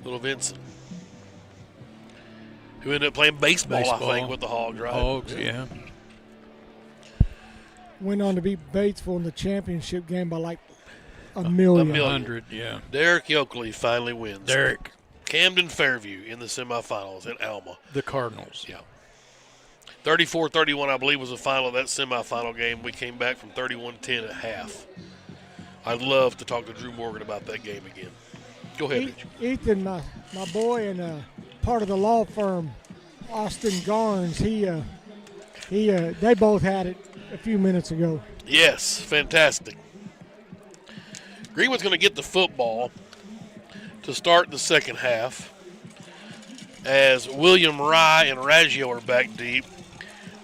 little Vincent, who ended up playing baseball, I think, with the Hogs, right? Hogs, yeah. Went on to beat Batesville in the championship game by like a million. 100, yeah. Derek Yoakley finally wins. Derek. Camden Fairview in the semifinals at Alma. The Cardinals. Yeah. 34-31, I believe, was the final of that semifinal game. We came back from 31-10 at half. I'd love to talk to Drew Morgan about that game again. Go ahead, Mitch. Ethan, my boy, and part of the law firm, Austin Garnes, they both had it a few minutes ago. Yes, fantastic. Greenwood's going to get the football to start the second half as William Rye and Raggio are back deep.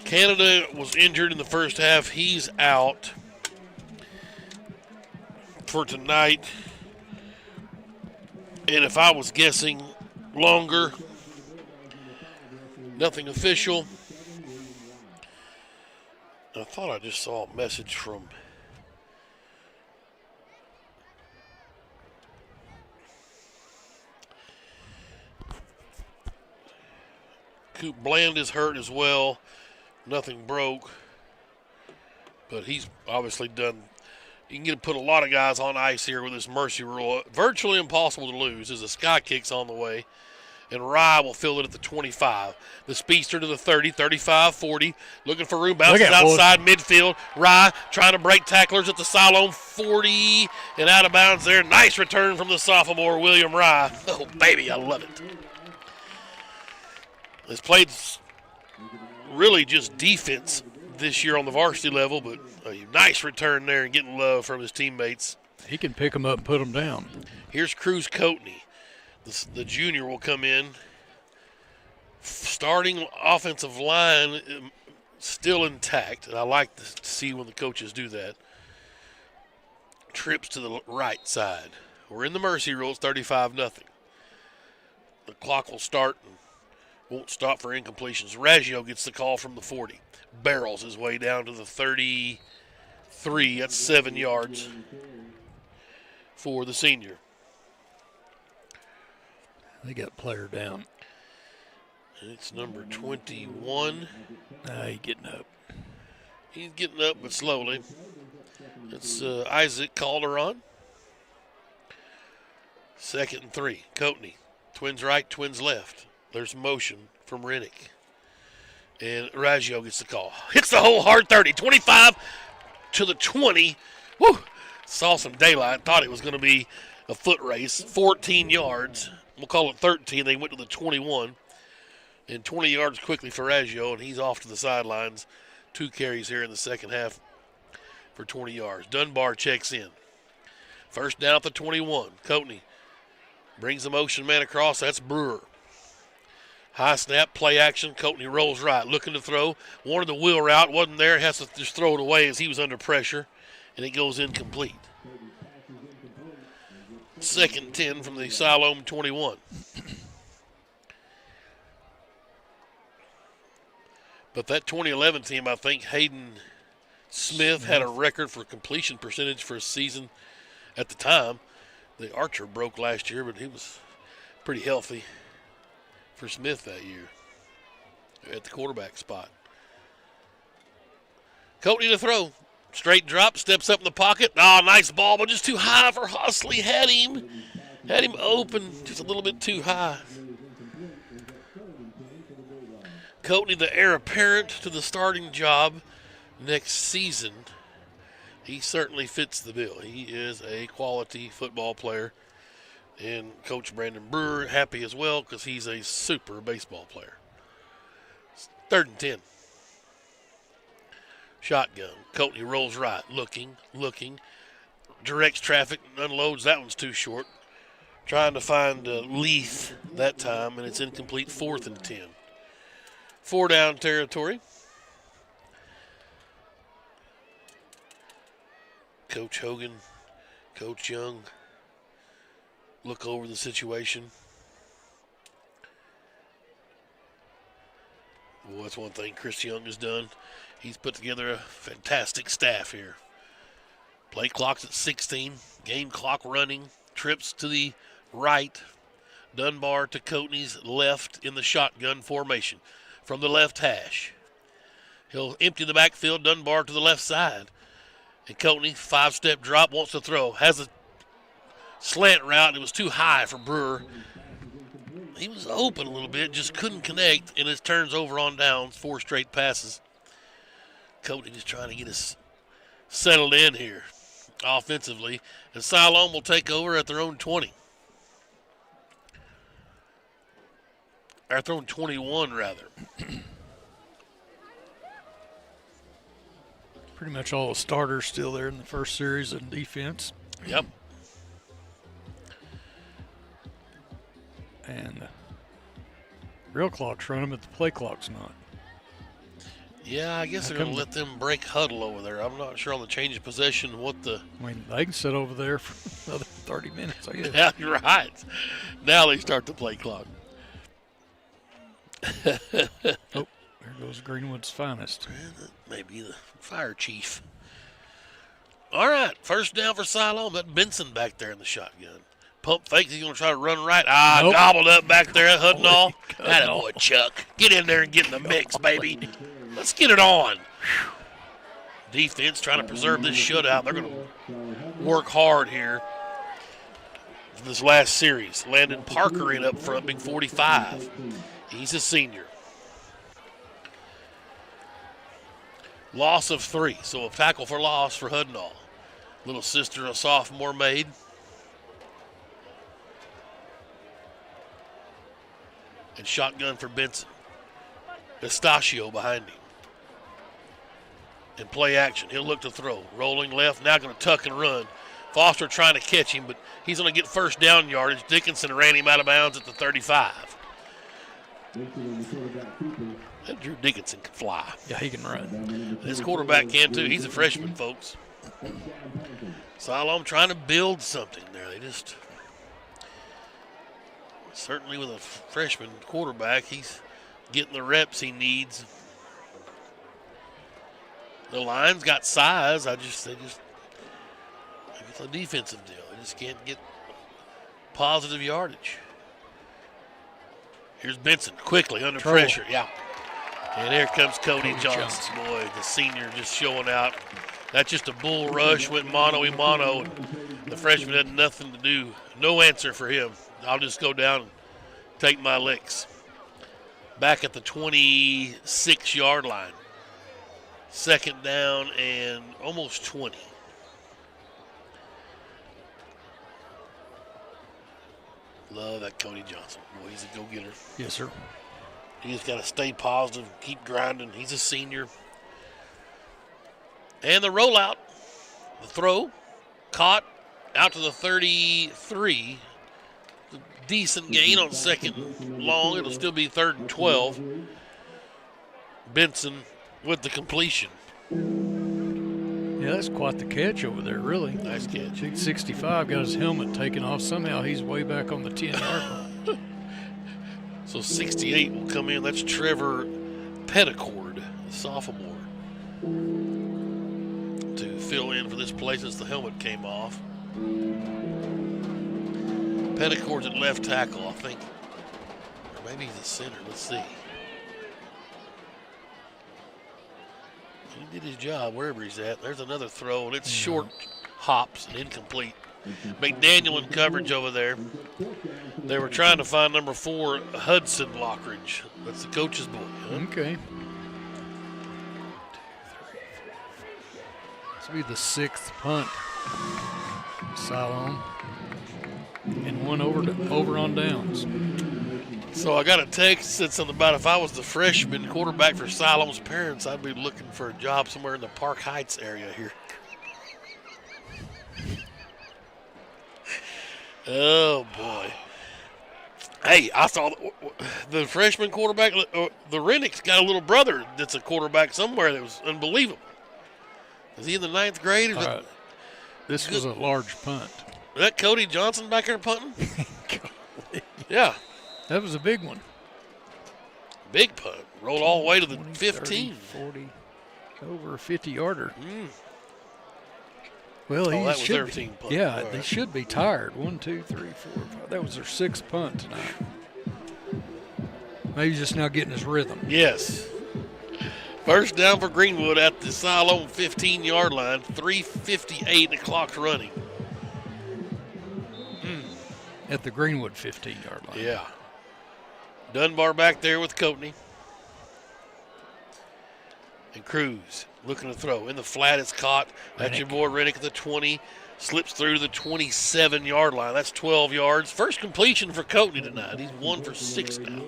Canada was injured in the first half. He's out for tonight. And if I was guessing, longer. Nothing official. I thought I just saw a message from Coop Bland is hurt as well. Nothing broke. But he's obviously done. You can put a lot of guys on ice here with this mercy rule. Virtually impossible to lose as the sky kick's on the way. And Rye will fill it at the 25. The speedster to the 30, 35, 40. Looking for room, bounces outside midfield. Rye trying to break tacklers at the Siloam 40 and out of bounds there. Nice return from the sophomore, William Rye. Oh, baby, I love it. It's played really just defense this year on the varsity level, but a nice return there and getting love from his teammates. He can pick them up and put them down. Here's Cruz Coatney. The junior will come in. Starting offensive line still intact, and I like to see when the coaches do that. Trips to the right side. We're in the mercy rule. It's 35-0. The clock will start and won't stop for incompletions. Raggio gets the call from the 40. Barrels his way down to the 33. That's 7 yards for the senior. They got player down. It's number 21. He's getting up. He's getting up, but slowly. It's Isaac Calderon. 2nd and 3. Coatney. Twins right, twins left. There's motion from Rennick. And Raggio gets the call. Hits the hole hard 30. 25 to the 20. Woo! Saw some daylight. Thought it was going to be a foot race. 14 yards. We'll call it 13. They went to the 21. And 20 yards quickly for Raggio, and he's off to the sidelines. 2 carries here in the second half for 20 yards. Dunbar checks in. First down at the 21. Coatney brings the motion man across. That's Brewer. High snap, play action. Coatney rolls right, looking to throw. Wanted the wheel route, wasn't there. Has to just throw it away as he was under pressure, and it goes incomplete. 2nd and 10 from the Siloam 21. But that 2011 team, I think Hayden Smith had a record for completion percentage for a season at the time. The Archer broke last year, but he was pretty healthy for Smith that year at the quarterback spot. Coatney to throw. Straight drop, steps up in the pocket. Oh, nice ball, but just too high for Hostley. Had him open, just a little bit too high. Coatney, the heir apparent to the starting job next season. He certainly fits the bill. He is a quality football player. And Coach Brandon Brewer happy as well because he's a super baseball player. 3rd and 10. Shotgun. Coatney rolls right. Looking. Directs traffic and unloads. That one's too short. Trying to find Leith that time, and it's incomplete. 4th and 10. 4 down territory. Coach Hogan, Coach Young look over the situation. Well, that's one thing Chris Young has done. He's put together a fantastic staff here. Play clock's at 16. Game clock running. Trips to the right. Dunbar to Coatney's left in the shotgun formation. From the left hash. He'll empty the backfield. Dunbar to the left side. And Coatney, 5-step drop, wants to throw. Has a slant route. It was too high for Brewer. He was open a little bit, just couldn't connect, and it turns over on downs. 4 straight passes. Coatney just trying to get us settled in here offensively. And Siloam will take over at their own 20. Or their own 21, rather. Pretty much all the starters still there in the first series in defense. Yep. And real clock's running, but the play clock's not. Yeah, I guess they're going to let them break huddle over there. I'm not sure on the change of possession what the... I mean, they can sit over there for another 30 minutes, I guess. Yeah, you're right. Now they start the play clock. Oh, there goes Greenwood's finest. Maybe the fire chief. All right, first down for Siloam. That Benson back there in the shotgun. Pump fake. He's going to try to run right. Nope. Gobbled up back there at Hudnall. Attaboy, Chuck. Get in there and get in the mix, baby. Let's get it on. Defense trying to preserve this shutout. They're going to work hard here for this last series. Landon Parker in up front, big 45. He's a senior. Loss of 3, so a tackle for loss for Hudnall. Little sister, a sophomore made. And shotgun for Benson. Pistachio behind him. And play action. He'll look to throw. Rolling left, now going to tuck and run. Foster trying to catch him, but he's going to get first down yardage. Dickinson ran him out of bounds at the 35. That Drew Dickinson can fly. Yeah, he can run. This quarterback can too. He's a freshman, folks. Siloam trying to build something there. They just, certainly with a freshman quarterback, he's getting the reps he needs. The line's got size. Maybe it's a defensive deal. They just can't get positive yardage. Here's Benson quickly under pressure. Yeah. And here comes Cody Johnson. Boy, the senior just showing out. That's just a bull rush, went mano-a-mano. The freshman had nothing to do. No answer for him. I'll just go down and take my licks. back at the 26-yard line. Second down and almost 20. Love that Cody Johnson. Boy, he's a go-getter. Yes, sir. He just got to stay positive, keep grinding. He's a senior. And the rollout, the throw, caught out to the 33. Decent gain on second long. It'll still be 3rd and 12. Benson with the completion. Yeah, that's quite the catch over there, really. Nice catch. Big 65 got his helmet taken off. Somehow he's way back on the 10-yard line. So 68 will come in. That's Trevor Petticord, the sophomore, to fill in for this play since the helmet came off. Petticord's at left tackle, I think. Or maybe he's a center. Let's see. He did his job wherever he's at. There's another throw, and it's short hops and incomplete. McDaniel in coverage over there. They were trying to find number 4, Hudson Lockridge. That's the coach's boy. Huh? Okay. This will be the 6th punt. Siloam. And one over on downs. So I got a text that said something about if I was the freshman quarterback for Siloam's parents, I'd be looking for a job somewhere in the Park Heights area here. Oh, boy. Hey, I saw the freshman quarterback, the Rennick's got a little brother that's a quarterback somewhere that was unbelievable. Is he in the 9th grade? This was a large punt. Is that Cody Johnson back there punting? Yeah. That was a big one. Big punt. Rolled all the way to the 20, 15. 30, 40, over a 50-yarder. Mm. Well, he that was should their be. team punt. Yeah, All they right. should be tired. 1, 2, 3, 4, 5. That was their 6th punt tonight. Maybe just now getting his rhythm. Yes. First down for Greenwood at the Siloam 15-yard line. 3:58, the clock's running. At the Greenwood 15-yard line. Yeah. Dunbar back there with Coatney. And Cruz looking to throw. In the flat, it's caught. That's your boy Rennick at the 20. Slips through to the 27-yard line. That's 12 yards. First completion for Coatney tonight. He's 1 for 6 now.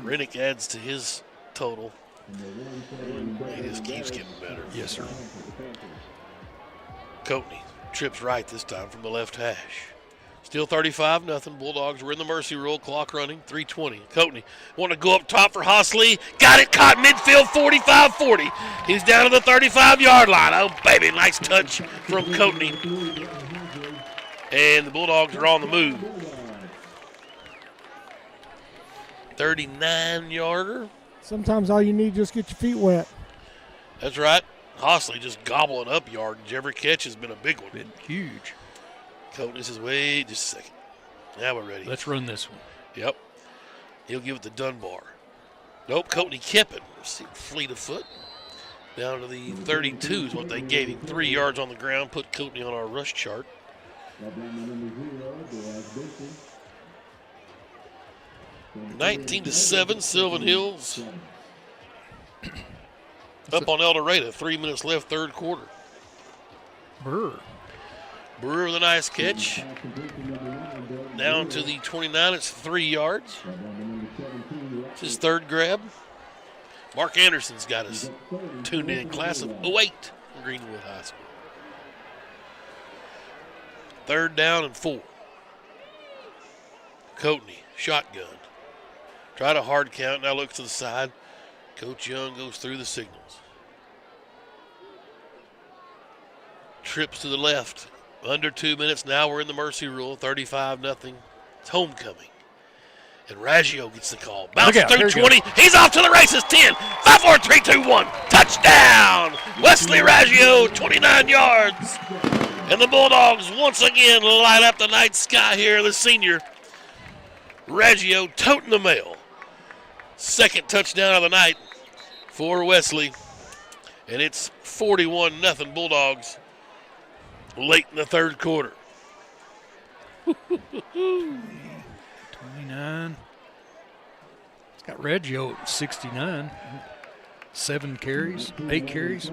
Rennick adds to his total. He just keeps getting better. Yes, sir. Coatney trips right this time from the left hash. Still 35-0. Bulldogs were in the mercy rule. Clock running. 3:20. Coatney want to go up top for Hossley. Got it. Caught midfield. 45-40. He's down to the 35-yard line. Oh, baby. Nice touch from Coatney. And the Bulldogs are on the move. 39-yarder. Sometimes all you need is just get your feet wet. That's right. Hossley just gobbling up yardage. Every catch has been a big one. Been huge. Coatney says, wait just a second. Now we're ready. Let's run this one. Yep. He'll give it to Dunbar. Nope, Coatney kept it. Fleet of foot. Down to the 32 is what they gave him. 3 yards on the ground. Put Coatney on our rush chart. 19-7, Sylvan Hills. Up on El Dorado. 3 minutes left, third quarter. Brewer with a nice catch. Down to the 29, it's 3 yards. It's his third grab. Mark Anderson's got us tuned in. Class of 08 from Greenwood High School. 3rd down and 4. Coatney, shotgun. Tried a hard count, now looks to the side. Coach Young goes through the signals. Trips to the left. Under 2 minutes now. We're in the mercy rule. 35-0. It's homecoming. And Raggio gets the call. Bounces through 20. He's off to the races. 10, 5, 4, 3, 2, 1. Touchdown! Wesley Raggio, 29 yards. And the Bulldogs once again light up the night sky here. The senior Raggio toting the mail. Second touchdown of the night for Wesley. And it's 41-0 Bulldogs late in the third quarter. 29. Got Reggio at 69. 7 carries, 8 carries.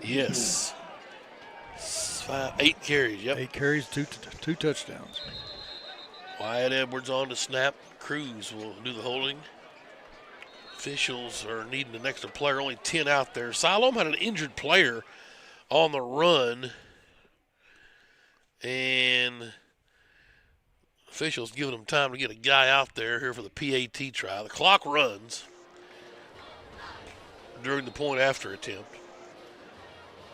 Yes. 8 carries, yep. 8 carries, two touchdowns. Wyatt Edwards on to snap. Cruz will do the holding. Officials are needing an extra player, only 10 out there. Siloam had an injured player on the run, and officials giving them time to get a guy out there here for the PAT try. The clock runs during the point after attempt.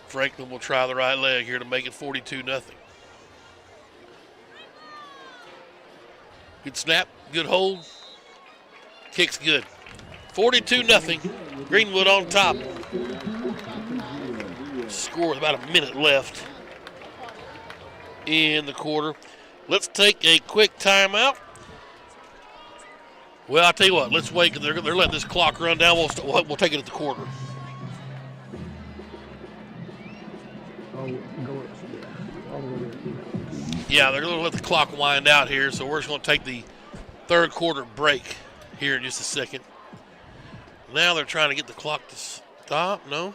Franklin will try the right leg here to make it 42-0. Good snap, good hold. Kick's good. 42-0. Greenwood on top. Score with about a minute left in the quarter. Let's take a quick timeout. Well, I'll tell you what, let's wait. They're letting this clock run down. We'll take it at the quarter. Yeah, they're going to let the clock wind out here, so we're just going to take the third quarter break here in just a second. Now they're trying to get the clock to stop. No.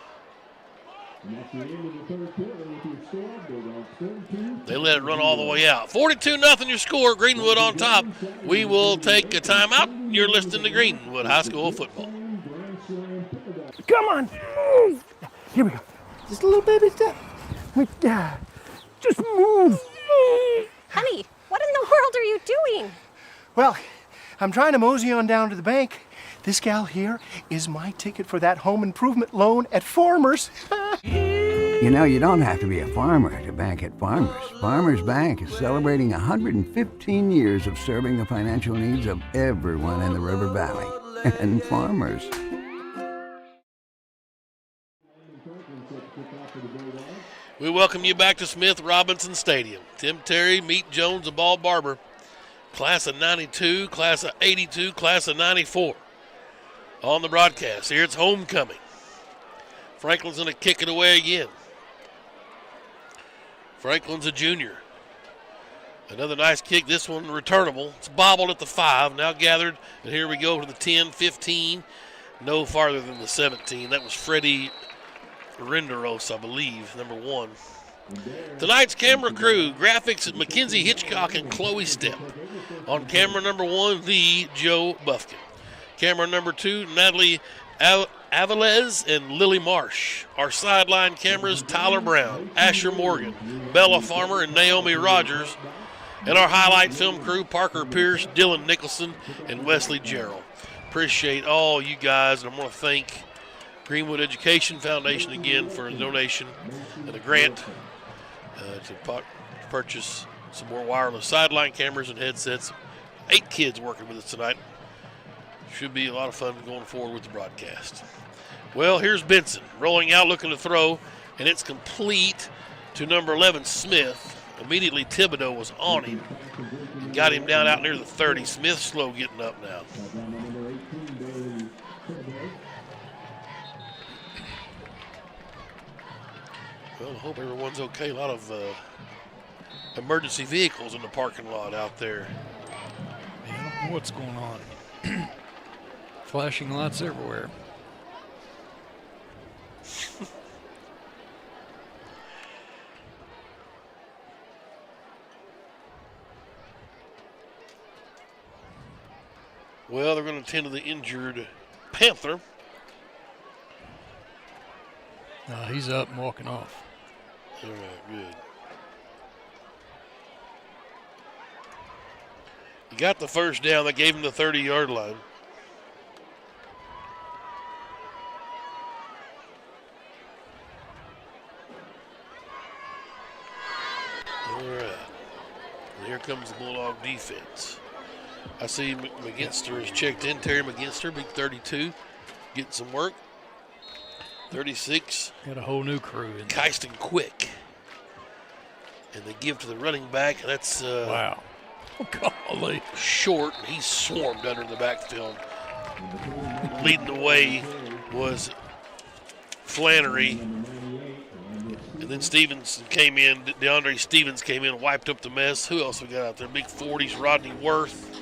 They let it run all the way out. 42-0 your score. Greenwood on top. We will take a timeout. You're listening to Greenwood High School football. Come on. Move. Here we go. Just a little baby step. Just move. Honey, what in the world are you doing? Well, I'm trying to mosey on down to the bank. This gal here is my ticket for that home improvement loan at Farmers. You know, you don't have to be a farmer to bank at Farmers. Farmers Bank is celebrating 115 years of serving the financial needs of everyone in the River Valley. And Farmers. We welcome you back to Smith Robinson Stadium. Tim Terry, Meet Jones, the ball barber. Class of 92, class of 82, class of 94. On the broadcast, here it's homecoming. Franklin's going to kick it away again. Franklin's a junior. Another nice kick, this one returnable. It's bobbled at the 5, now gathered, and here we go to the 10, 15, no farther than the 17. That was Freddie Renderos, I believe, number 1. Tonight's camera crew, graphics at Mackenzie Hitchcock and Chloe Stepp. On camera number 1, the Joe Buffkin. Camera number 2, Natalie Avilés and Lily Marsh. Our sideline cameras, Tyler Brown, Asher Morgan, Bella Farmer, and Naomi Rogers. And our highlight film crew, Parker Pierce, Dylan Nicholson, and Wesley Gerald. Appreciate all you guys, and I want to thank Greenwood Education Foundation again for a donation and a grant to purchase some more wireless sideline cameras and headsets. 8 kids working with us tonight. Should be a lot of fun going forward with the broadcast. Well, here's Benson rolling out, looking to throw, and it's complete to number 11, Smith. Immediately Thibodeau was on him and got him down out near the 30. Smith slow getting up now. Well, I hope everyone's okay. A lot of emergency vehicles in the parking lot out there. Yeah, I don't know what's going on. Flashing lights everywhere. Well, they're going to tend to the injured Panther. He's up and walking off. All right, good. He got the first down. They gave him the 30-yard line. All right. And here comes the Bulldog defense. I see McGinster is checked in. Terry McGinster, big 32, getting some work. 36. Got a whole new crew in there. Kyston Quick. And they give to the running back. That's wow. Golly. Short. He's swarmed under the backfield. Leading the way was Flannery. And then Stevenson came in. DeAndre Stevens came in and wiped up the mess. Who else we got out there? Big 40s, Rodney Worth.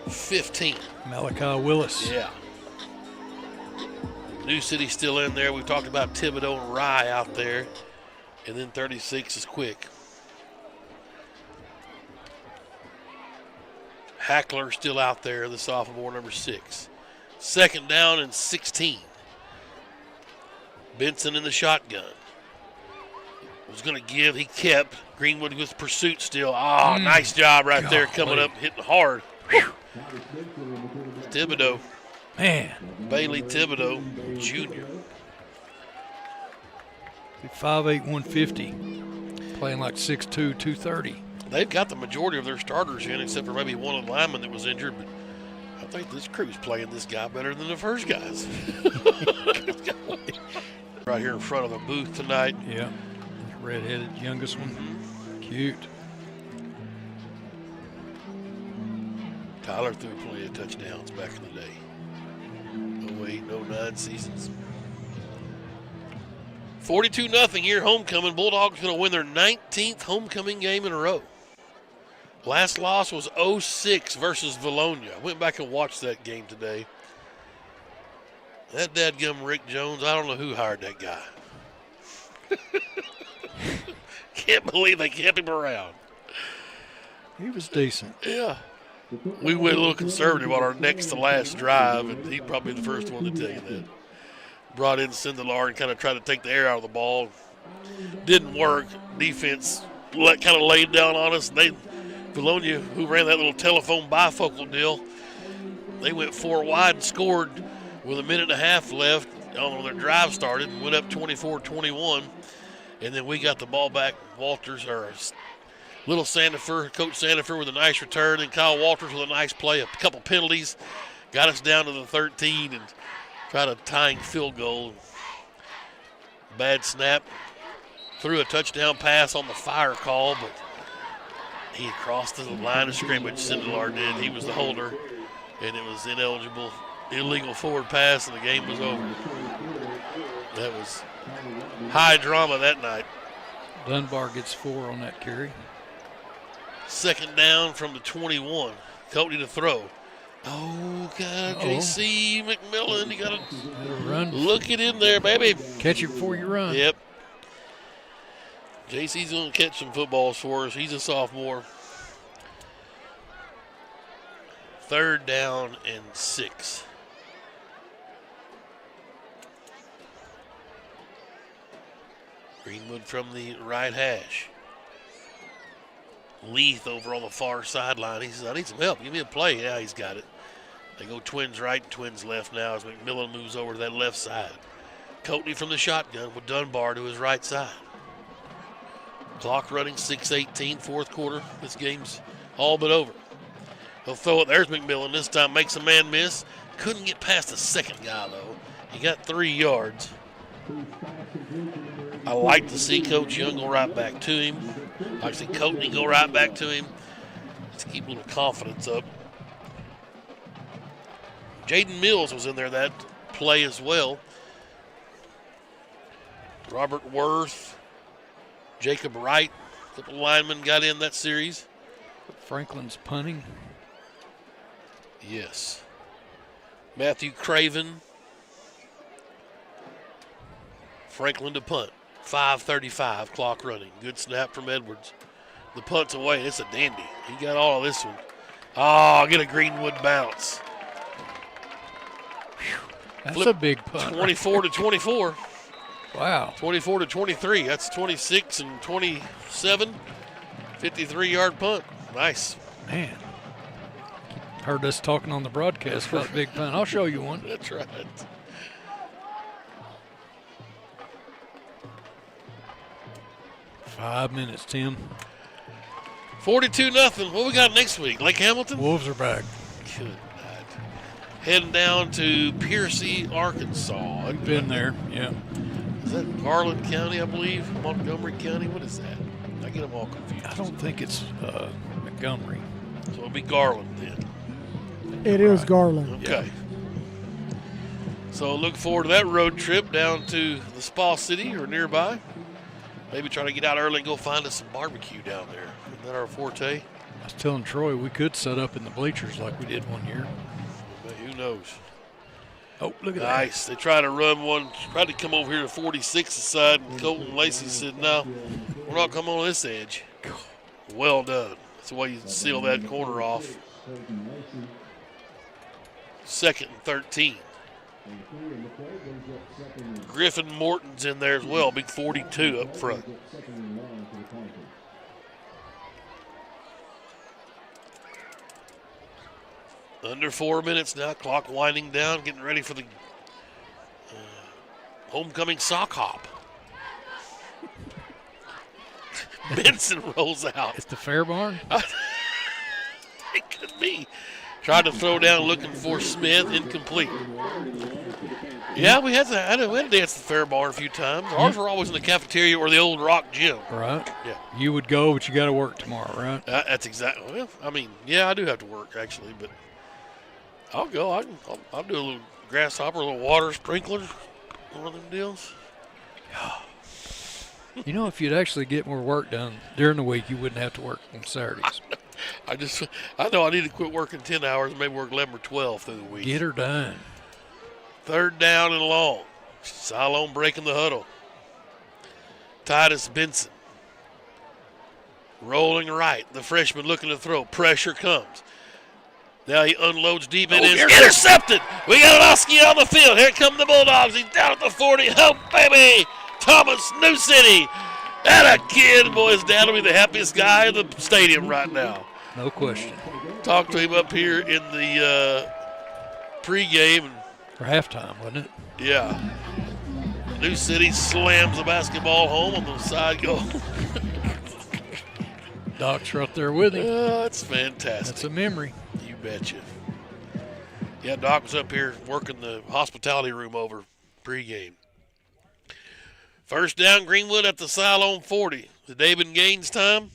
15. Malachi Willis. Yeah. New City still in there. We talked about Thibodeau and Rye out there. And then 36 is Quick. Hackler still out there, the sophomore, number 6. Second down and 16. Benson in the shotgun. Was going to give. He kept. Greenwood with pursuit still. Nice job right there, coming up, hitting hard. Thibodeau. Man. Bailey Thibodeau, Jr. 5'8", 150. Playing like 6'2", 230. They've got the majority of their starters in, except for maybe one of the linemen that was injured. But I think this crew's playing this guy better than the first guys. Right here in front of the booth tonight. Yeah. Red-headed youngest one. Cute. Tyler threw plenty of touchdowns back in the day. 08, 09 seasons. 42-0 here, homecoming. Bulldogs going to win their 19th homecoming game in a row. Last loss was 06 versus Valonia. I went back and watched that game today. That dadgum Rick Jones, I don't know who hired that guy. Can't believe they kept him around. He was decent. Yeah. We went a little conservative on our next to last drive, and he'd probably be the first one to tell you that. Brought in Sindelar and kind of tried to take the air out of the ball. Didn't work. Defense kind of laid down on us. Valonia, who ran that little telephone bifocal deal, they went 4 wide and scored with a minute and a half left on their drive started and went up 24-21. And then we got the ball back. Little Sandifer, Coach Sandifer with a nice return, and Kyle Walters with a nice play, a couple penalties, got us down to the 13 and tried a tying field goal. Bad snap. Threw a touchdown pass on the fire call, but he had crossed the line of scrimmage. Sindelar did. He was the holder, and it was illegal forward pass, and the game was over. That was high drama that night. Dunbar gets 4 on that carry. Second down from the 21. Coatney to throw. Oh, God, J.C. McMillan, you got to run. Look it in there, baby. Catch it before you run. Yep. J.C.'s going to catch some footballs for us. He's a sophomore. Third down and 6. Greenwood from the right hash. Leith over on the far sideline. He says, I need some help. Give me a play. Yeah, he's got it. They go twins right and twins left now as McMillan moves over to that left side. Coatney from the shotgun with Dunbar to his right side. Clock running, 6:18, fourth quarter. This game's all but over. They'll throw it. There's McMillan. This time makes a man miss. Couldn't get past the second guy, though. He got 3 yards. I like to see Coach Young go right back to him. I like to see Coatney go right back to him. Just keep a little confidence up. Jaden Mills was in there that play as well. Robert Worth, Jacob Wright, a couple linemen got in that series. Franklin's punting. Yes. Matthew Craven. Franklin to punt. 5:35, clock running. Good snap from Edwards. The punt's away. It's a dandy. He got all of this one. Oh, get a Greenwood bounce. That's Flip a big punt. 24 to 24. Wow. 24 to 23. That's 26 and 27. 53-yard punt. Nice. Man. Heard us talking on the broadcast about big punt. I'll show you one. That's right. Five minutes, Tim. 42-0. What we got next week? Lake Hamilton? Wolves are back. Good night. Heading down to Piercy, Arkansas. I've been there, yeah. Is that Garland County, I believe? Montgomery County? What is that? I get them all confused. I don't think it's Montgomery. So it'll be Garland then. It is Garland. Okay. Yeah. So look forward to that road trip down to the Spa City or nearby. Maybe try to get out early and go find us some barbecue down there. Isn't that our forte? was telling Troy we could set up in the bleachers like we did one year. But who knows? Oh, look at nice. They tried to run one, tried to come over here to 46 side, and Colton Lacey said, no, we're not coming on this edge. Well done. That's the way you seal that corner off. 2nd and 13. Griffin Morton's in there as well, big 42 up front. Under 4 minutes now, clock winding down, getting ready for the homecoming sock hop. Benson rolls out. It's the Fair Barn? It could be. Tried to throw down looking for Smith, incomplete. Yeah, we had to dance the Fair Barn a few times. Ours were always in the cafeteria or the old Rock Gym. Right. Yeah. You would go, but you got to work tomorrow, right? That's exactly. Well, I mean, yeah, I do have to work actually, but I'll go. I'll do a little grasshopper, a little water sprinkler, one of them deals. You know, if you'd actually get more work done during the week, you wouldn't have to work on Saturdays. I know I need to quit working 10 hours, maybe work 11 or 12 through the week. Get her done. 3rd down and long. Siloam breaking the huddle. Titus Benson. Rolling right. The freshman looking to throw. Pressure comes. Now he unloads deep and is intercepted. We got an Oski on the field. Here come the Bulldogs. He's down at the 40. Oh, baby. Thomas, New City. That a kid. Boy, his dad will be the happiest guy in the stadium right now. No question. Talked to him up here in the pregame. For halftime, wasn't it? Yeah. New City slams the basketball home on the side goal. Doc's right there with him. That's fantastic. That's a memory. You betcha. Yeah, Doc was up here working the hospitality room over pregame. 1st down, Greenwood at the Siloam 40. The David Gaines time?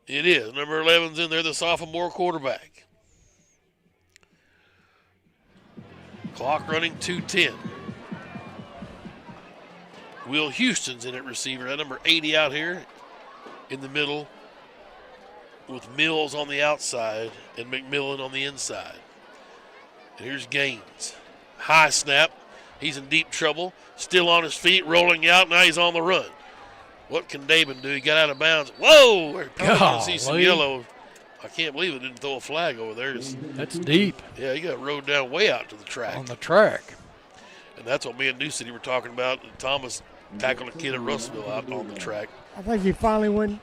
It is. Number 11's in there, the sophomore quarterback. Clock running 2:10. Will Houston's in at receiver. That number 80 out here in the middle with Mills on the outside and McMillan on the inside. And here's Gaines. High snap. He's in deep trouble. Still on his feet, rolling out. Now he's on the run. What can Dabin do? He got out of bounds. Whoa! We're probably going to see some yellow. I can't believe it didn't throw a flag over there. That's deep. Yeah, he got rode down way out to the track. On the track. And that's what me and New City were talking about. Thomas tackled a kid at Russellville out on the track. I think he finally went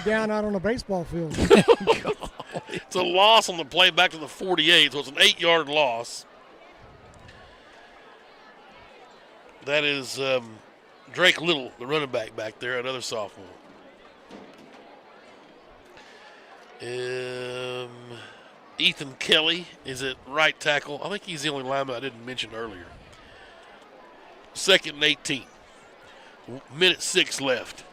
down out on the baseball field. It's a loss on the play back to the 48, so it's an 8-yard loss. That is Drake Little, the running back there, another sophomore. Ethan Kelly is at right tackle. I think he's the only lineman I didn't mention earlier. 2nd and 18. Minute 6 left.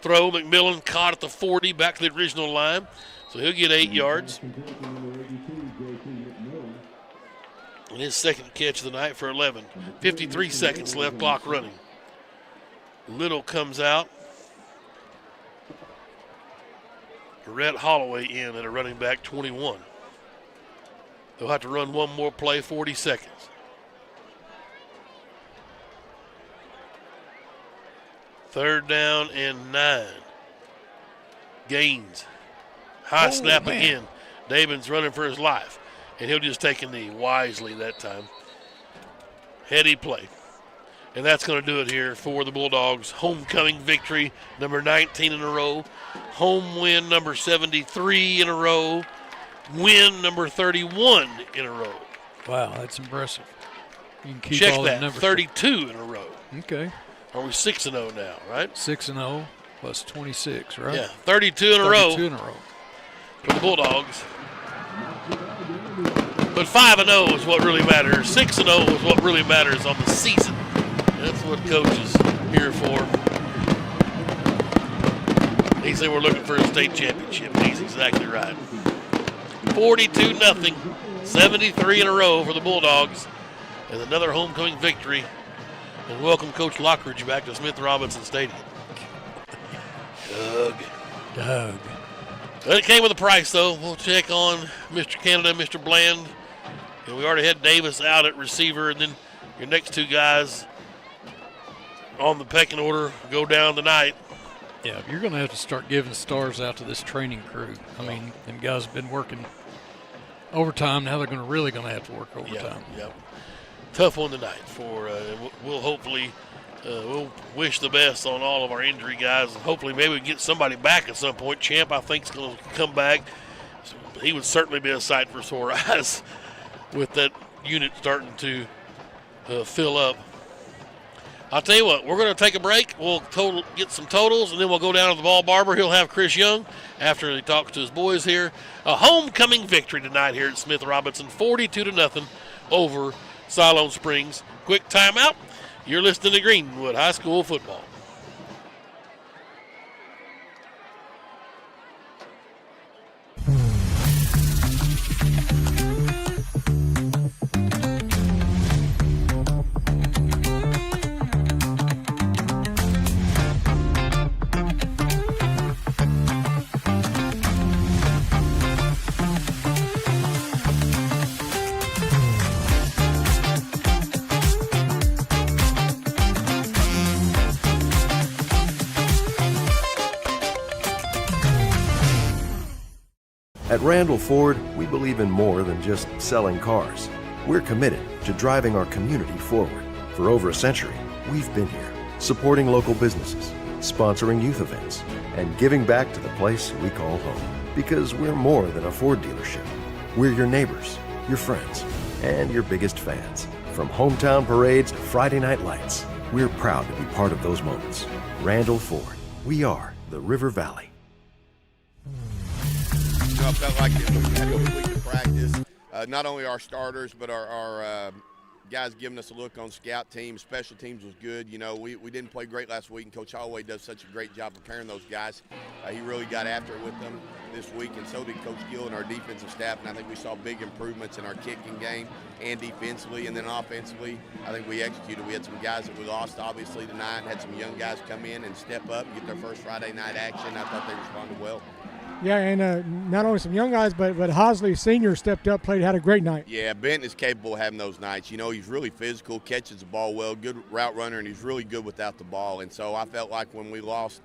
Throw, McMillan caught at the 40, back to the original line. So he'll get 8 yards. And his 2nd catch of the night for 11. 53 seconds left, clock running. Little comes out. Rhett Holloway in at a running back 21. They'll have to run one more play, 40 seconds. Third down and 9. Gaines. High snap again. David's running for his life. And he'll just take a knee wisely that time. Heady play. And that's going to do it here for the Bulldogs. Homecoming victory, number 19 in a row. Home win, number 73 in a row. Win, number 31 in a row. Wow, that's impressive. You can keep check all that, the numbers 32 in a row. Okay. Are we 6-0 now, right? 6-0 plus 26, right? Yeah, 32 in a row. 32 in a row. For the Bulldogs. But 5-0 is what really matters. 6-0 is what really matters on the season. That's what Coach is here for. He said we're looking for a state championship. He's exactly right. 42-0, 73 in a row for the Bulldogs, and another homecoming victory. And welcome Coach Lockridge back to Smith Robinson Stadium. Doug. It came with a price, though. We'll check on Mr. Canada, Mr. Bland. And we already had Davis out at receiver, and then your next two guys on the pecking order go down tonight. Yeah, you're going to have to start giving stars out to this training crew. I mean, them guys have been working overtime. Now they're really going to have to work overtime. Yeah. Tough one tonight. We'll hopefully we'll wish the best on all of our injury guys. Hopefully, maybe we can get somebody back at some point. Champ, I think, is going to come back. He would certainly be a sight for sore eyes with that unit starting to fill up. I'll tell you what, we're going to take a break. We'll get some totals, and then we'll go down to the ball barber. He'll have Chris Young after he talks to his boys here. A homecoming victory tonight here at Smith Robinson, 42-0 over Siloam Springs. Quick timeout. You're listening to Greenwood High School football. At Randall Ford, we believe in more than just selling cars. We're committed to driving our community forward. For over a century, we've been here, supporting local businesses, sponsoring youth events, and giving back to the place we call home. Because we're more than a Ford dealership. We're your neighbors, your friends, and your biggest fans. From hometown parades to Friday night lights, we're proud to be part of those moments. Randall Ford, we are the River Valley. I felt like it was a good week of practice. Not only our starters, but our guys giving us a look on scout team. Special teams was good. You know, we didn't play great last week, and Coach Holloway does such a great job preparing those guys. He really got after it with them this week, and so did Coach Gill and our defensive staff. And I think we saw big improvements in our kicking game and defensively, and then offensively. I think we executed. We had some guys that we lost, obviously, tonight, and had some young guys come in and step up and get their first Friday night action. I thought they responded well. Yeah, and not only some young guys, but Hosley Sr. stepped up, had a great night. Yeah, Benton is capable of having those nights. You know, he's really physical, catches the ball well, good route runner, and he's really good without the ball. And so I felt like when we lost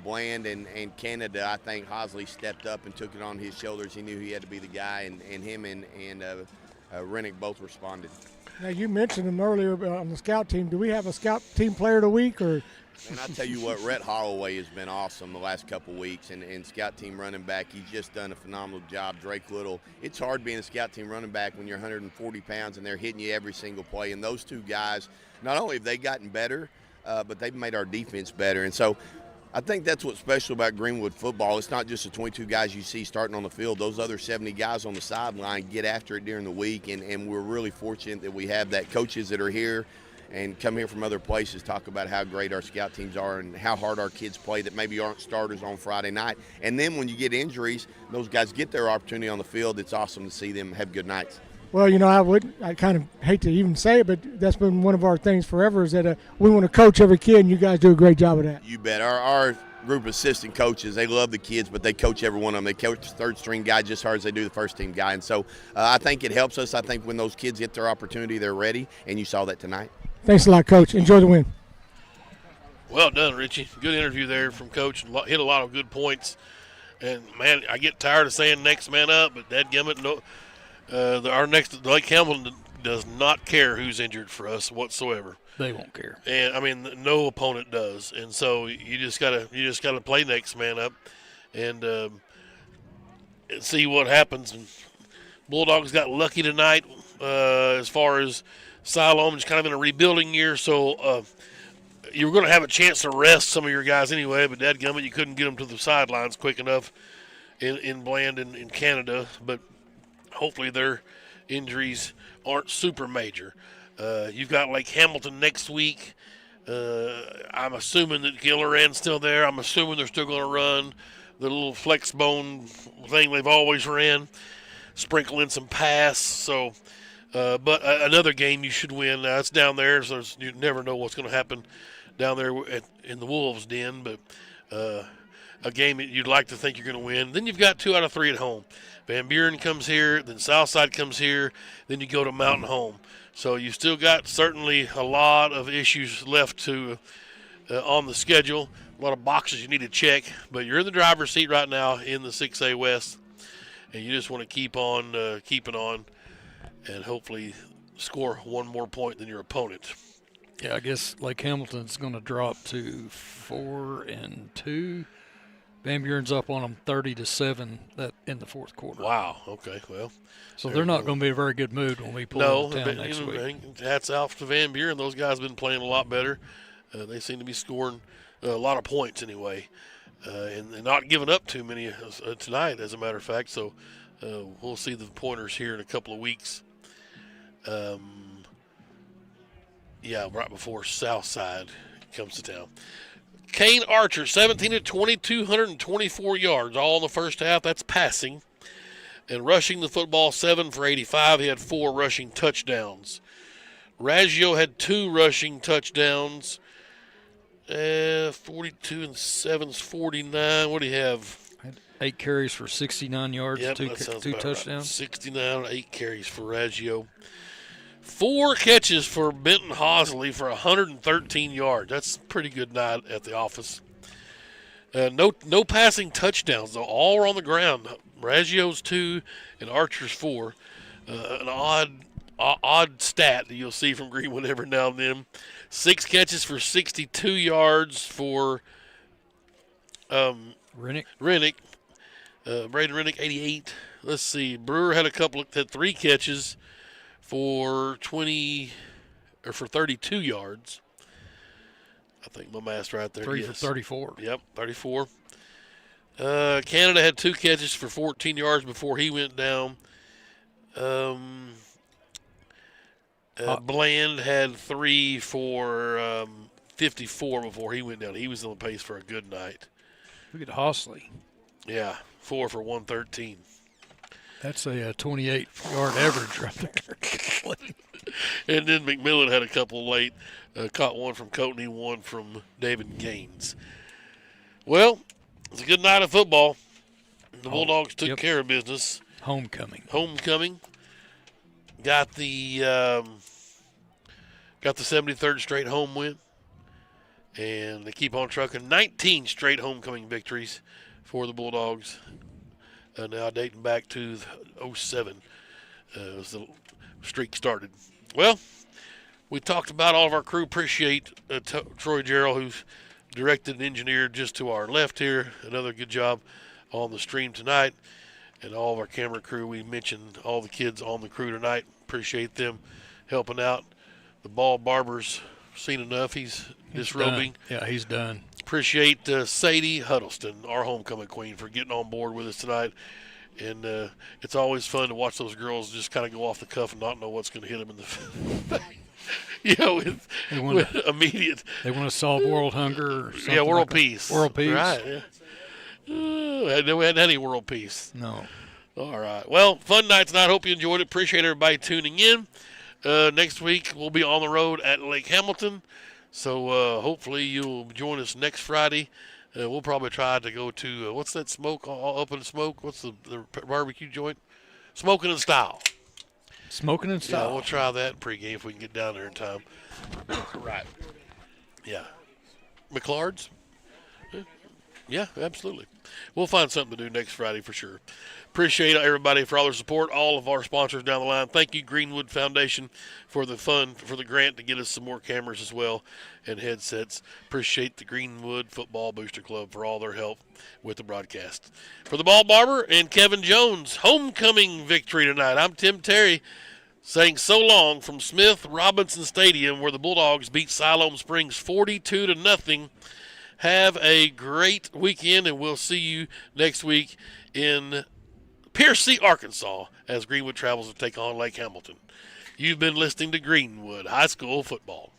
Bland and Canada, I think Hosley stepped up and took it on his shoulders. He knew he had to be the guy, and him and Rennick both responded. Now, you mentioned him earlier on the scout team. Do we have a scout team player of the week? And I tell you what, Rhett Holloway has been awesome the last couple of weeks, and scout team running back, he's just done a phenomenal job. Drake Little, it's hard being a scout team running back when you're 140 pounds and they're hitting you every single play. And those two guys, not only have they gotten better, but they've made our defense better. And so I think that's what's special about Greenwood football. It's not just the 22 guys you see starting on the field. Those other 70 guys on the sideline get after it during the week, and we're really fortunate that we have that. Coaches that are here and come here from other places talk about how great our scout teams are and how hard our kids play that maybe aren't starters on Friday night. And then when you get injuries, those guys get their opportunity on the field. It's awesome to see them have good nights. Well, you know, I kind of hate to even say it, but that's been one of our things forever is that we want to coach every kid, and you guys do a great job of that. You bet. Our group of assistant coaches, they love the kids, but they coach every one of them. They coach the third-string guy just as hard as they do the first-team guy. And so I think it helps us. I think when those kids get their opportunity, they're ready, and you saw that tonight. Thanks a lot, Coach. Enjoy the win. Well done, Richie. Good interview there from Coach. Hit a lot of good points. And, man, I get tired of saying next man up, but dadgummit, no, our next, Lake Hamilton does not care who's injured for us whatsoever. They won't care. And, I mean, no opponent does. And so you just gotta play next man up and see what happens. And Bulldogs got lucky tonight as far as Siloam is kind of in a rebuilding year, so you were going to have a chance to rest some of your guys anyway, but dadgummit, you couldn't get them to the sidelines quick enough in Bland and in Canada. But hopefully their injuries aren't super major. You've got Lake Hamilton next week. I'm assuming that Gilliran's still there. I'm assuming they're still going to run the little flex bone thing they've always ran, sprinkle in some pass. So. But another game you should win. It's down there, so you never know what's going to happen down there in the Wolves' den. But a game that you'd like to think you're going to win. Then you've got 2 out of 3 at home. Van Buren comes here, then Southside comes here, then you go to Mountain Home. So you still got certainly a lot of issues left to on the schedule, a lot of boxes you need to check. But you're in the driver's seat right now in the 6A West, and you just want to keep on keeping on and hopefully score one more point than your opponent. Yeah, I guess Lake Hamilton's going to drop to 4-2. Van Buren's up on them 30-7 in the fourth quarter. Wow. Okay. Well, so they're not going to be in a very good mood when we pull into town next week. Hats off to Van Buren. Those guys have been playing a lot better. They seem to be scoring a lot of points anyway, and not giving up too many tonight, as a matter of fact. So we'll see the pointers here in a couple of weeks. Right before Southside comes to town. Kane Archer, 17-20, 224 yards, all in the first half. That's passing. And rushing the football, 7 for 85. He had 4 rushing touchdowns. Raggio had 2 rushing touchdowns. 42 and 7's 49. What do you have? 8 carries for 69 yards, yep, 2 touchdowns. Right. 69, 8 carries for Raggio. 4 catches for Benton Hosley for 113 yards. That's a pretty good night at the office. No passing touchdowns, though. All were on the ground. Raggio's 2 and Archer's 4. An odd stat that you'll see from Greenwood every now and then. 6 catches for 62 yards for Rennick. Braden Rennick, 88. Let's see. Brewer had 3 catches for 32 yards. I think my math's right there. 3 for 34. Yep, 34. Canada had 2 catches for 14 yards before he went down. Bland had 3 for 54 before he went down. He was on the pace for a good night. Look at Hosley. Yeah, 4 for 113. That's a 28-yard average right there. And then McMillan had a couple late. Caught one from Coatney, one from David Gaines. Well, it's a good night of football. The Bulldogs took care of business. Homecoming. Got the 73rd straight home win. And they keep on trucking. 19 straight homecoming victories for the Bulldogs. Now dating back to 07 as the streak started. Well, we talked about all of our crew. Appreciate Troy Jarrell, who's directed and engineered just to our left here. Another good job on the stream tonight. And all of our camera crew. We mentioned all the kids on the crew tonight. Appreciate them helping out. The ball barber's seen enough. He's disrobing. Yeah, he's done. Appreciate Sadie Huddleston, our homecoming queen, for getting on board with us tonight. And it's always fun to watch those girls just kind of go off the cuff and not know what's going to hit them in the with immediate. They want to solve world hunger or something. Yeah, world like peace. World peace. Right, yeah. We hadn't had any world peace. No. All right. Well, fun night tonight. Hope you enjoyed it. Appreciate everybody tuning in. Next week, we'll be on the road at Lake Hamilton. So hopefully you'll join us next Friday. We'll probably try to go to, what's that smoke, up in smoke? What's the barbecue joint? Smoking in Style. Smoking in Style. Yeah, we'll try that pregame if we can get down there in time. Right. Yeah. McLard's? Yeah, absolutely. We'll find something to do next Friday for sure. Appreciate everybody for all their support, all of our sponsors down the line. Thank you, Greenwood Foundation, for the grant to get us some more cameras as well and headsets. Appreciate the Greenwood Football Booster Club for all their help with the broadcast. For the Ball Barber and Kevin Jones, homecoming victory tonight. I'm Tim Terry saying so long from Smith Robinson Stadium, where the Bulldogs beat Siloam Springs 42-0. Have a great weekend, and we'll see you next week in Piercy, Arkansas, as Greenwood travels to take on Lake Hamilton. You've been listening to Greenwood High School Football.